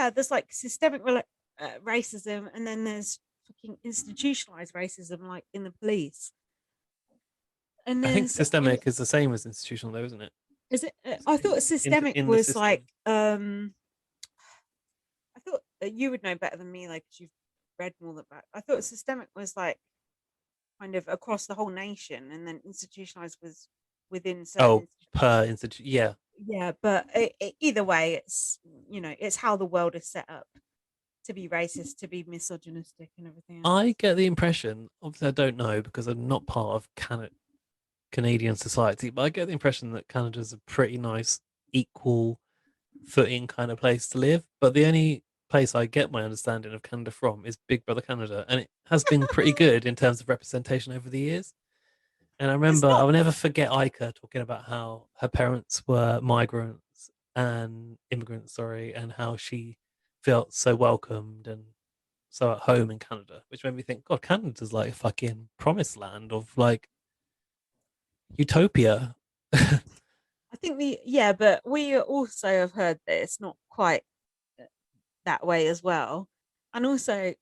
there's like systemic racism, and then there's fucking institutionalized racism, like in the police. And I think there's systemic is the same as institutional, though, isn't it? is it? I thought systemic In the was system. like I thought you would know better than me, like, 'cause you've read more than that. I thought systemic was like kind of across the whole nation, and then institutionalized was within certain Oh, institutions. per institution. Yeah. Yeah, but either way, it's it's how the world is set up to be racist, to be misogynistic, and everything else. I get the impression, obviously, I don't know because I'm not part of Canadian society, but I get the impression that Canada's a pretty nice, equal footing kind of place to live. But the only place I get my understanding of Canada from is Big Brother Canada, and it has been pretty good in terms of representation over the years. And I It's remember, not. I'll never forget Ika talking about how her parents were migrants and immigrants, sorry, and how she felt so welcomed and so at home in Canada, which made me think, God, Canada's like a fucking promised land of like utopia. I think but we also have heard that it's not quite that way as well. And also,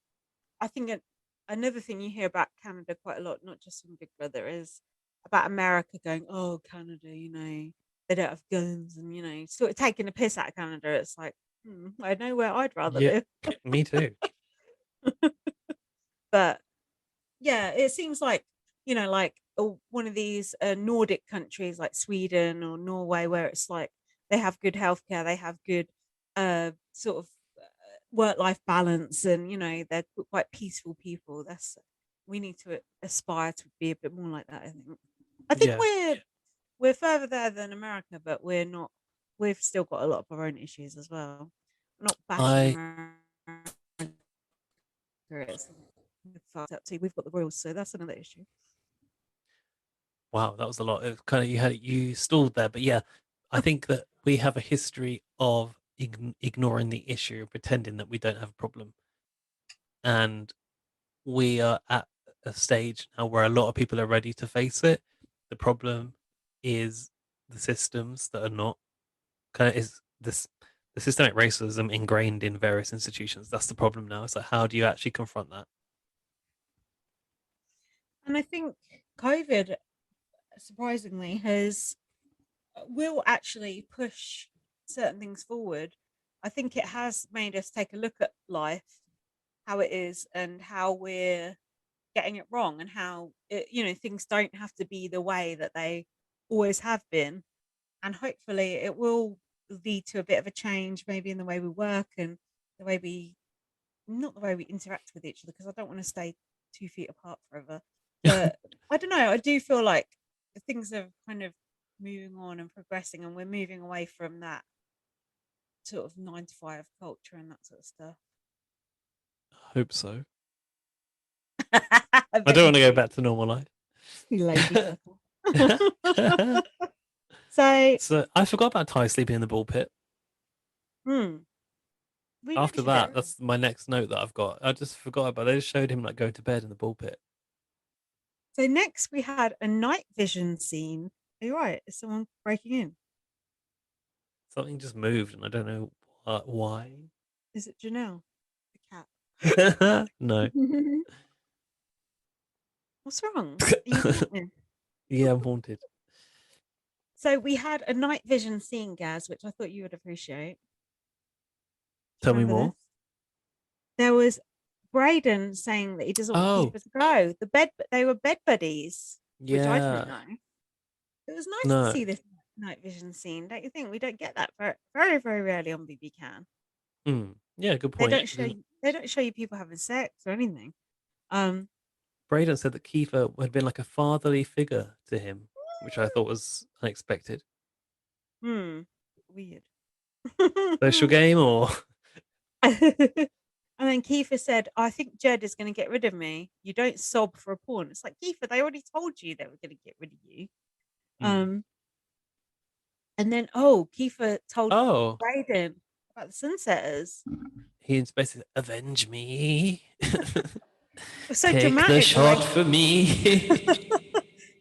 I think another thing you hear about Canada quite a lot, not just from Big Brother, is about America going, "Oh, Canada, they don't have guns," and sort of taking the piss out of Canada. It's like, I know where I'd rather Yeah, live. me too. But yeah, it seems like like one of these Nordic countries like Sweden or Norway, where it's like they have good healthcare, they have good sort of work-life balance, and they're quite peaceful people. We need to aspire to be a bit more like that. I think Yeah. we're further there than America, but we're not. We've still got a lot of our own issues as well. I'm not bashing I America. It's fucked up too. We've got the rules, so that's another issue. Wow, that was a lot. It kind of you stalled there, but yeah, I think that we have a history of ignoring the issue and pretending that we don't have a problem, and we are at a stage now where a lot of people are ready to face it. The problem is the systems that are not kind of is this the systemic racism ingrained in various institutions. That's the problem now. So how do you actually confront that? And I think COVID, surprisingly, will actually push certain things forward. I think it has made us take a look at life, how it is, and how we're getting it wrong, and how things don't have to be the way that they always have been. And hopefully it will lead to a bit of a change, maybe in the way we work and the way we not the way we interact with each other, because I don't want to stay 2 feet apart forever. But I don't know, I do feel like things are kind of moving on and progressing, and we're moving away from that sort of 9 to 5 culture and that sort of stuff. Hope so. I I don't want to go back to normal life. lazy fucker. So So I forgot about Ty sleeping in the ball pit. we After mentioned that, it. that's my next note that I've got. I just forgot about. They just showed him like going to bed in the ball pit. So next we had a night vision scene. Are you right? Is someone breaking in? Something just moved, and I don't know why. Is it Janelle, the cat? No. What's wrong? Are you haunted? Yeah, I'm haunted. So we had a night vision scene, Gaz, which I thought you would appreciate. Tell me more. This? There was Brayden saying that he doesn't want Keeper to go. They were bed buddies, which I didn't know. It was nice to see this night vision scene, don't you think? We don't get that very, very, very rarely on BB Can. Yeah, good point. They don't show you people having sex or anything. Brayden said that Kiefer had been like a fatherly figure to him, which I thought was unexpected. Weird. Social game or? And then Kiefer said, I think Jed is going to get rid of me. You don't sob for a porn. It's like, Kiefer, they already told you they were going to get rid of you. And then, Kiefer told Brayden about the Sunsetters. He's basically, avenge me. So take dramatic. The shot for me.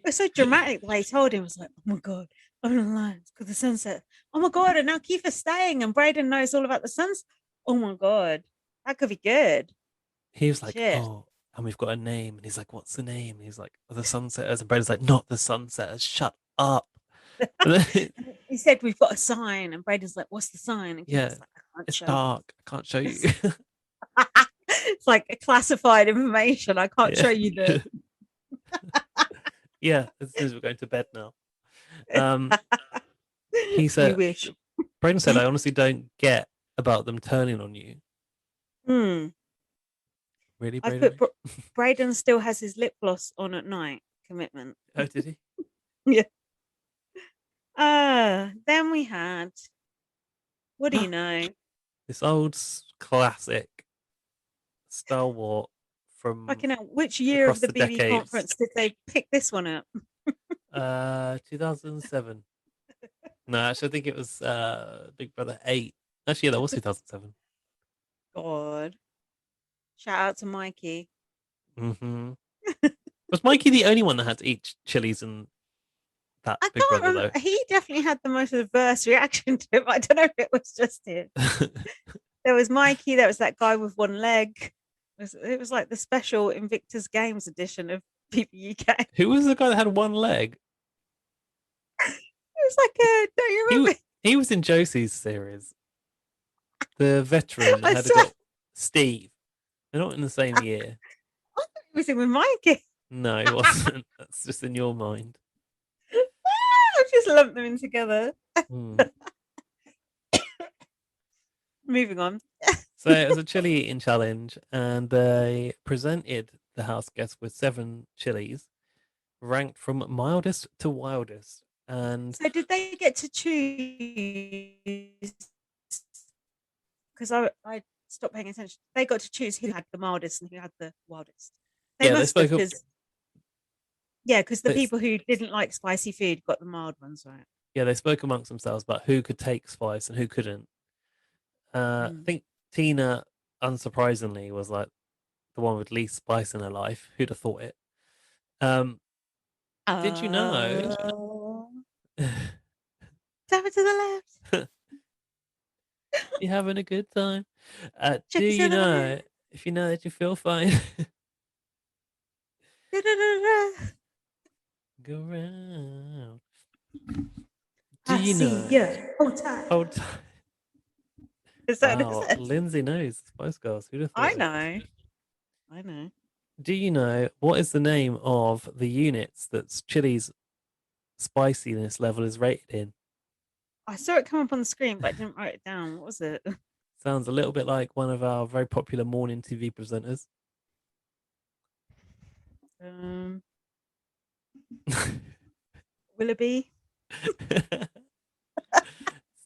It's so dramatic the way he told him. It was like, oh my God, I'm alive. It's called the Sunset. Oh my God, and now Kiefer's staying and Brayden knows all about the sunset. Oh my god, that could be good. He was like, Shit. "Oh, and we've got a name." And he's like, "What's the name?" And he's like, "The Sunsetters." And Braden's like, "Not the Sunsetters. Shut up." And then, And he said we've got a sign, and Braden's like, "What's the sign?" And yeah, Keith's like, "I can't it's show you." dark. I can't show you. It's like a classified information. I can't Yeah. show you the. Yeah, as soon as we're going to bed now. Um, he You said, wish. Braden said, I honestly don't get about them turning on you. Hmm. Really, I Braden? put Braden still has his lip gloss on at night. Commitment. Oh, did he? Yeah. Then we had. What do you know? This old classic stalwart from Fucking hell, which year across of the the BB decades. conference did they pick this one up? 2007. No, actually, I think it was Big Brother 8. Actually, yeah, that was 2007. God. Shout out to Mikey. Mm-hmm. Was Mikey the only one that had to eat chilies in that I Big can't Brother, remember. He definitely had the most adverse reaction to it. I don't know if it was just him. though? There was Mikey. There was that guy with one leg. It was like the special Invictus Games edition of PBUK. It Who was the guy that had one leg? was like a. Don't you He remember? he was in Josie's series. The veteran I had swear. got Steve. They're not in the same year. I thought he was in with Mikey. No, it wasn't. That's just in your mind. I've just lumped them in together. Hmm. Moving on. So it was a chili eating challenge, and they presented the house guests with 7 chilies, ranked from mildest to wildest. And So did they get to choose? Because I stopped paying attention. They got to choose who had the mildest and who had the wildest. They yeah, they must have, spoke up. because the They, people who didn't like spicy food got the mild ones, right? yeah, they spoke amongst themselves about who could take spice and who couldn't. I Mm. think Tina, unsurprisingly, was like the one with least spice in her life. Who'd have thought it? Did you know? Tap it to the left. You having a good time? Do Check it to you the know left. if you know that you feel fine? Da-da-da-da. Go round. Do I you see know? ya. Hold tight. Hold tight. Is that what it Wow, says? Lindsay knows Spice Girls. Who'd have thought I it? know. I know. Do you know what is the name of the units that chili's spiciness level is rated in? I saw it come up on the screen, but I didn't write it down. What was it? Sounds a little bit like one of our very popular morning TV presenters. Willoughby. It's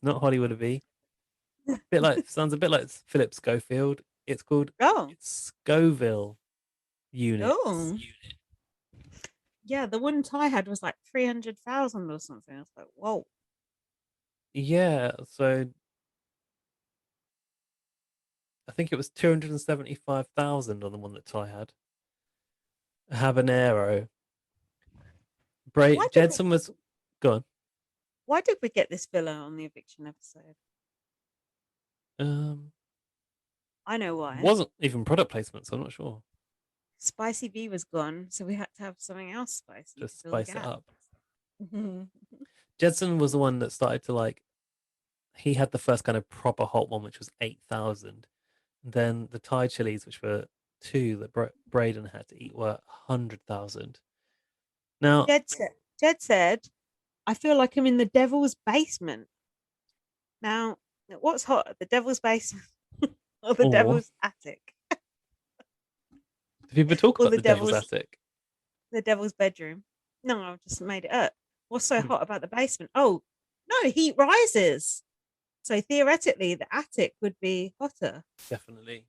not Hollywood to be. Sounds a bit like Philip Schofield. It's called Oh. Scoville units. Oh. Yeah, the one Ty had was like 300,000 or something. I was like, whoa. Yeah, so I think it was 275,000 on the one that Ty had. Habanero. Jedson was gone. Why did we get this villa on the eviction episode? I know why. Wasn't even product placement, so I'm not sure. Spicy V was gone, so we had to have something else spicy. Just spice it up. Mm-hmm. Jedson was the one that started to he had the first kind of proper hot one, which was 8,000. Then the Thai chilies, which were 2 that Braden had to eat, were 100,000. Now, Jed said, I feel like I'm in the devil's basement. Now, what's hot? The devil's basement or the devil's attic? Do people talk about the devil's attic? The devil's bedroom. No, I've just made it up. What's so hot about the basement? Oh, no, heat rises. So theoretically, the attic would be hotter. Definitely.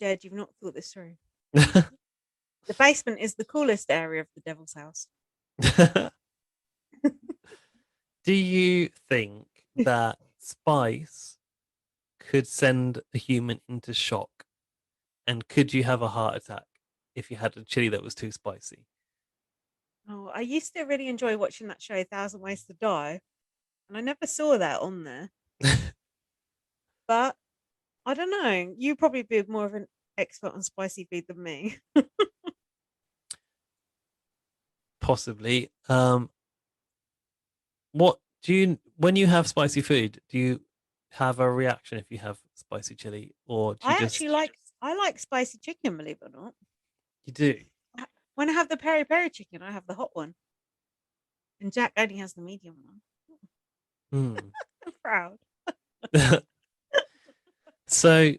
Jed, you've not thought this through. The basement is the coolest area of the devil's house. Do you think that spice could send a human into shock? And could you have a heart attack if you had a chili that was too spicy? Oh, I used to really enjoy watching that show, 1,000 Ways to Die. And I never saw that on there. But I don't know. You probably be more of an expert on spicy food than me. Possibly. What do you when you have spicy food? Do you have a reaction if you have spicy chili, or do you just I like spicy chicken, believe it or not. you do? When I have the peri peri chicken, I have the hot one, and Jack only has the medium one. I'm proud. So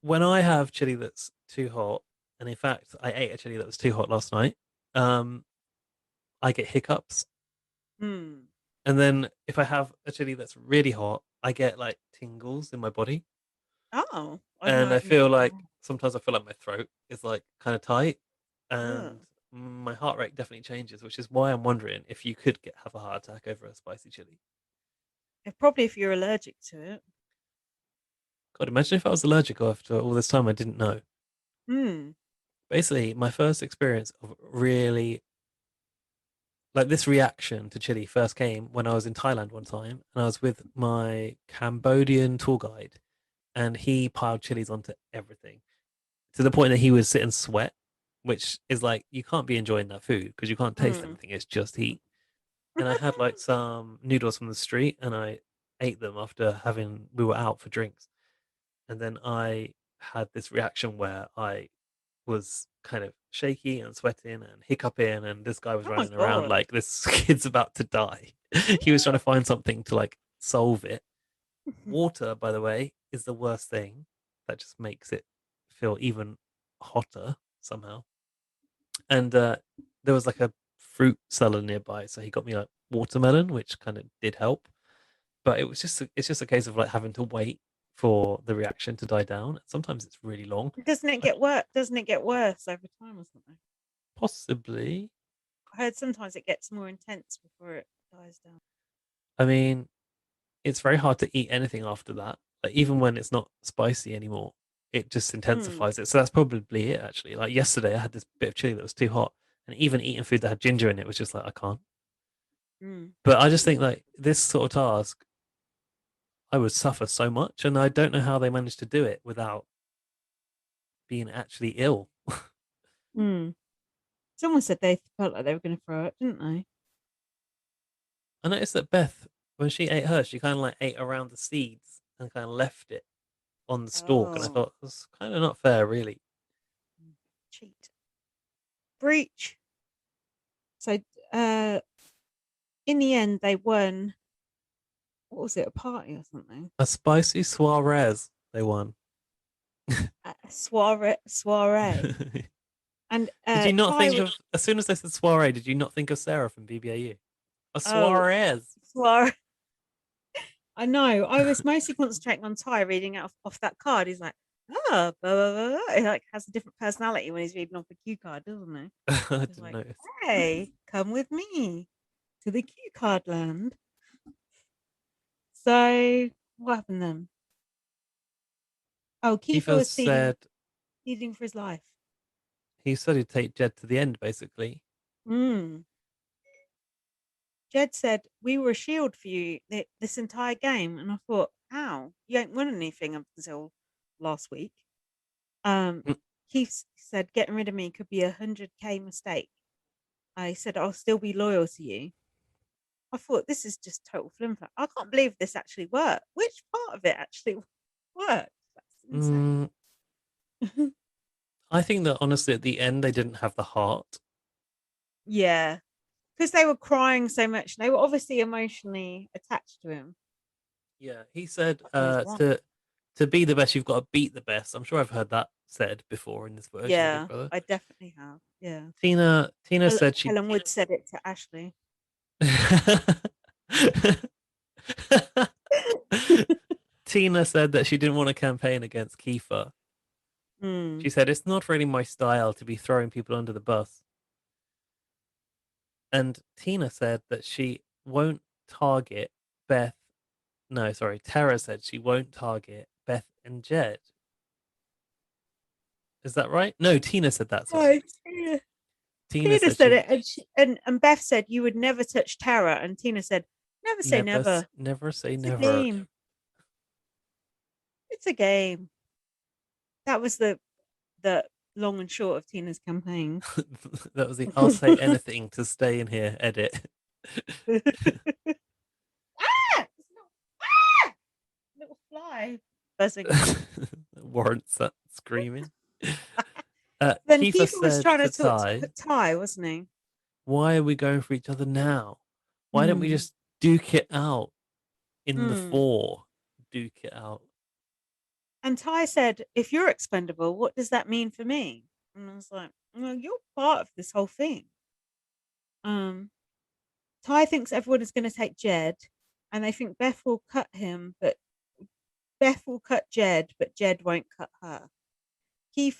when I have chili that's too hot, and in fact I ate a chili that was too hot last night, I get hiccups. Hmm. And then if I have a chili that's really hot, I get like tingles in my body. Oh, And I I've never feel done like sometimes I feel like my throat is like kind of tight that. and my heart rate definitely changes, which is why I'm wondering if you could have a heart attack over a spicy chili. Probably if you're allergic to it. God, imagine if I was allergic after all this time I didn't know. Hmm. Basically, my first experience of really like this reaction to chili first came when I was in Thailand one time and I was with my Cambodian tour guide and he piled chilies onto everything to the point that he would sit and sweat, which is like you can't be enjoying that food because you can't taste Hmm. anything, it's just heat. And I had like some noodles from the street and I ate them after having we were out for drinks. And then I had this reaction where I was kind of shaky and sweating and hiccuping, and this guy was Oh my running around god. like this kid's about to die. He was trying to find something to like solve it. Water, by the way, is the worst thing. That just makes it feel even hotter somehow. And there was like a fruit seller nearby, so he got me like watermelon, which kind of did help. But it's just a case of like having to wait for the reaction to die down. Sometimes it's really long. Doesn't it Like, get worse? Doesn't it get worse over time or something? possibly. I heard sometimes it gets more intense before it dies down. I mean, it's very hard to eat anything after that. Like even when it's not spicy anymore, it just Hmm. intensifies it. So that's probably it actually. Like yesterday I had this bit of chili that was too hot. And even eating food that had ginger in it was just like I can't. Hmm. But I just think like this sort of task, I would suffer so much, and I don't know how they managed to do it without being actually ill. Hmm. Someone said they felt like they were going to throw it, didn't they? I noticed that Beth, when she ate hers, she kind of like ate around the seeds and kind of left it on the stalk, and I Oh, thought that's kind of not fair, really. cheat. Breach. So, uh, in the end, they won. What was it? A party or something? A spicy soiree they won. A soiree. Soiree. And Did you not Ty think was. of, as soon as they said soiree, did you not think of Sarah from BBAU? A Oh, soiree. soiree. I know. I was mostly concentrating on Ty reading out off that card. He's like, oh, blah, blah, blah, blah. He like has a different personality when he's reading off a cue card, doesn't he? I He's didn't like, notice. hey, come with me to the cue card land. So what happened then? Oh, Kiefer Kiefer was said pleading for his life. he'd take Jed to the end, basically. Mm. Jed said, we were a shield for you this entire game. And I thought, ow, you ain't won anything up until last week. Mm. Keith said, getting rid of me could be 100K mistake. I said, I'll still be loyal to you. I thought, this is just total flim flam. I can't believe this actually worked. Which part of it actually worked? That's insane. I think that honestly, at the end, they didn't have the heart. Yeah. Because they were crying so much. They were obviously emotionally attached to him. Yeah, he said God knows why. to be the best, you've got to beat the best. I'm sure I've heard that said before in this version of Big Yeah, Brother. I definitely have. Yeah. Tina said she Helen Wood said it to Ashley. Tina said that she didn't want to campaign against Kiefer. She said it's not really my style to be throwing people under the bus. And Tina said that she won't target Beth. No, sorry, Tara said she won't target Beth and Jed. Is that right? No, Tina said that. Sorry. Tina. Tina Tina said said she it, and Beth said you would never touch Tara, and Tina said never say never. never say It's a never. game. It's a game. That was the long and short of Tina's campaign. That was the I'll say anything to stay in here edit. Little fly buzzing. Warrants that screaming. Then Kiefer Kiefer was said trying to to talk Ty, to Ty, wasn't he? why are we going for each other now? Why don't we just duke it out in the Mm. 4? Duke it out. And Ty said, if you're expendable, what does that mean for me? And I was like, well, you're part of this whole thing. Ty thinks everyone is going to take Jed, and they think Beth will cut him, but Beth will cut Jed, but Jed won't cut her. I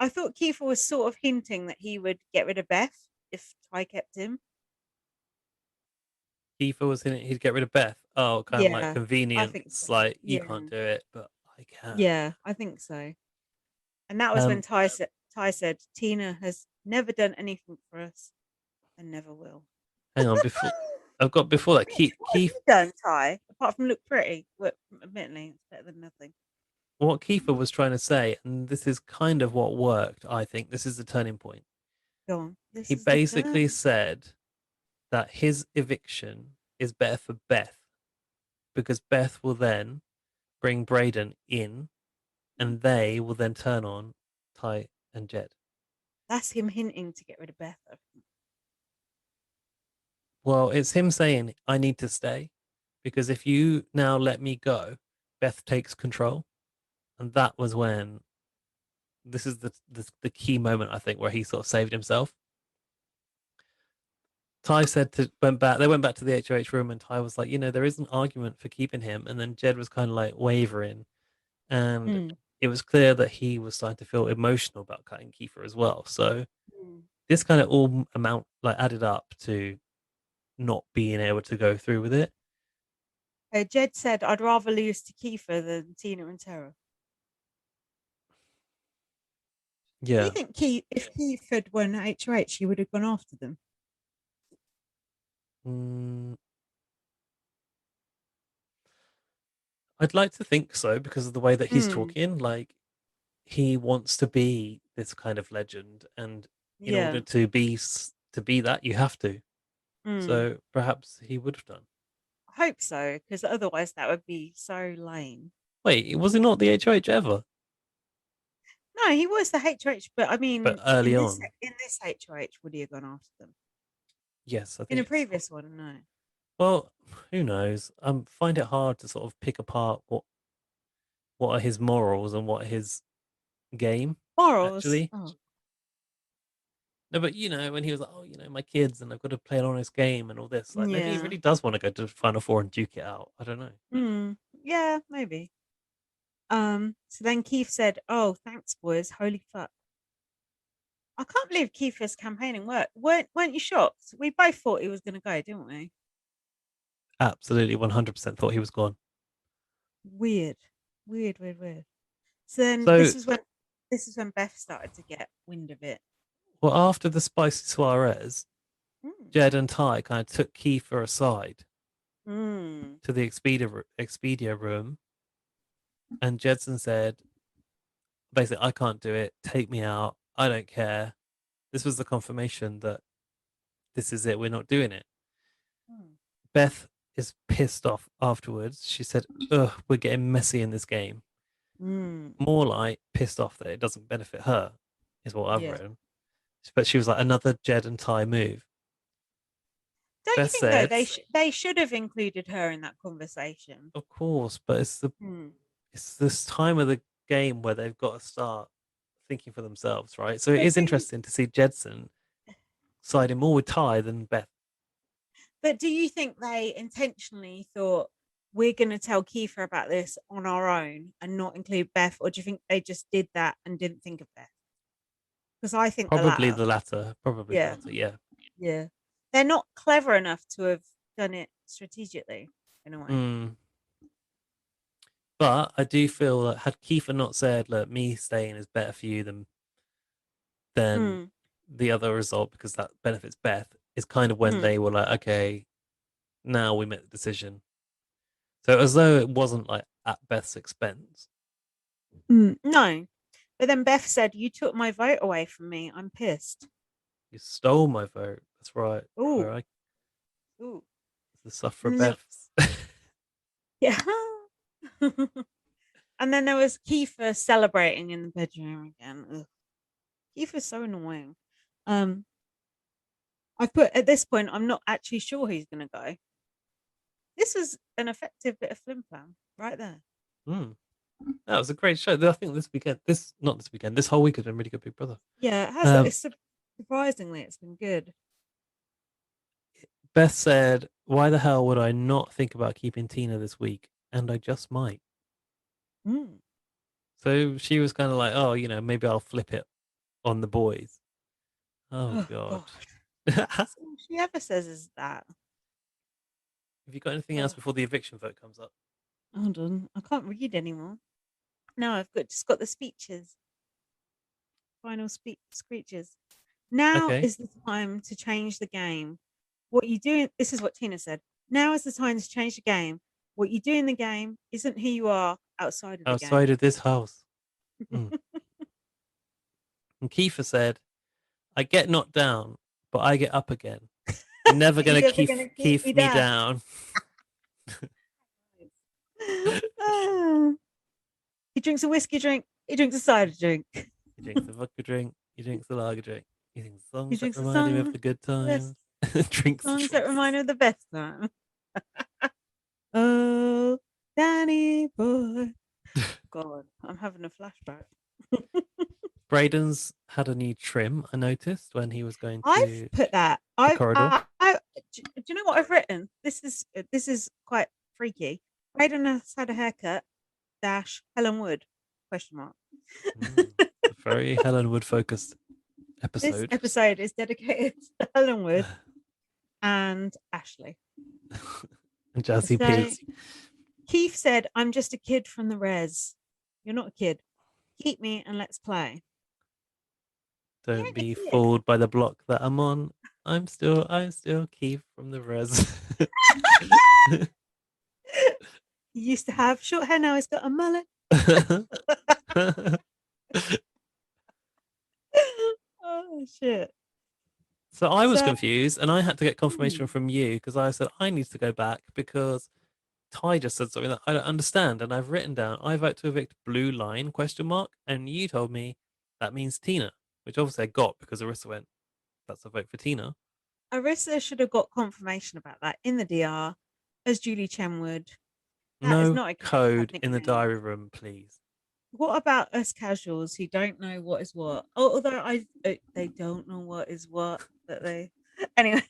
thought Kiefer was sort of hinting that he would get rid of Beth if Ty kept him. Kiefer was in it, he'd get rid of Beth. Oh, kind of like Yeah, I think convenience. so. Like, you Yeah, can't do it, but I can. yeah, I think so. And that was when Ty said, Tina has never done anything for us and never will. Hang on, before that, What have Keith. you done, Ty? Apart from look pretty, but admittedly, it's better than nothing. What Kiefer was trying to say, and this is kind of what worked, I think. This is the turning point. Go on. This He is the basically turn. said that his eviction is better for Beth because Beth will then bring Braden in and they will then turn on Ty and Jed. That's him hinting to get rid of Beth. Well, it's him saying, I need to stay because if you now let me go, Beth takes control. And that was when this is the key moment, I think, where he sort of saved himself. Ty said they went back to the HOH room and Ty was like, there is an argument for keeping him. And then Jed was kind of like wavering. And it was clear that he was starting to feel emotional about cutting Kiefer as well. So this kind of all added up to not being able to go through with it. Jed said, I'd rather lose to Kiefer than Tina and Tara. Yeah. Do you think if Keith had won HOH, he would have gone after them? I'd like to think so because of the way that he's talking. Like, he wants to be this kind of legend, and in order to be that, you have to. So perhaps he would have done. I hope so, because otherwise that would be so lame. Wait, was he not the HOH ever? No, he was the HOH, but I mean, but early on in this HOH, would he have gone after them? Yes, I think in a previous one, no. Well, who knows? I find it hard to sort of pick apart what are his morals and what are his game. Morals. Actually, oh. No, but when he was like, "Oh, my kids, and I've got to play an honest game and all this," like maybe he really does want to go to Final Four and duke it out. I don't know. Yeah, maybe. So then Keith said, "Oh, thanks, boys. Holy fuck." I can't believe Keith's campaigning worked. Weren't you shocked? We both thought he was going to go, didn't we? Absolutely, 100% thought he was gone. Weird. So then this is when Beth started to get wind of it. Well, after the spicy soirees, Jed and Ty kind of took Kiefer aside to the Expedia room, and Jedson said, basically, I can't do it. Take me out. I don't care. This was the confirmation that this is it. We're not doing it. Beth is pissed off afterwards. She said, ugh, we're getting messy in this game. More like pissed off that it doesn't benefit her, is what I've written. But she was like, another Jed and Ty move. Don't Beth you think that they should have included her in that conversation? Of course, but it's this time of the game where they've got to start thinking for themselves, right? So it is interesting to see Jedson siding more with Ty than Beth. But do you think they intentionally thought we're going to tell Kiefer about this on our own and not include Beth, or do you think they just did that and didn't think of Beth? Because I think probably the latter. Probably the latter. Yeah. They're not clever enough to have done it strategically in a way. But I do feel that had Kiefer not said, look, me staying is better for you than the other result, because that benefits Beth, is kind of when they were like, okay, now we make the decision. So as though it wasn't like at Beth's expense. No. But then Beth said, "You took my vote away from me. I'm pissed." You stole my vote. That's right. All Ooh. right. Ooh. The sufferer And then Beths. yeah. And then there was Kiefer celebrating in the bedroom again. Ugh. Kiefer's so annoying. I put at this point, I'm not actually sure he's going to go. This was an effective bit of flim flam right there. Mm. That was a great show. I think this whole week has been really good, Big Brother. Yeah, it has. It's surprisingly, it's been good. Beth said, "Why the hell would I not think about keeping Tina this week? And I just might." Mm. So she was kind of like, "Oh, maybe I'll flip it on the boys." Oh Oh God. God. Have That's all she ever says is that. you got anything else Oh, before the eviction vote comes up? hold on. I can't read anymore. No, just got the speeches. Final speeches. Now Okay. is the time to change the game. What you do, this is what Tina said. Now is the time to change the game. What you do in the game isn't who you are outside of the game. Outside of this house. Mm. And Kiefer said, "I get knocked down, but I get up again. You're never You're gonna never gonna keep keep me me down. down." Ah. He drinks a whiskey drink. He drinks a cider drink. He drinks the vodka drink. He drinks the lager drink. He sings He songs that drinks a remind him of song. the good The best times. Drinks the songs that choices. remind him of the best time. Oh, Danny boy. God, I'm having a flashback. Braden's had a new trim, I noticed, when he was going I've to put that. the corridor. Do you know what I've written? This is quite freaky. Brayden has had a haircut. Dash Helen Wood? Question mark. A very Helen Wood focused This episode. episode is dedicated to Helen Wood and Ashley. And Jazzy P. Keith said, "I'm just a kid from the res." You're not a kid. Keep me and let's play. Don't be fooled by the block that I'm on. I'm still Keith from the res. He used to have short hair, now he's got a mullet. Oh shit. So I was confused and I had to get confirmation from you because I said I need to go back because Ty just said something that I don't understand, and I've written down I vote to evict blue line question mark, and you told me that means Tina, which obviously I got because Arissa went, "That's a vote for Tina." Arissa should have got confirmation about that in the DR as Julie Chenwood. That is No not okay to have code in the nicknames. diary room, please. What about us casuals who don't know what is what? Although they don't know what is what, but they anyway.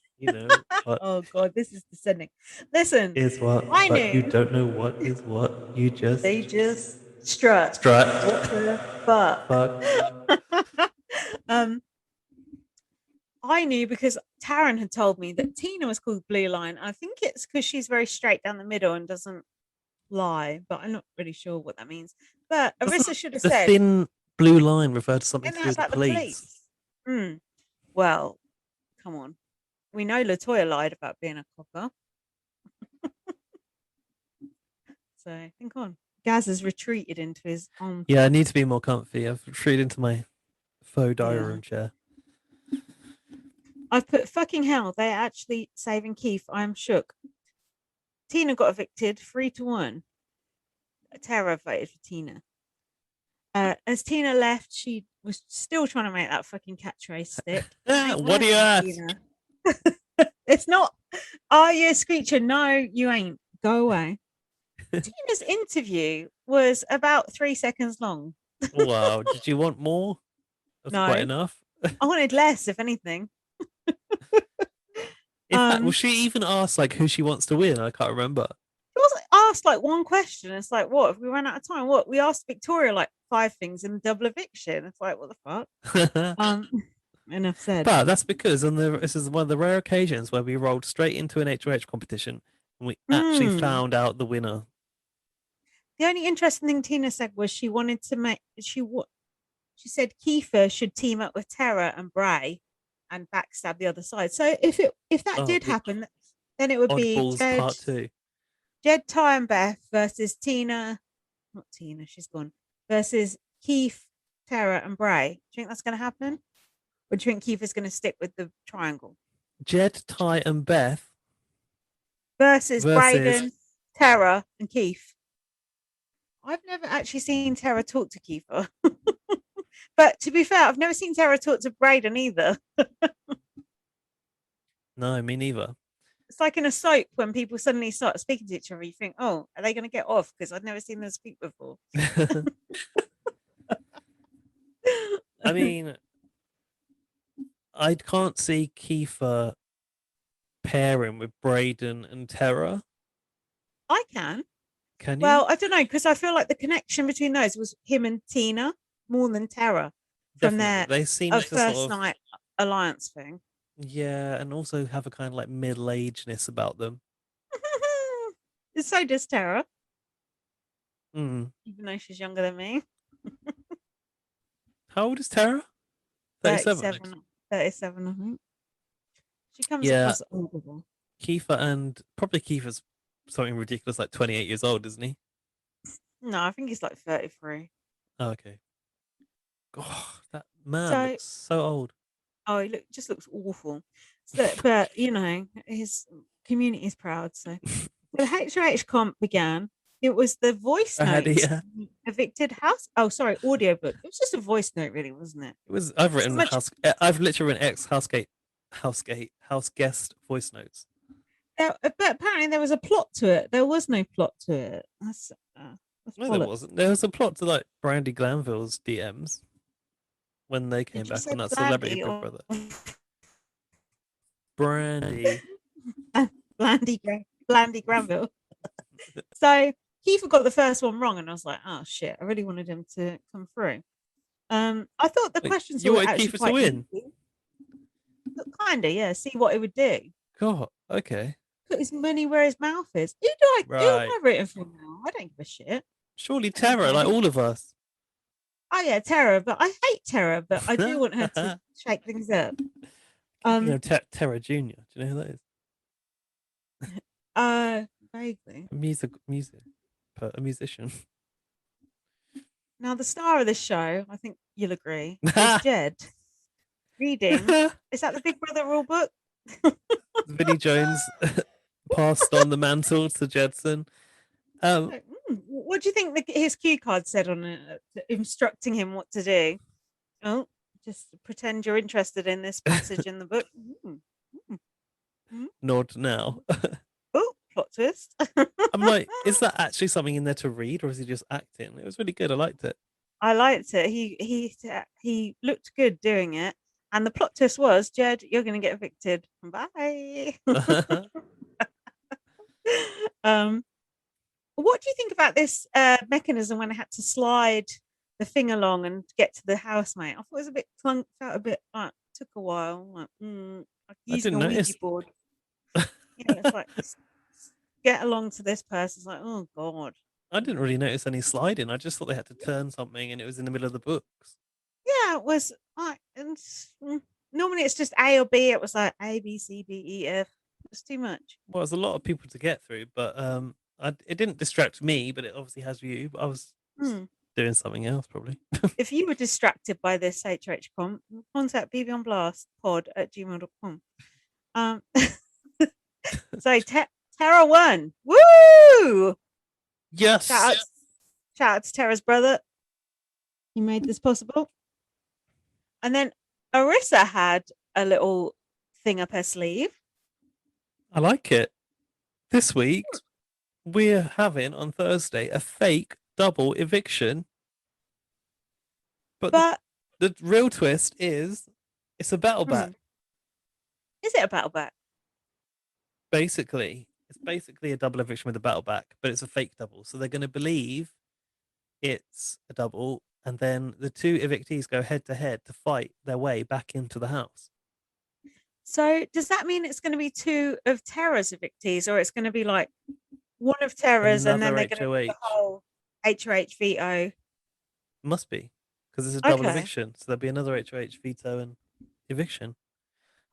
What oh God, this is descending. Listen, is what, I but knew you don't know what is what. You just they just strut. strut. What the fuck? I knew because Taryn had told me that Tina was called Blue Line. I think it's because she's very straight down the middle and doesn't lie, but I'm not really sure what that means. But Arissa should have the said thin blue line referred to something to do with the about police. the police. Well, come on. We know Latoya lied about being a cocker. So think on. Gaz has retreated into his own. Yeah, I need to be more comfy. I've retreated into my faux diary room chair. I've put fucking hell. They're actually saving Keith. I'm shook. Tina got evicted 3-1. Tara voted for Tina. As Tina left, she was still trying to make that fucking catchphrase stick. What do you ask? It's not, are you a screecher? No, you ain't. Go away. Tina's interview was about 3 seconds long. Wow. Did you want more? That's no. quite enough. I wanted less, if anything. In fact, will she even ask like who she wants to win? I can't remember. It wasn't asked like one question. It's like, what if we ran out of time? What we asked Victoria like 5 things in the double eviction. It's like, what the fuck? Enough said. But that's because this is one of the rare occasions where we rolled straight into an HOH competition and we actually found out the winner. The only interesting thing Tina said was she wanted to make she said Kiefer should team up with Tara and Bray and backstab the other side. So if that did happen, then it would be Jed, Part 2. Jed, Ty, and Beth versus Tina. Not Tina, she's gone. versus Keith, Tara, and Bray. Do you think that's going to happen? Or do you think Keith is going to stick with the triangle? Jed, Ty, and Beth Versus versus. Brayden, Tara, and Keith. I've never actually seen Tara talk to Kiefer. But to be fair, I've never seen Tara talk to Brayden either. No, me neither. It's like in a soap when people suddenly start speaking to each other. You think, oh, are they going to get off? Because I've never seen them speak before. I mean, I can't see Kiefer pairing with Brayden and Tara. I can. Can you? Well, I don't know, because I feel like the connection between those was him and Tina more than Tara from their They seem to first sort of, night alliance thing. yeah, and also have a kind of like middle-agedness about them. So does Tara, Mm. even though she's younger than me. How old is Tara? 37. 37, I think. She comes Yeah. across older though. Kiefer, and probably Kiefer's something ridiculous like 28 years old, isn't he? No, I think he's like 33. Oh, okay. Oh, that man So- looks so old. Oh, he just looks awful. So, but you know, his community is proud. So the HOH comp began. It was the voice note Yeah. evicted house. Oh, sorry, audiobook. It was just a voice note, really, wasn't it? It was. I've written much- I've literally written house guest voice notes. But apparently there was a plot to it. There was no plot to it. That's No, there bollocks. wasn't. There was a plot to like Brandy Glanville's DMs when they came Did you back say on that Celebrity Big Blandy Brother. or- Brandy. Blandy Granville. So he forgot the first one wrong, and I was like, "Oh shit!" I really wanted him to come through. I thought the Wait, questions you were wanted actually Kiefer to quite win? Kinda, yeah. See what it would do. God. Okay. Put his money where his mouth is. Who am Right. I rooting for now? I don't give a shit. Surely Tara, like all of us. Oh yeah, Tara, but I hate Tara, but I do want her to shake things up. Tara Junior. Do you know who that is? Vaguely. A musician. Now the star of the show, I think you'll agree, is Jed. Reading. Is that the Big Brother rule book? Vinnie Jones passed on the mantle to Jedson. What do you think his cue card said on it, instructing him what to do? Oh, just pretend you're interested in this passage in the book. Nod now. Oh, plot twist. I'm like, is that actually something in there to read, or is he just acting? It was really good. I liked it. I liked it. He looked good doing it. And the plot twist was, Jed, you're going to get evicted. Bye. What do you think about this mechanism when I had to slide the thing along and get to the housemate? I thought it was a bit felt a bit like took a while. Like, like using didn't a Ouija notice. board. Yeah, it's like get along to this person. It's like, oh god. I didn't really notice any sliding. I just thought they had to turn something, and it was in the middle of the books. Yeah, it was like, and normally it's just A or B. It was like A, B, C, D, E, F. It's too much. Well, there's a lot of people to get through, but it didn't distract me, but it obviously has you. But I was doing something else probably. If you were distracted by this HH comp, contact bbonblast@gmail.com. So Tara won. Woo! Yes. Shout out to Tara's brother. He made this possible. And then Arissa had a little thing up her sleeve. I like it. This week, we're having on Thursday a fake double eviction. But the real twist is it's a battle back. Is it a battle back? Basically, it's basically a double eviction with a battle back, but it's a fake double. So they're going to believe it's a double, and then the two evictees go head to head to fight their way back into the house. So does that mean it's going to be two of Tara's evictees, or it's going to be like one of Tara's and then they're going to do the whole HOH veto? Must be, because it's a double eviction. So there'll be another HOH veto and eviction.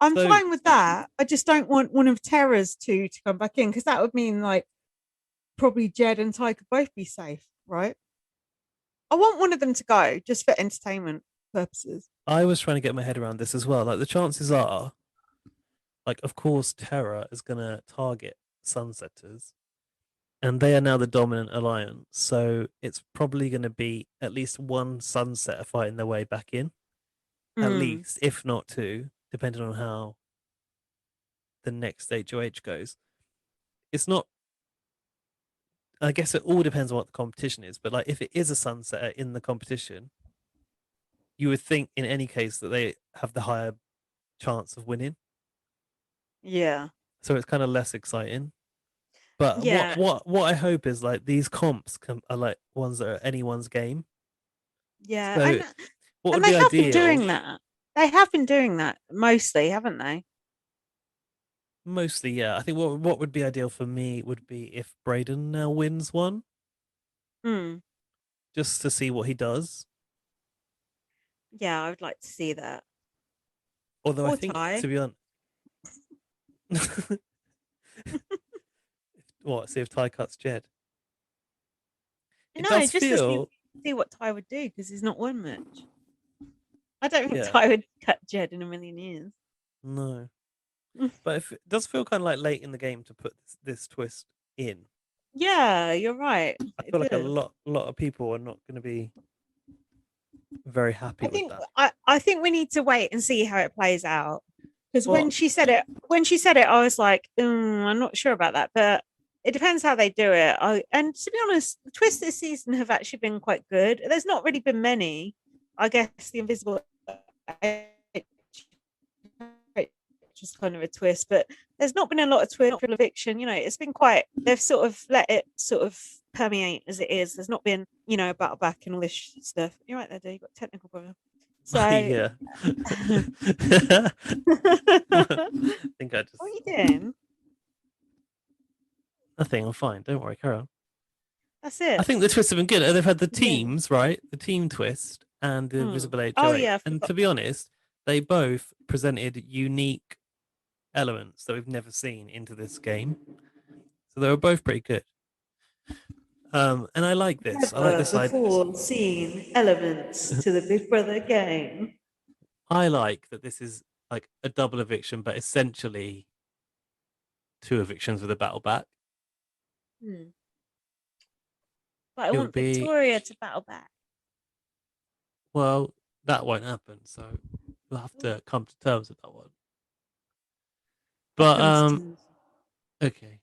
I'm fine with that. I just don't want one of Tara's two to come back in, because that would mean like probably Jed and Ty could both be safe, right? I want one of them to go just for entertainment purposes. I was trying to get my head around this as well. Like the chances are, like of course, Terra is gonna target Sunsetters, and they are now the dominant alliance. So it's probably going to be at least one Sunsetter fighting their way back in, at least, if not two, depending on how the next HOH goes. It's not. I guess it all depends on what the competition is, but like if it is a Sunsetter in the competition, you would think in any case that they have the higher chance of winning. Yeah. So it's kind of less exciting. But Yeah. what I hope is like these comps are like ones that are anyone's game. Yeah. So what would they be have ideal? been doing that. They have been doing that mostly, haven't they? Mostly, yeah. I think what would be ideal for me would be if Braden now wins one, just to see what he does. Yeah, I would like to see that. Although Or I think, Ty. to be honest, what? See if Ty cuts Jed. It No, does just to feel. see what Ty would do because he's not won much. I don't think Yeah. Ty would cut Jed in a million years. No, but if it does feel kind of like late in the game to put this twist in. Yeah, you're right. I feel like a lot of people are not going to be very happy with that. I think we need to wait and see how it plays out. Because when she said it, I was like, I'm not sure about that. But it depends how they do it. And to be honest, the twists this season have actually been quite good. There's not really been many. I guess the Invisible just kind of a twist, but there's not been a lot of twist eviction. It's been quite. They've sort of let it sort of permeate as it is. There's not been, battle back and all this stuff. You're right there, Dave. You've got technical problem. So yeah. I think I just. What are you doing? Nothing. I'm fine. Don't worry, Carol. That's it. I think the twists have been good. They've had the teams, right? The team twist and the Invisible HOH. Oh yeah. And to be honest, they both presented unique elements that we've never seen into this game. So they were both pretty good. And I like this. I like this idea. Before seen elements to the Big Brother game. I like that this is like a double eviction, but essentially 2 evictions with a battle back. But I want Victoria to battle back. Well, that won't happen, so we'll have to come to terms with that one. But okay.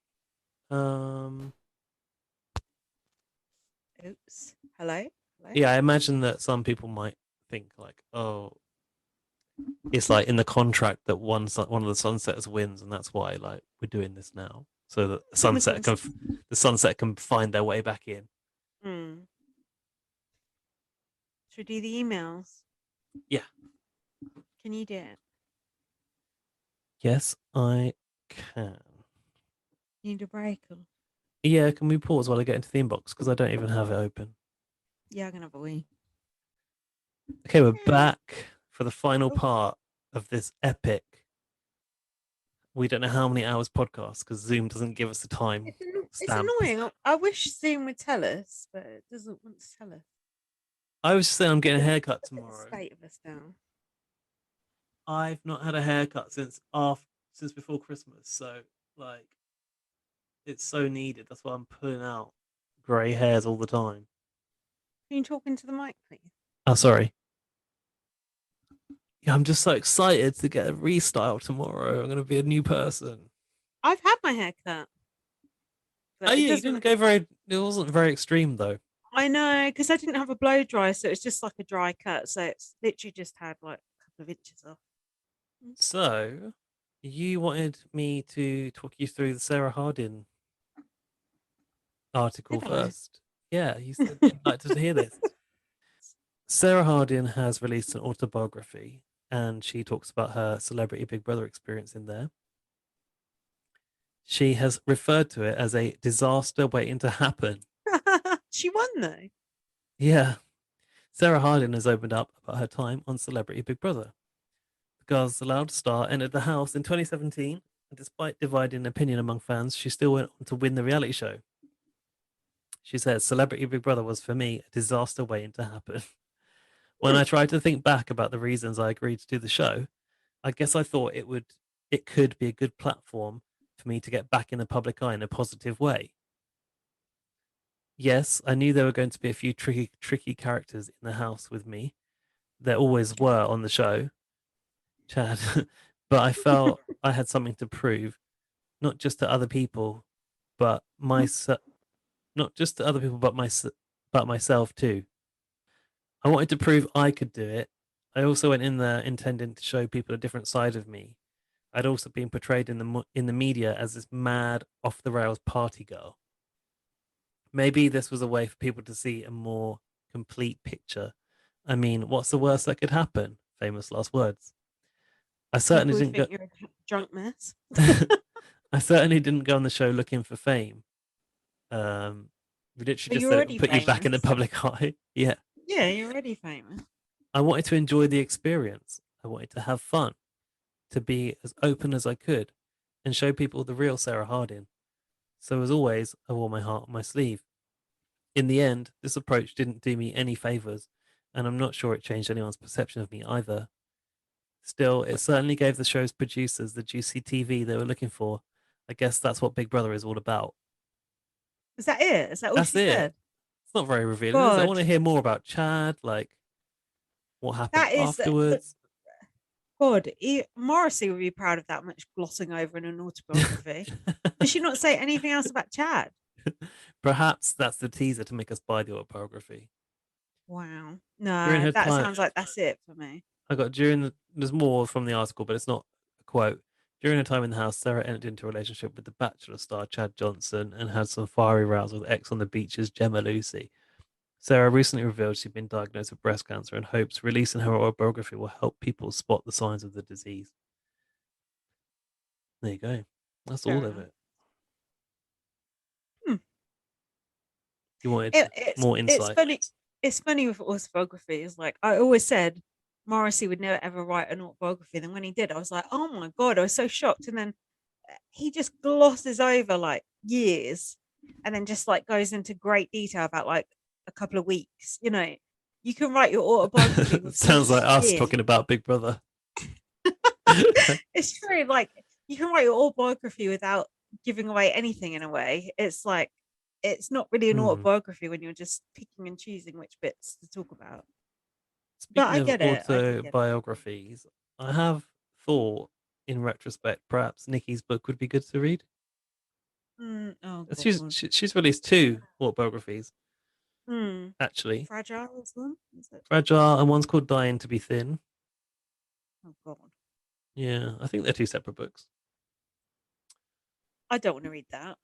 Oops. Hello? Yeah, I imagine that some people might think like, oh, it's like in the contract that one of the Sunsetters wins, and that's why like we're doing this now, so that the Sunset can find their way back in. Should we do the emails? Yeah. Can you do it? Yes, I can. Need a break? Yeah, can we pause while I get into the inbox because I don't even have it open? Yeah, I'm gonna have a wee. Okay, we're back for the final part of this epic. We don't know how many hours podcast because Zoom doesn't give us the time. It's annoying. I wish Zoom would tell us, but it doesn't want to tell us. I was just saying I'm getting a haircut tomorrow. State of us now. I've not had a haircut since before Christmas, so like it's so needed. That's why I'm pulling out grey hairs all the time. Can you talk into the mic, please? Oh, sorry. Yeah, I'm just so excited to get a restyle tomorrow. I'm going to be a new person. I've had my hair cut. Oh, yeah, you didn't go it wasn't very extreme, though. I know, because I didn't have a blow dry, so it's just like a dry cut. So it's literally just had like a couple of inches off. So, you wanted me to talk you through the Sarah Hardin article first. Yeah, you said you'd like to hear this. Sarah Hardin has released an autobiography, and she talks about her Celebrity Big Brother experience in there. She has referred to it as a disaster waiting to happen. She won, though. Yeah. Sarah Hardin has opened up about her time on Celebrity Big Brother. The girl's allowed star entered the house in 2017, and despite dividing opinion among fans, she still went on to win the reality show. She said, Celebrity Big Brother was, for me, a disaster waiting to happen. When I tried to think back about the reasons I agreed to do the show, I guess I thought it could be a good platform for me to get back in the public eye in a positive way. Yes, I knew there were going to be a few tricky characters in the house with me. There always were on the show, Chad. But I felt I had something to prove, not just to other people, but not just to other people, but myself too. I wanted to prove I could do it. I also went in there intending to show people a different side of me. I'd also been portrayed in the media as this mad, off the rails party girl. Maybe this was a way for people to see a more complete picture. I mean, what's the worst that could happen? Famous last words. I certainly People didn't go. think you're a drunk mess. I certainly didn't go on the show looking for fame. We literally But just you're said it already would put you back in the famous. public eye. Yeah. Yeah, you're already famous. I wanted to enjoy the experience. I wanted to have fun, to be as open as I could, and show people the real Sarah Harding. So as always, I wore my heart on my sleeve. In the end, this approach didn't do me any favors, and I'm not sure it changed anyone's perception of me either. Still, it certainly gave the show's producers the juicy TV they were looking for. I guess that's what Big Brother is all about. Is that it? Is that all That's she it. said? It's not very revealing, is it? I God, want to hear more about Chad, like what happened that is afterwards. God. Morrissey would be proud of that much glossing over in an autobiography. Did she not say anything else about Chad? Perhaps that's the teaser to make us buy the autobiography. Wow. During No, her that time, sounds like that's it for me. there's more from the article, but it's not a quote. During her time in the house, Sarah entered into a relationship with the Bachelor star Chad Johnson and had some fiery rows with ex on the beach's Gemma Lucy. Sarah recently revealed she'd been diagnosed with breast cancer and hopes releasing her autobiography will help people spot the signs of the disease. There you go. That's Fair all of enough. it. Hmm. You wanted It's more it's insight. funny. It's funny with autobiography. It's like I always said, Morrissey would never ever write an autobiography. Then when he did, I was like, oh my God, I was so shocked. And then he just glosses over like years and then just like goes into great detail about like a couple of weeks. You can write your autobiography with so Sounds much like us skin. talking about Big Brother. It's true. Like you can write your autobiography without giving away anything in a way. It's like it's not really an Hmm. autobiography when you're just picking and choosing which bits to talk about. But Speaking I of get it. I do get it. autobiographies, I have thought, in retrospect, perhaps Nikki's book would be good to read. Oh She's God. she's released two autobiographies, Hmm. actually. Fragile is one. Is it? Fragile, and one's called Dying to be Thin. Oh God. Yeah, I think they're two separate books. I don't want to read that.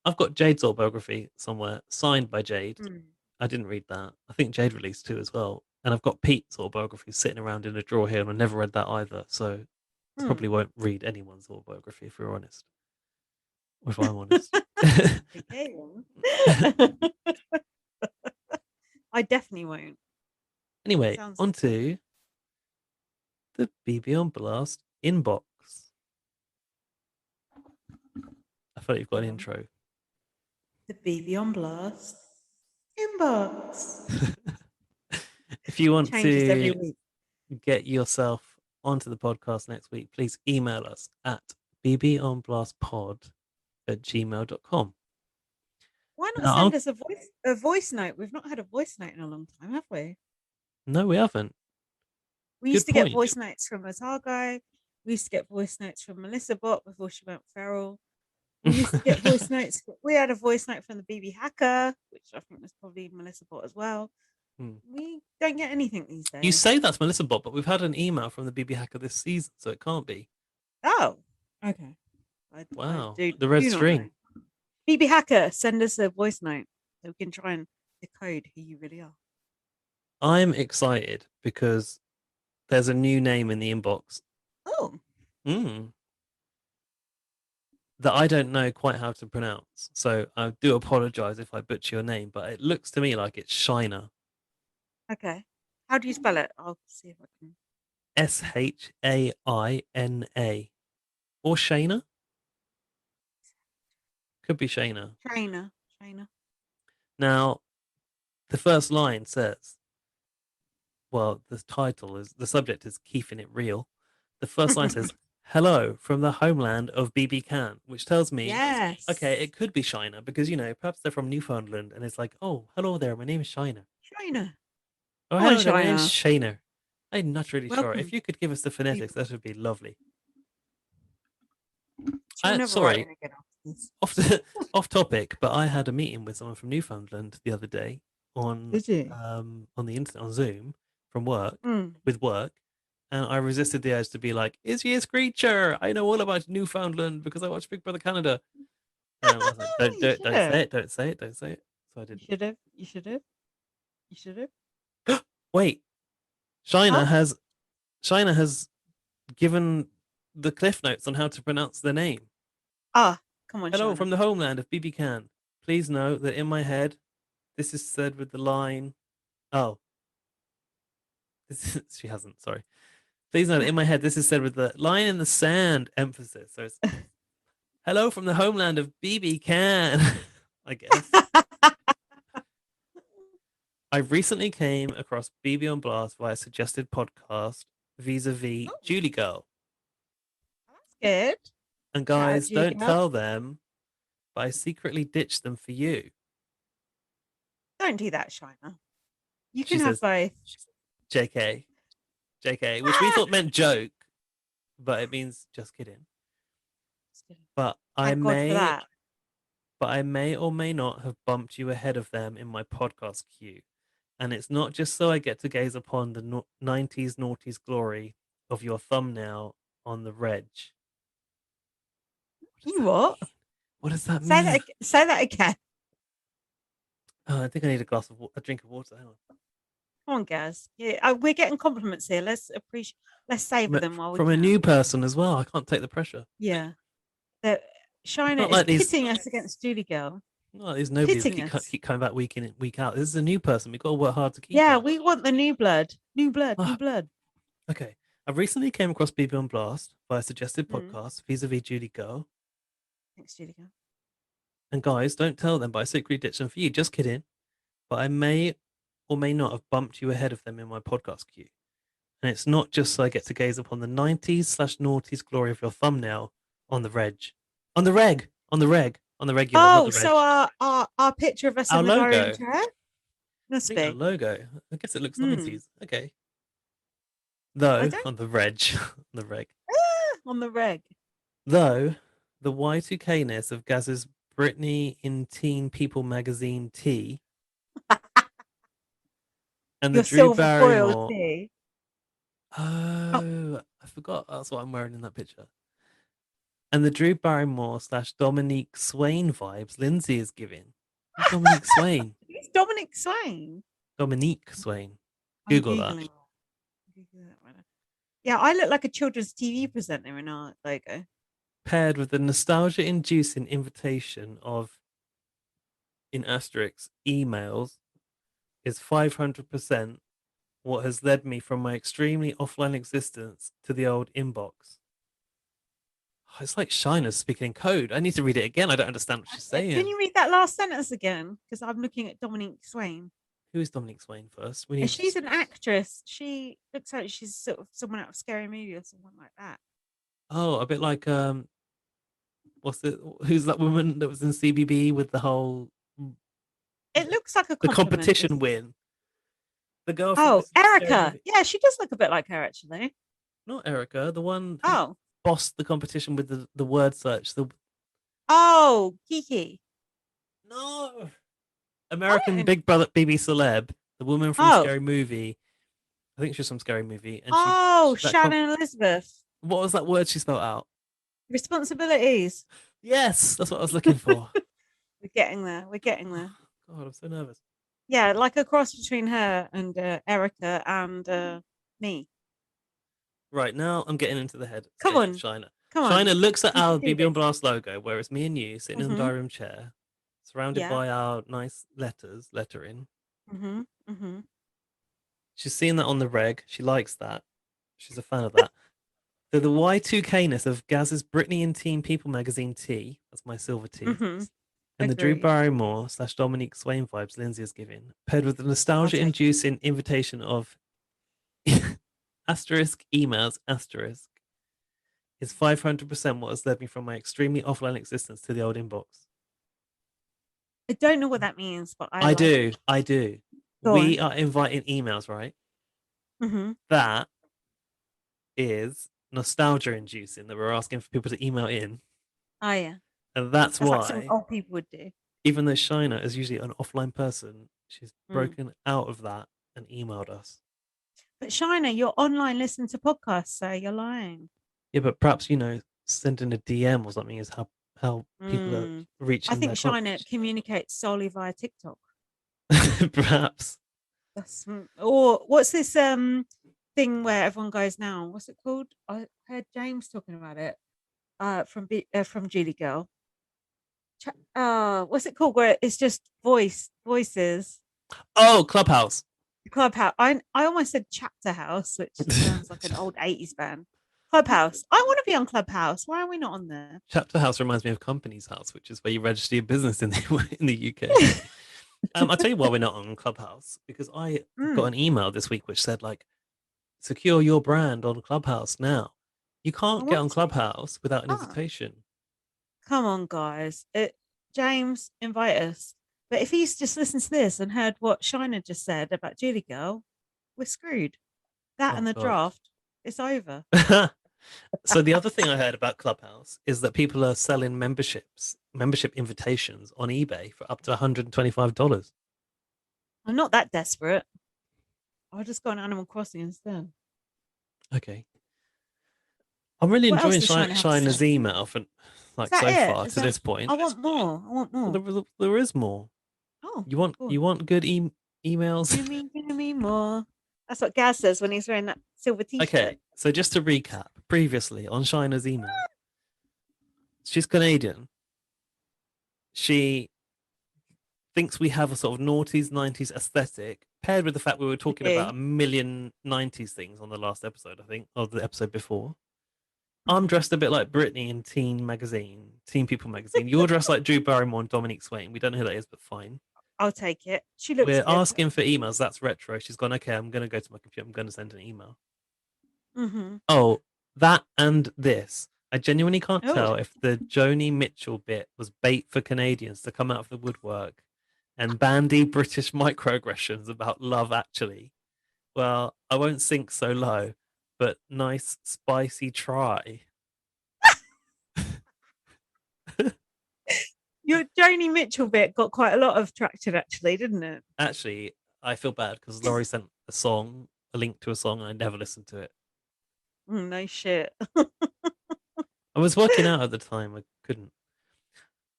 I've got Jade's autobiography somewhere, signed by Jade. Hmm. I didn't read that. I think Jade released two as well. And I've got Pete's autobiography sitting around in a drawer here, and I never read that either. So probably Hmm. won't read anyone's autobiography if we're honest. Or if I'm honest. Okay. Then. I definitely won't. Anyway, Sounds on to the BB on Blast inbox. I feel like you've got an Go on. intro. The BB on Blast inbox. If you want Changes every to week. get yourself onto the podcast next week, please email us at bbonblastpod@gmail.com. Why not Now, send us a voice note? We've not had a voice note in a long time, have we? no, we haven't. We Good used to get point. voice notes from Otago. We used to get voice notes from Melissa Bot before she went feral. We used to get voice notes. We had a voice note from the BB Hacker, which I think was probably Melissa Bot as well. We don't get anything these days. You say that's Melissa Bot, but we've had an email from the BB Hacker this season, so it can't be. Oh, okay. Wow, I the red do not string. know. BB Hacker, send us a voice note so we can try and decode who you really are. I'm excited because there's a new name in the inbox. Oh. That I don't know quite how to pronounce. So I do apologize if I butcher your name, but it looks to me like it's Shina. Okay. How do you spell it? I'll see if I can. Shaina. Or Shayna? Could be Shayna. Trainer. Now, the first line says, well, the subject is keeping it real. The first line says, "Hello from the homeland of BB Can," which tells me, Yes. okay, it could be Shiner because, perhaps they're from Newfoundland and it's like, oh, hello there, my name is Shiner. China. Oh, Come on, hello there, my name is China. Shiner. I'm not really sure. If Welcome. you could give us the phonetics, that would be lovely. She'll never write Sorry, it again after this. off topic, but I had a meeting with someone from Newfoundland the other day on Did you? on the internet on Zoom from work Mm. with work, and I resisted the urge to be like, "Is he a screecher? I know all about Newfoundland because I watch Big Brother Canada." And I was like, "Don't do You it! should Don't say have. it! Don't say it! Don't say it!" So I You didn't. should have. You should have. You should have. Wait, Shiner Huh? has given the cliff notes on how to pronounce the name. Ah, come on, Hello China. from the homeland of BB Can. Please note that in my head, this is said with the line. Oh, she hasn't. Sorry. Please note that in my head, this is said with the line in the sand emphasis. So it's hello from the homeland of BB Can. I guess. I recently came across BB on Blast via a suggested podcast vis-a-vis Julie Girl. That's good. And Shout out guys, to you, don't girl. tell them, but I secretly ditched them for you. Don't do that, China. You She can have says, both. JK, which we thought meant joke, but it means just kidding. But Thank God for that. I may or may not have bumped you ahead of them in my podcast queue. And it's not just so I get to gaze upon the 90s noughties glory of your thumbnail on the reg. You what? What does that mean? Say that again. Oh, I think I need a drink of water. Hang on. Come on, guys. Yeah, we're getting compliments here. Let's savor them while we from can. a new person as well. I can't take the pressure. Yeah. Shiner is pitting us against Julie Girl. No, there's nobody that keep coming back week in and week out. This is a new person. We've got to work hard to keep her. We want the new blood. New blood. New blood. Okay. I recently came across BB on Blast via a suggested podcast vis-a-vis Julie Girl. Thanks, Julie Girl. And guys, don't tell them, but I secretly ditched them for you. Just kidding. But I may or may not have bumped you ahead of them in my podcast queue. And it's not just so I get to gaze upon the 90s/noughties glory of your thumbnail on the reg. On the regular. Oh, not the reg. so our picture of us in the diary chair? Must be. Our logo. I guess it looks 90s. Okay. Though, on the reg. On the reg. On the reg. Though, the Y2K-ness of Gaz's Britney in Teen People magazine tee and the Drew Barrymore. Tea. Oh, I forgot that's what I'm wearing in that picture. And the Drew Barrymore / Dominique Swain vibes Lindsay is giving. Who's Dominique Swain? Who's Dominic Swain? Dominique Swain. Google that. Yeah, I look like a children's TV presenter in our logo. Paired with the nostalgia-inducing invitation of, in asterisks, emails, is 500% what has led me from my extremely offline existence to the old inbox. Oh, it's like Shiner's speaking in code. I need to read it again. I don't understand what she's saying. Can you read that last sentence again? Because I'm looking at Dominique Swain. Who is Dominique Swain first? She's an actress. She looks like she's sort of someone out of Scary Movie or someone like that. Oh, a bit like who's that woman that was in CBB with the whole? It looks like the competition win. The girl. Oh, Erica. Yeah, she does look a bit like her actually. Not Erica, the one who bossed the competition with the word search. Kiki. No. American Big Brother BB celeb, the woman from Scary Movie. I think she was from Scary Movie. And Shannon Elizabeth. What was that word she spelled out? Responsibilities. Yes, that's what I was looking for. We're getting there. God, I'm so nervous. Yeah, like a cross between her and Erica and me. Right, now I'm getting into the head. Come on. Shiner looks at our BB on Blast logo, where it's me and you sitting in the diary room chair, surrounded by our nice lettering. She's seen that on the reg. She likes that. She's a fan of that. So the Y2K-ness of Gaz's Britney and Teen People magazine tee, that's my silver tee, And the Drew Agreed. Barrymore / Dominique Swain vibes Lindsay is giving, paired with the I'll take nostalgia-inducing invitation of asterisk emails asterisk is 500% what has led me from my extremely offline existence to the old inbox. I don't know what that means, but I like do. it. I do. Go We on. are inviting emails, right? Mm-hmm. That is nostalgia-inducing that we're asking for people to email in. Oh, yeah. And that's Like some why, old people would do. even though Shina is usually an offline person, she's Mm. broken out of that and emailed us. But Shina, you're online listening to podcasts, so you're lying. Yeah, but perhaps, sending a DM or something is how people are reaching I think their Shina communicates solely via TikTok. perhaps. Or what's this thing where everyone goes now? What's it called? I heard James talking about it. From Julie Girl. What's it called? Where it's just voices. Oh, Clubhouse. Clubhouse. I almost said Chapter House, which sounds like an old 80s band. Clubhouse. I want to be on Clubhouse. Why are we not on there? Chapter House reminds me of Company's House, which is where you register your business in the UK. I'll tell you why we're not on Clubhouse, because I got an email this week which said, like, secure your brand on Clubhouse now. You can't get on Clubhouse without an invitation. Come on, guys. James, invite us. But if he's just listened to this and heard what Shina just said about Julie Girl, we're screwed. That and the draft, it's over. So the other thing I heard about Clubhouse is that people are selling membership invitations on eBay for up to $125. I'm not that desperate. I'll just go on Animal Crossing instead. Okay. I'm really What enjoying else does Shina have to Shina's say? email for so far to this point. I want more. Well, there is more. Oh, you want good emails? Give me more. That's what Gaz says when he's wearing that silver t-shirt. Okay, so just to recap, previously on Shina's email, she's Canadian. She thinks we have a sort of noughties, 90s aesthetic, paired with the fact we were talking about a million 90s things on the last episode, I think, or the episode before. I'm dressed a bit like Britney in Teen People magazine. You're dressed like Drew Barrymore and Dominique Swain. We don't know who that is, but fine. I'll take it. She looks We're good. asking for emails. That's retro. She's gone, okay, I'm going to go to my computer. I'm going to send an email. Mm-hmm. Oh, that and this. I genuinely can't tell if the Joni Mitchell bit was bait for Canadians to come out of the woodwork and bandy British microaggressions about Love Actually. Well, I won't sink so low, but nice spicy try. Your Joni Mitchell bit got quite a lot of traction, actually, didn't it? Actually, I feel bad because Laurie sent a link to a song, and I never listened to it. No shit. I was working out at the time. I couldn't.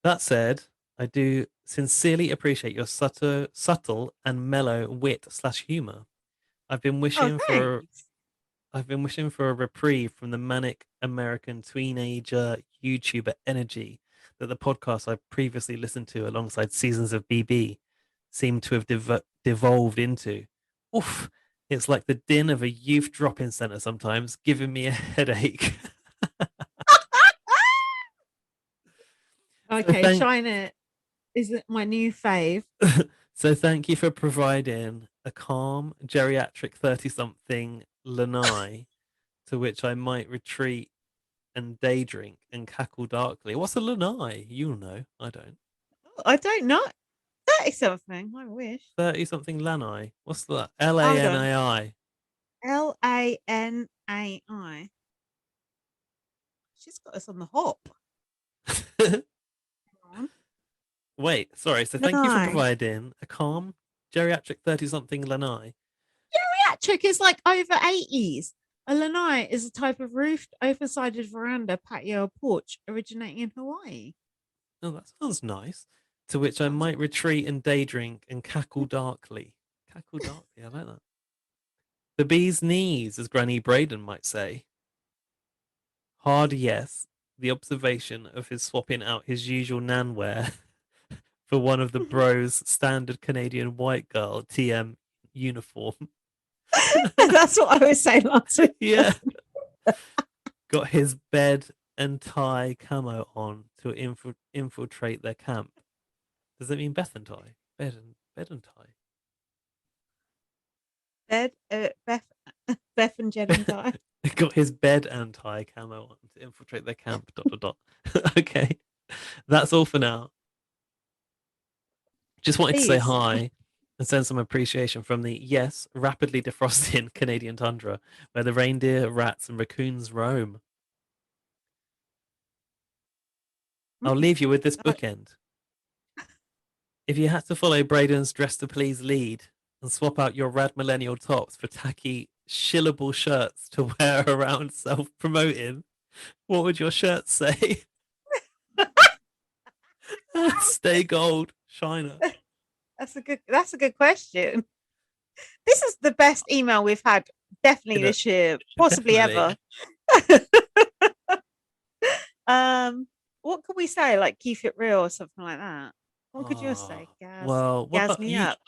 That said, I do sincerely appreciate your subtle and mellow wit / humor. I've been wishing for a reprieve from the manic American teenager YouTuber energy that the podcast I previously listened to alongside seasons of BB seemed to have devolved into. Oof, it's like the din of a youth drop-in center sometimes, giving me a headache. Okay, Shina is my new fave. So thank you for providing a calm, geriatric 30-something lanai to which I might retreat and day drink and cackle darkly. What's a lanai? You'll know. I don't. I don't know. 30-something. I wish. 30-something lanai. What's that? LANAI. LANAI. She's got us on the hop. Wait, sorry. So thank you for providing a calm, geriatric 30-something lanai. Geriatric is like over 80s. A lanai is a type of roofed, open-sided veranda, patio, or porch originating in Hawaii. Oh, that sounds nice. To which I might retreat and day drink and cackle darkly. Cackle darkly, I like that. The bee's knees, as Granny Braden might say. Hard yes, the observation of his swapping out his usual nanwear for one of the bros' standard Canadian white girl TM uniform. That's what I was saying last week. Yeah. Got his bed and tie camo on to infiltrate their camp. Does it mean Beth and tie? Bed and tie. Beth and Jed and Ty. Got his bed and tie camo on to infiltrate their camp. ... Okay, that's all for now. Just wanted to say Please. hi and send some appreciation from the, yes, rapidly defrosting Canadian tundra, where the reindeer, rats, and raccoons roam. I'll leave you with this bookend. If you had to follow Braden's Dress to Please lead and swap out your rad millennial tops for tacky, shillable shirts to wear around self-promoting, what would your shirt say? Stay gold, Shiner. That's a good question. This is the best email we've had definitely this year, possibly ever. What could we say? Like keep it real or something like that. What could you say? Gas me up.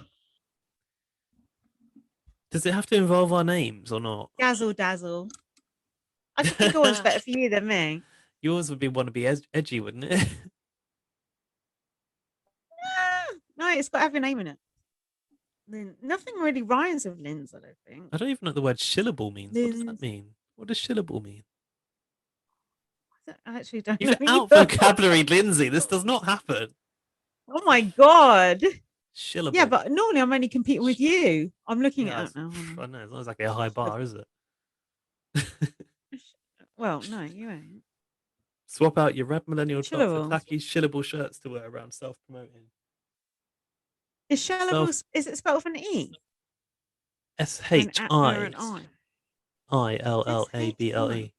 Does it have to involve our names or not? Dazzle dazzle. I think your one's better for you than me. Yours would want to be edgy, wouldn't it? No, it's got to have your name in it. Nothing really rhymes with Linz, I don't think. I don't even know what the word shillable means. What does that mean? What does shillable mean? I actually don't You've know. out vocabulary, Lindsay. This does not happen. Oh my God. Shillable. Yeah, but normally I'm only competing with you. I'm looking at it now. I know, it's not exactly a high bar, is it? Well, no, you ain't. Swap out your red millennial tops for tacky, shillable shirts to wear around self-promoting. Is shillable, is it spelled with an E? S-H-I-I-L-L-A-B-L-E.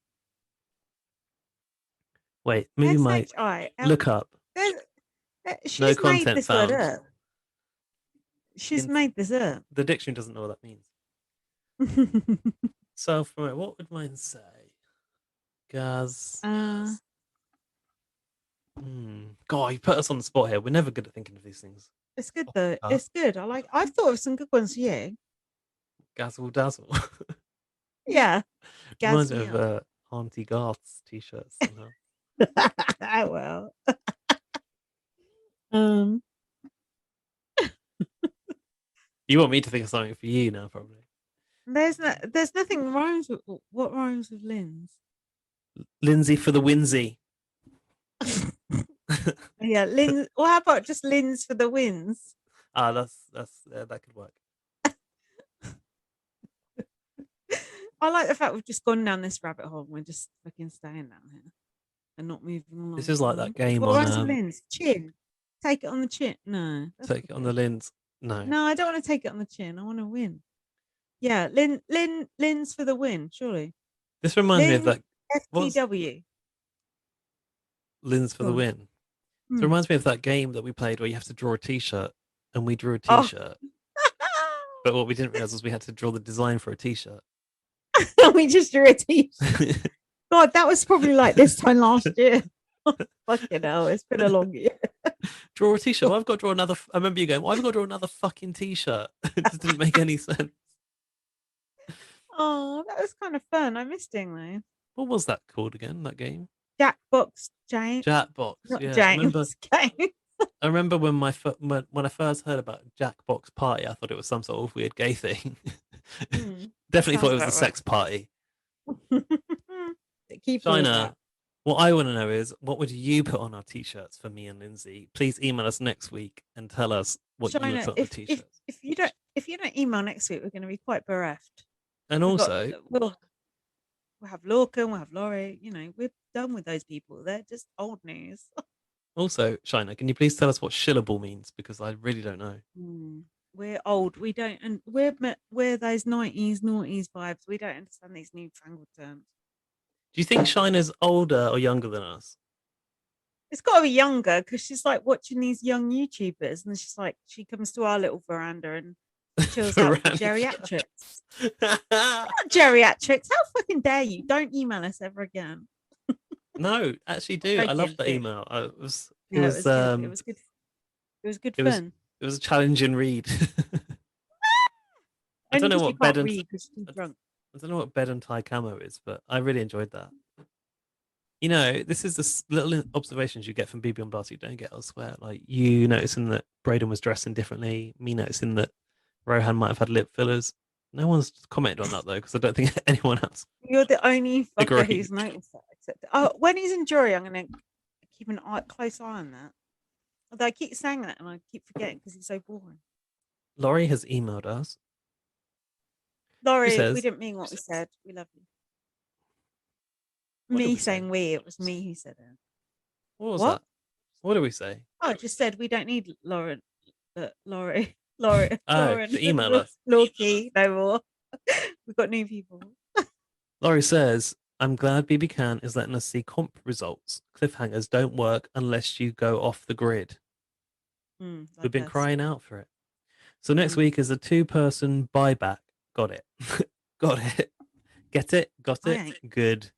Wait, maybe my look up. She's no content made this found. Word up. She's made this up. The dictionary doesn't know what that means. Self-promote. What would mine say? Gaz. God, you put us on the spot here. We're never good at thinking of these things. It's good though. It's good. I've thought of some good ones for you. Gazzle dazzle. Yeah. Reminds me of Auntie Garth's t-shirts somehow. Well. You want me to think of something for you now, probably. There's nothing rhymes with what rhymes with Linz. Lindsay for the Winsy. Yeah, Linz. Well, how about just Linz for the wins? That could work. I like the fact we've just gone down this rabbit hole and we're just fucking staying down here and not moving along. This is like that game what on rhymes with Linz? Chin. Take it on the chin. No. Take it on the Linz. No. No, I don't want to take it on the chin. I want to win. Yeah, Linz for the win, surely. This reminds me of that FTW. Linz for the win. It reminds me of that game that we played where you have to draw a t-shirt, and we drew a t-shirt. But what we didn't realize was we had to draw the design for a t-shirt. We just drew a t-shirt. God, that was probably like this time last year. Fucking hell, it's been a long year. Draw a t-shirt. I've got to draw another. I remember you going, "Well, I've got to draw another fucking t-shirt." It just didn't make any sense. Oh, that was kind of fun. I missed doing those. What was that called again? That game? Jackbox James. Jackbox. Not yeah. James. I remember when when I first heard about Jackbox Party, I thought it was some sort of weird gay thing. Definitely thought it was a sex party. China, what I want to know is, what would you put on our t-shirts for me and Lindsay? Please email us next week and tell us what China, you would put on the t-shirts. If you don't email next week, we're going to be quite bereft. And also, we'll have Lorcan, we'll have Laurie. You know, we're done with those people. They're just old news. Also, Shina, can you please tell us what shillable means? Because I really don't know. We're old. We don't, and we're those 90s, noughties vibes. We don't understand these newfangled terms. Do you think Shina's older or younger than us? It's got to be younger because she's like watching these young YouTubers, and she's like, she comes to our little veranda and chills out with geriatrics. Not geriatrics. How fucking dare you? Don't email us ever again. No, actually do. I love that email. It was good. It was good. It was good fun. It was a challenging read. I don't know what bed and I don't know what bed and tie camo is, but I really enjoyed that. You know, this is the little observations you get from BB on Blast you don't get elsewhere. Like you noticing that Braden was dressing differently, me noticing that Rohan might have had lip fillers. No one's commented on that though, because I don't think anyone else You're the only fucker agreed. who's noticed that. Except, when he's in jury, I'm going to keep an close eye on that. Although I keep saying that and I keep forgetting because he's so boring. Laurie has emailed us. Laurie, says, we didn't mean what we said. We love you. What did Me we say? saying we, it was me who said it. What was What? that? What did we say? Oh, I just said we don't need Lauren, Laurie, Oh, Lauren, to email us. Lorky, no more. We've got new people. Laurie says, I'm glad BB Can is letting us see comp results. Cliffhangers don't work unless you go off the grid. We've been crying out for it. So next week is a 2-person buyback. Got it. Got it. Get it? Got it? Good.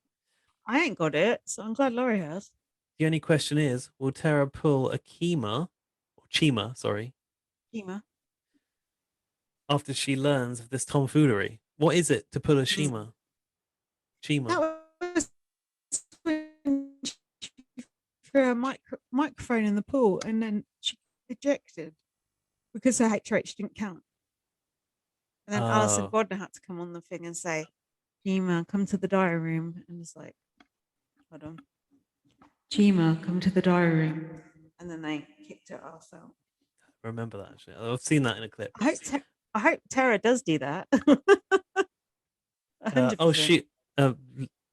I ain't got it, so I'm glad Laurie has. The only question is, will Tara pull a Chima, after she learns of this tomfoolery? What is it to pull a Chima? That was when she threw a microphone in the pool and then she ejected because her HRH didn't count. And then Alison Whadda had to come on the thing and say, Chima, come to the diary room. And it's like, hold on. Chima, come to the diary room. And then they kicked her ass out. I remember that, actually. I've seen that in a clip. I hope Tara does do that.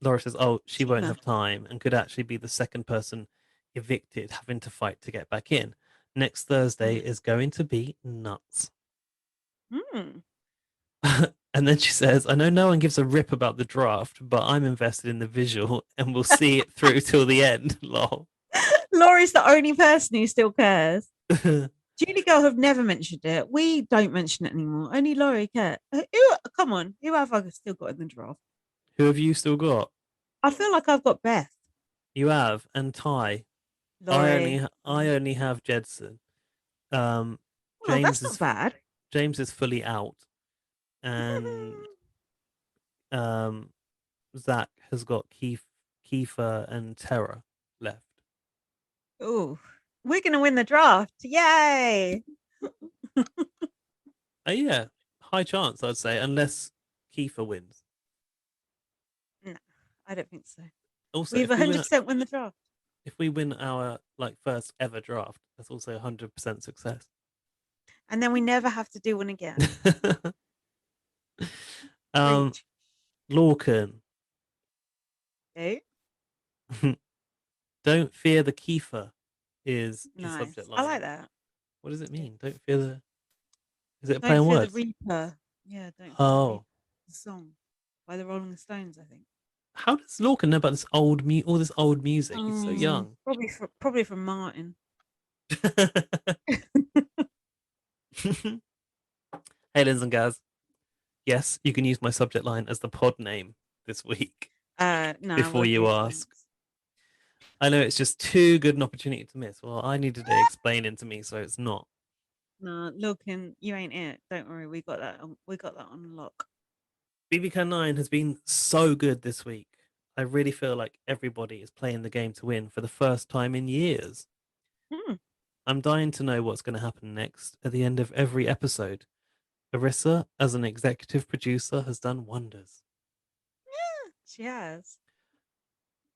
Laura says, she won't have time and could actually be the second person evicted, having to fight to get back in. Next Thursday is going to be nuts. And then she says, I know no one gives a rip about the draft, but I'm invested in the visual and we'll see it through till the end. Lol. Laurie's the only person who still cares. Julie Girl have never mentioned it. We don't mention it anymore. Only Laurie cares. Come on, who have I still got in the draft? Who have you still got? I feel like I've got Beth. You have, and Ty. I only have Jedson. James that's not bad. James is fully out, and Zach has got Kiefer and Tara left. Oh, we're gonna win the draft! Yay! Yeah, high chance I'd say, unless Kiefer wins. No, I don't think so. Also, we've 100% win the draft. If we win our first ever draft, that's also 100% success. And then we never have to do one again. Lorcan. Okay. Don't fear the Kiefer is the nice. subject line. I like that. What does it mean? Don't fear the... Is it a don't play on words? The Reaper. Yeah, don't fear the song by the Rolling Stones, I think. How does Lorcan know about this all this old music? He's so young. Probably from Martin. Hey, Linz and Gaz. Yes, you can use my subject line as the pod name this week. No. Before you ask. Thanks. I know it's just too good an opportunity to miss. Well, I needed to explain to me, so it's not. No, Lorcan, you ain't it. Don't worry, we got that on lock. BBK 9 has been so good this week. I really feel like everybody is playing the game to win for the first time in years. I'm dying to know what's going to happen next at the end of every episode. Arissa, as an executive producer, has done wonders. Yeah, she has.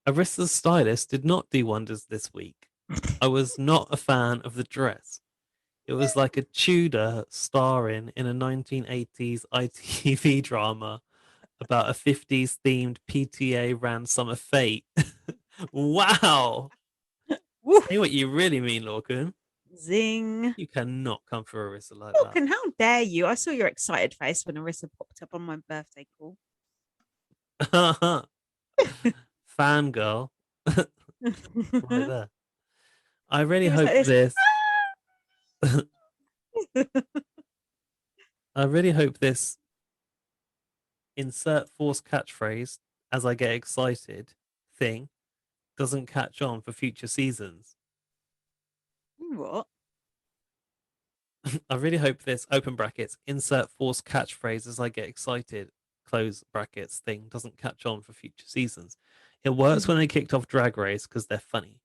Arissa's stylist did not do wonders this week. I was not a fan of the dress. It was like a Tudor starring in a 1980s ITV drama about a 50s themed PTA ran summer fete. Wow. Say what you really mean, Lorcan. Zing. You cannot come for Arissa like Lorcan, that. How dare you? I saw your excited face when Arissa popped up on my birthday call. Fangirl. Right there. I really hope this. I really hope this insert force catchphrase as I get excited thing doesn't catch on for future seasons. What? I really hope this open brackets insert force catchphrase as I get excited close brackets thing doesn't catch on for future seasons. It works when they kicked off Drag Race because they're funny.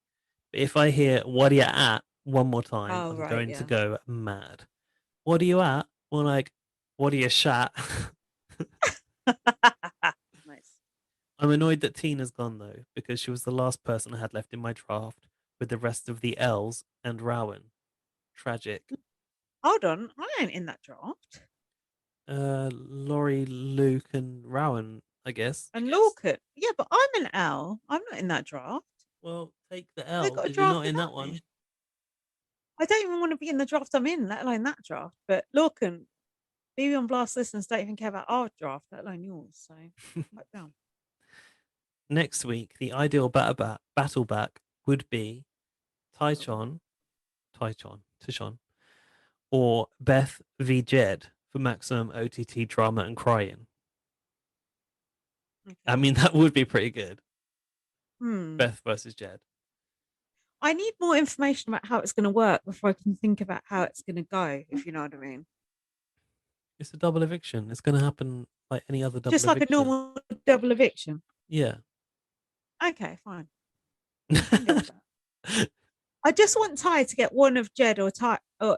But if I hear "What are you at?" one more time, Oh, I'm right, going to yeah. go mad. What are you at? More like, what are you shat? Nice. I'm annoyed that Tina's gone though, because she was the last person I had left in my draft with the rest of the L's and Rowan. Tragic. Hold on, I ain't in that draft. Laurie, Luke, and Rowan, I guess. And Lorcan. Yeah, but I'm an L. I'm not in that draft. Well, take the They L got a because you're draft not in that without me. one. I don't even want to be in the draft I'm in, let alone that draft. But Lorcan, BB on Blast listeners don't even care about our draft, let alone yours. So back down. Next week, the ideal battle back would be Tyshawn, or Beth v Jed for maximum OTT drama and crying. Okay. I mean, that would be pretty good. Hmm. Beth versus Jed. I need more information about how it's going to work before I can think about how it's going to go, if you know what I mean. It's a double eviction. It's going to happen like any other double Just like a eviction. normal double eviction. Yeah. Okay, fine. I can deal with that. I just want Ty to get one of Jed or Ty. Or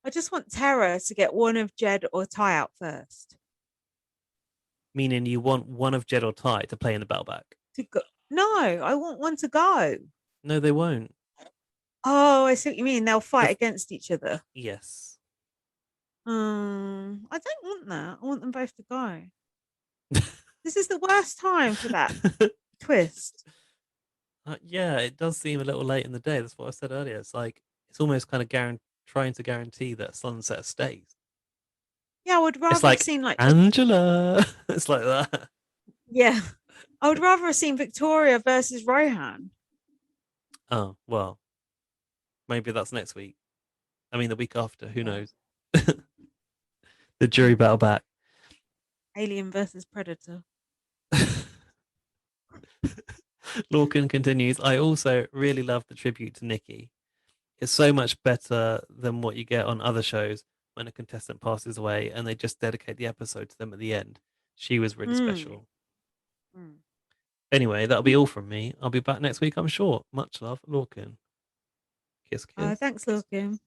I just want Tara to get one of Jed or Ty out first. Meaning you want one of Jed or Ty to play in the battle back. To go. No, I want one to go. No, they won't. Oh, I see what you mean. They'll fight against each other. Yes. I don't want that. I want them both to go. This is the worst time for that twist. Yeah, it does seem a little late in the day. That's what I said earlier. It's like it's almost kind of trying to guarantee that Sunset stays. Yeah, I would rather It's like have seen like Angela. It's like that. yeah, I would rather have seen Victoria versus Rohan. Oh well, maybe that's next week. I mean, the week after. Who knows? The jury battle back. Alien versus Predator. Lorcan continues. I also really love the tribute to Nikki. It's so much better than what you get on other shows when a contestant passes away and they just dedicate the episode to them at the end. She was really special. Mm. Anyway, that'll be all from me. I'll be back next week, I'm sure. Much love, Lorcan. Kiss, kiss. Thanks, Lorcan.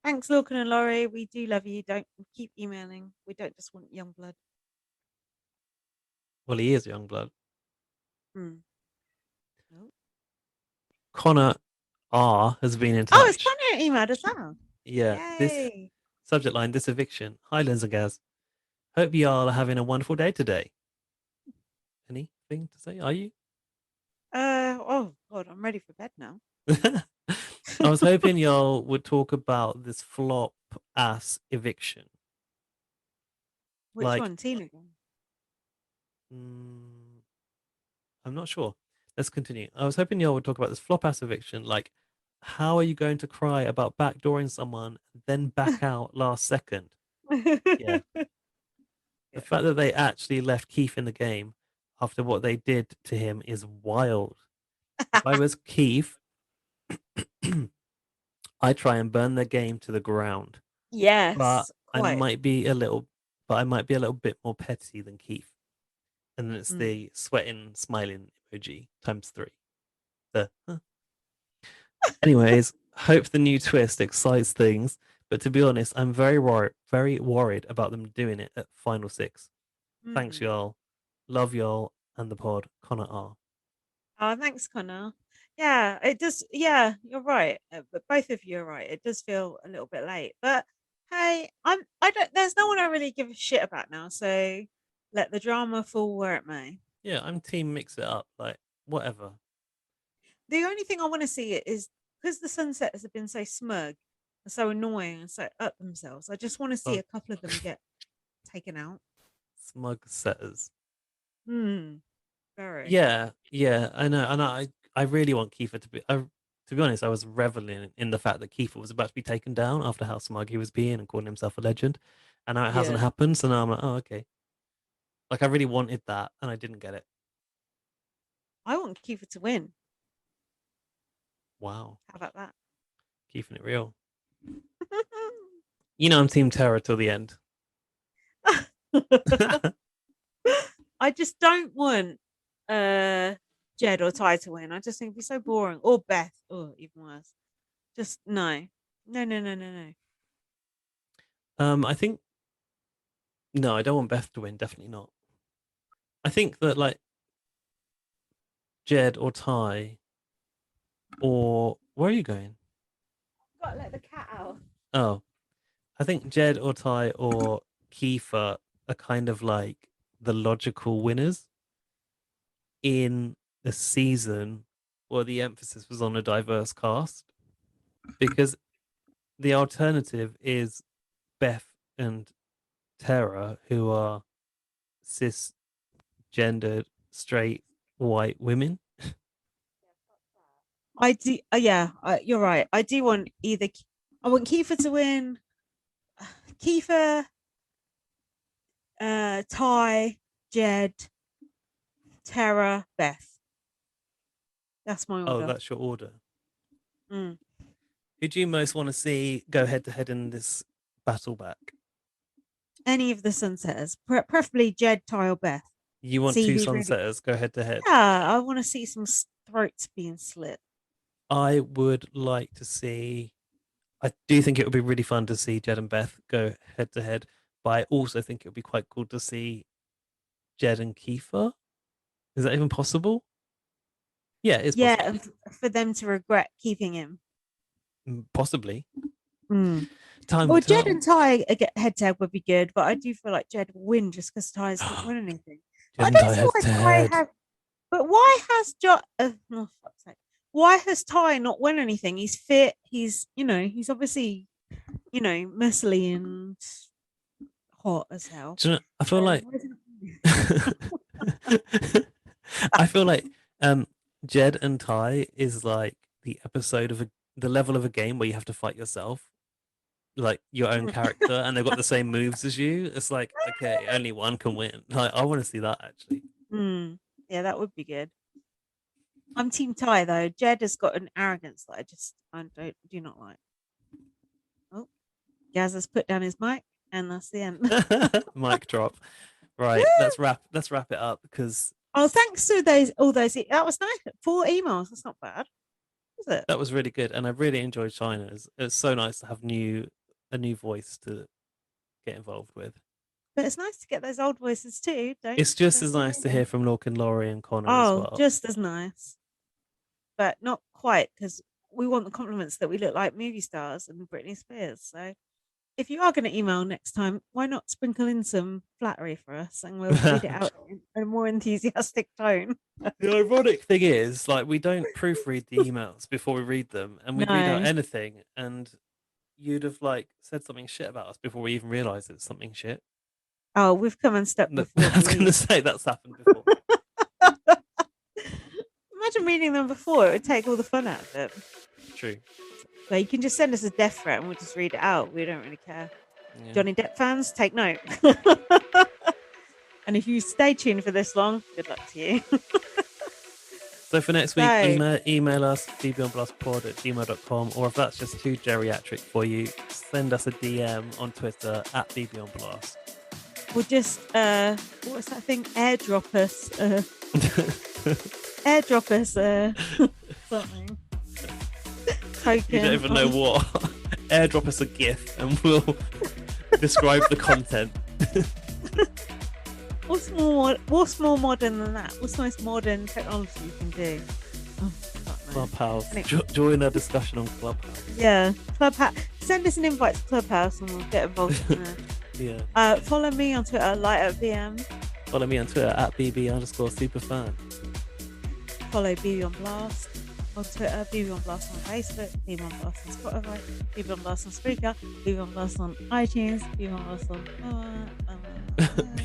Thanks, Lorcan and Laurie. We do love you. Don't keep emailing. We don't just want young blood. Well, he is young blood. Mm. Oh. Connor R has been in touch. Oh, it's Connor emailed as well. Yeah. Yay. This subject line, this eviction. Hi, Linz and Gaz. Hope y'all are having a wonderful day today. Anything to say? Are you? Oh God, I'm ready for bed now. I was hoping y'all would talk about this flop ass eviction. Which one? Tina? I'm not sure. Let's continue. I was hoping y'all would talk about this flop ass eviction. Like, how are you going to cry about backdooring someone, then back out last second? Yeah. The fact that they actually left Keith in the game after what they did to him is wild. If I was Keith, I'd try and burn the game to the ground. Yes, but quite. I might be a little bit more petty than Keith. And then it's the sweating, smiling emoji times 3. Anyways, hope the new twist excites things. But to be honest, I'm very worried about them doing it at Final 6. Thanks, y'all. Love y'all and the pod. Connor R. Oh, thanks, Connor. Yeah, it does. Yeah, you're right. But both of you are right. It does feel a little bit late. But hey, I don't. There's no one I really give a shit about now. So let the drama fall where it may. Yeah, I'm team mix it up. Like whatever. The only thing I want to see is because the Sunsets have been so smug and so annoying and so up themselves. I just want to see a couple of them get taken out. Smug setters. Very. Yeah, I know, and I really want Kiefer to be. To be honest, I was reveling in the fact that Kiefer was about to be taken down after how smug he was being and calling himself a legend, and now it hasn't happened. So now I'm like, oh, okay. Like I really wanted that, and I didn't get it. I want Kiefer to win. Wow. How about that? Keeping it real. You know I'm Team Terror till the end. I just don't want Jed or Ty to win. I just think it'd be so boring. Or Beth. Oh, even worse. Just no. No. I think no, I don't want Beth to win. Definitely not. I think that like Jed or Ty, or where are you going? Gotta let the cat out. Oh, I think Jed or Ty or Kiefer are kind of like the logical winners in a season where the emphasis was on a diverse cast, because the alternative is Beth and Tara, who are cisgendered, straight, white women. I do. Yeah, you're right. I do want either. I want Kiefer to win. Kiefer, Ty, Jed, Tara, Beth. That's my Oh, order. that's your order. Mm. Who do you most want to see go head to head in this battle back? Any of the Sunsetters, preferably Jed, Ty, or Beth. You want See two who's really. Sunsetters go head to head? Yeah, I want to see some throats being slit. I would like to see. I do think it would be really fun to see Jed and Beth go head to head, but I also think it would be quite cool to see Jed and Kiefer. Is that even possible? Yeah, it's possible. Yeah, and for them to regret keeping him. Possibly. Mm. Time Or will Jed tell. and Ty head to head would be good, but I do feel like Jed will win just because Ty's not winning anything. Jed I and don't Ty see head why to Ty head. have. But why has oh, fuck's sake. Why has Ty not won anything? He's fit. He's he's obviously muscly and hot as hell. Do you know, I feel like Why isn't I feel like Jed and Ty is like the episode of the level of a game where you have to fight yourself, like your own character, and they've got the same moves as you. It's like, okay, only one can win. Like, I want to see that actually. Yeah, that would be good. I'm Team Ty though. Jed has got an arrogance that I do not like. Oh, Gaz has put down his mic, and that's the end. Mic drop. Right, let's wrap it up because Oh, thanks to all those. That was nice. 4 emails. That's not bad, is it? that was really good, and I really enjoyed China's. It's so nice to have a new voice to get involved with. But it's nice to get those old voices too. It's just as nice to hear from Lorcan, Laurie, and Connor as well. Just as nice, but not quite, because we want the compliments that we look like movie stars and Britney Spears. So if you are going to email next time, why not sprinkle in some flattery for us and we'll read it out in a more enthusiastic tone. The ironic thing is, like, we don't proofread the emails before we read them, and we'd read out anything, and you'd have like said something shit about us before we even realised it's something shit. Oh, we've come unstuck before. I was going to say that's happened before. Imagine reading them before; it would take all the fun out of it. True. So you can just send us a death threat and we'll just read it out. We don't really care. Yeah. Johnny Depp fans, take note. And if you stay tuned for this long, good luck to you. So for next week, email us bbonblastpod@gmail.com, or if that's just too geriatric for you, send us a DM on Twitter @bbonblast. We'll just what's that thing? Airdrop us something. Token. You don't even know what. Airdrop us a GIF and we'll describe the content. What's more modern than that? What's the most modern technology you can do? Oh, Clubhouse. Join our discussion on Clubhouse. Yeah, Clubhouse. Send us an invite to Clubhouse and we'll get involved in there. Yeah. Follow me on Twitter, light@VM. Follow me on Twitter @bb_superfan. Follow BB on Blast on Twitter, BB on Blast on Facebook, BB on Blast on Spotify, BB on Blast on Spreaker, BB on Blast on iTunes, BB on Blast on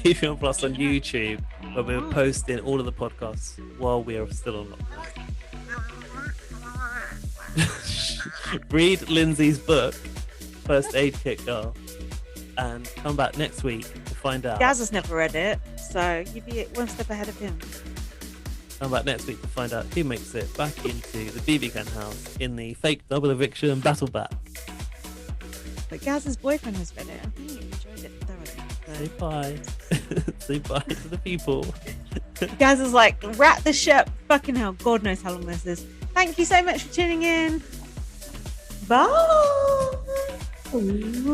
BB on Blast on YouTube, where we're posting all of the podcasts while we are still on lockdown. Read Lindsay's book, First Aid Kit Girl, and come back next week to find out. Gaz has never read it, so you'd be one step ahead of him. Come back next week to find out who makes it back into the BB Gun house in the fake double eviction battle back. But Gaz's boyfriend has read it. I think he enjoyed it thoroughly. So. Say bye. Say bye to the people. Gaz is like, wrap the shit. Fucking hell, God knows how long this is. Thank you so much for tuning in. Bye.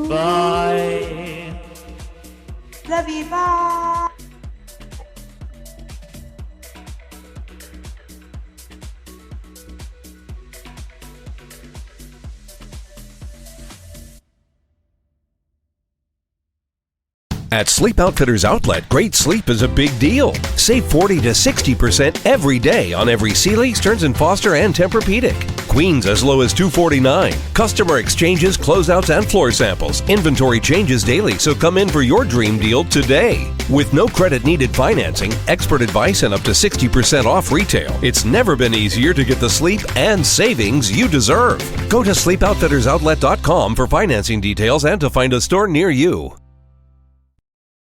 Bye. Love you. Bye. At Sleep Outfitters Outlet, great sleep is a big deal. Save 40 to 60% every day on every Sealy, Stearns & Foster, and Tempur-Pedic. Queens as low as $249. Customer exchanges, closeouts, and floor samples. Inventory changes daily, so come in for your dream deal today. With no credit needed financing, expert advice, and up to 60% off retail, it's never been easier to get the sleep and savings you deserve. Go to sleepoutfittersoutlet.com for financing details and to find a store near you.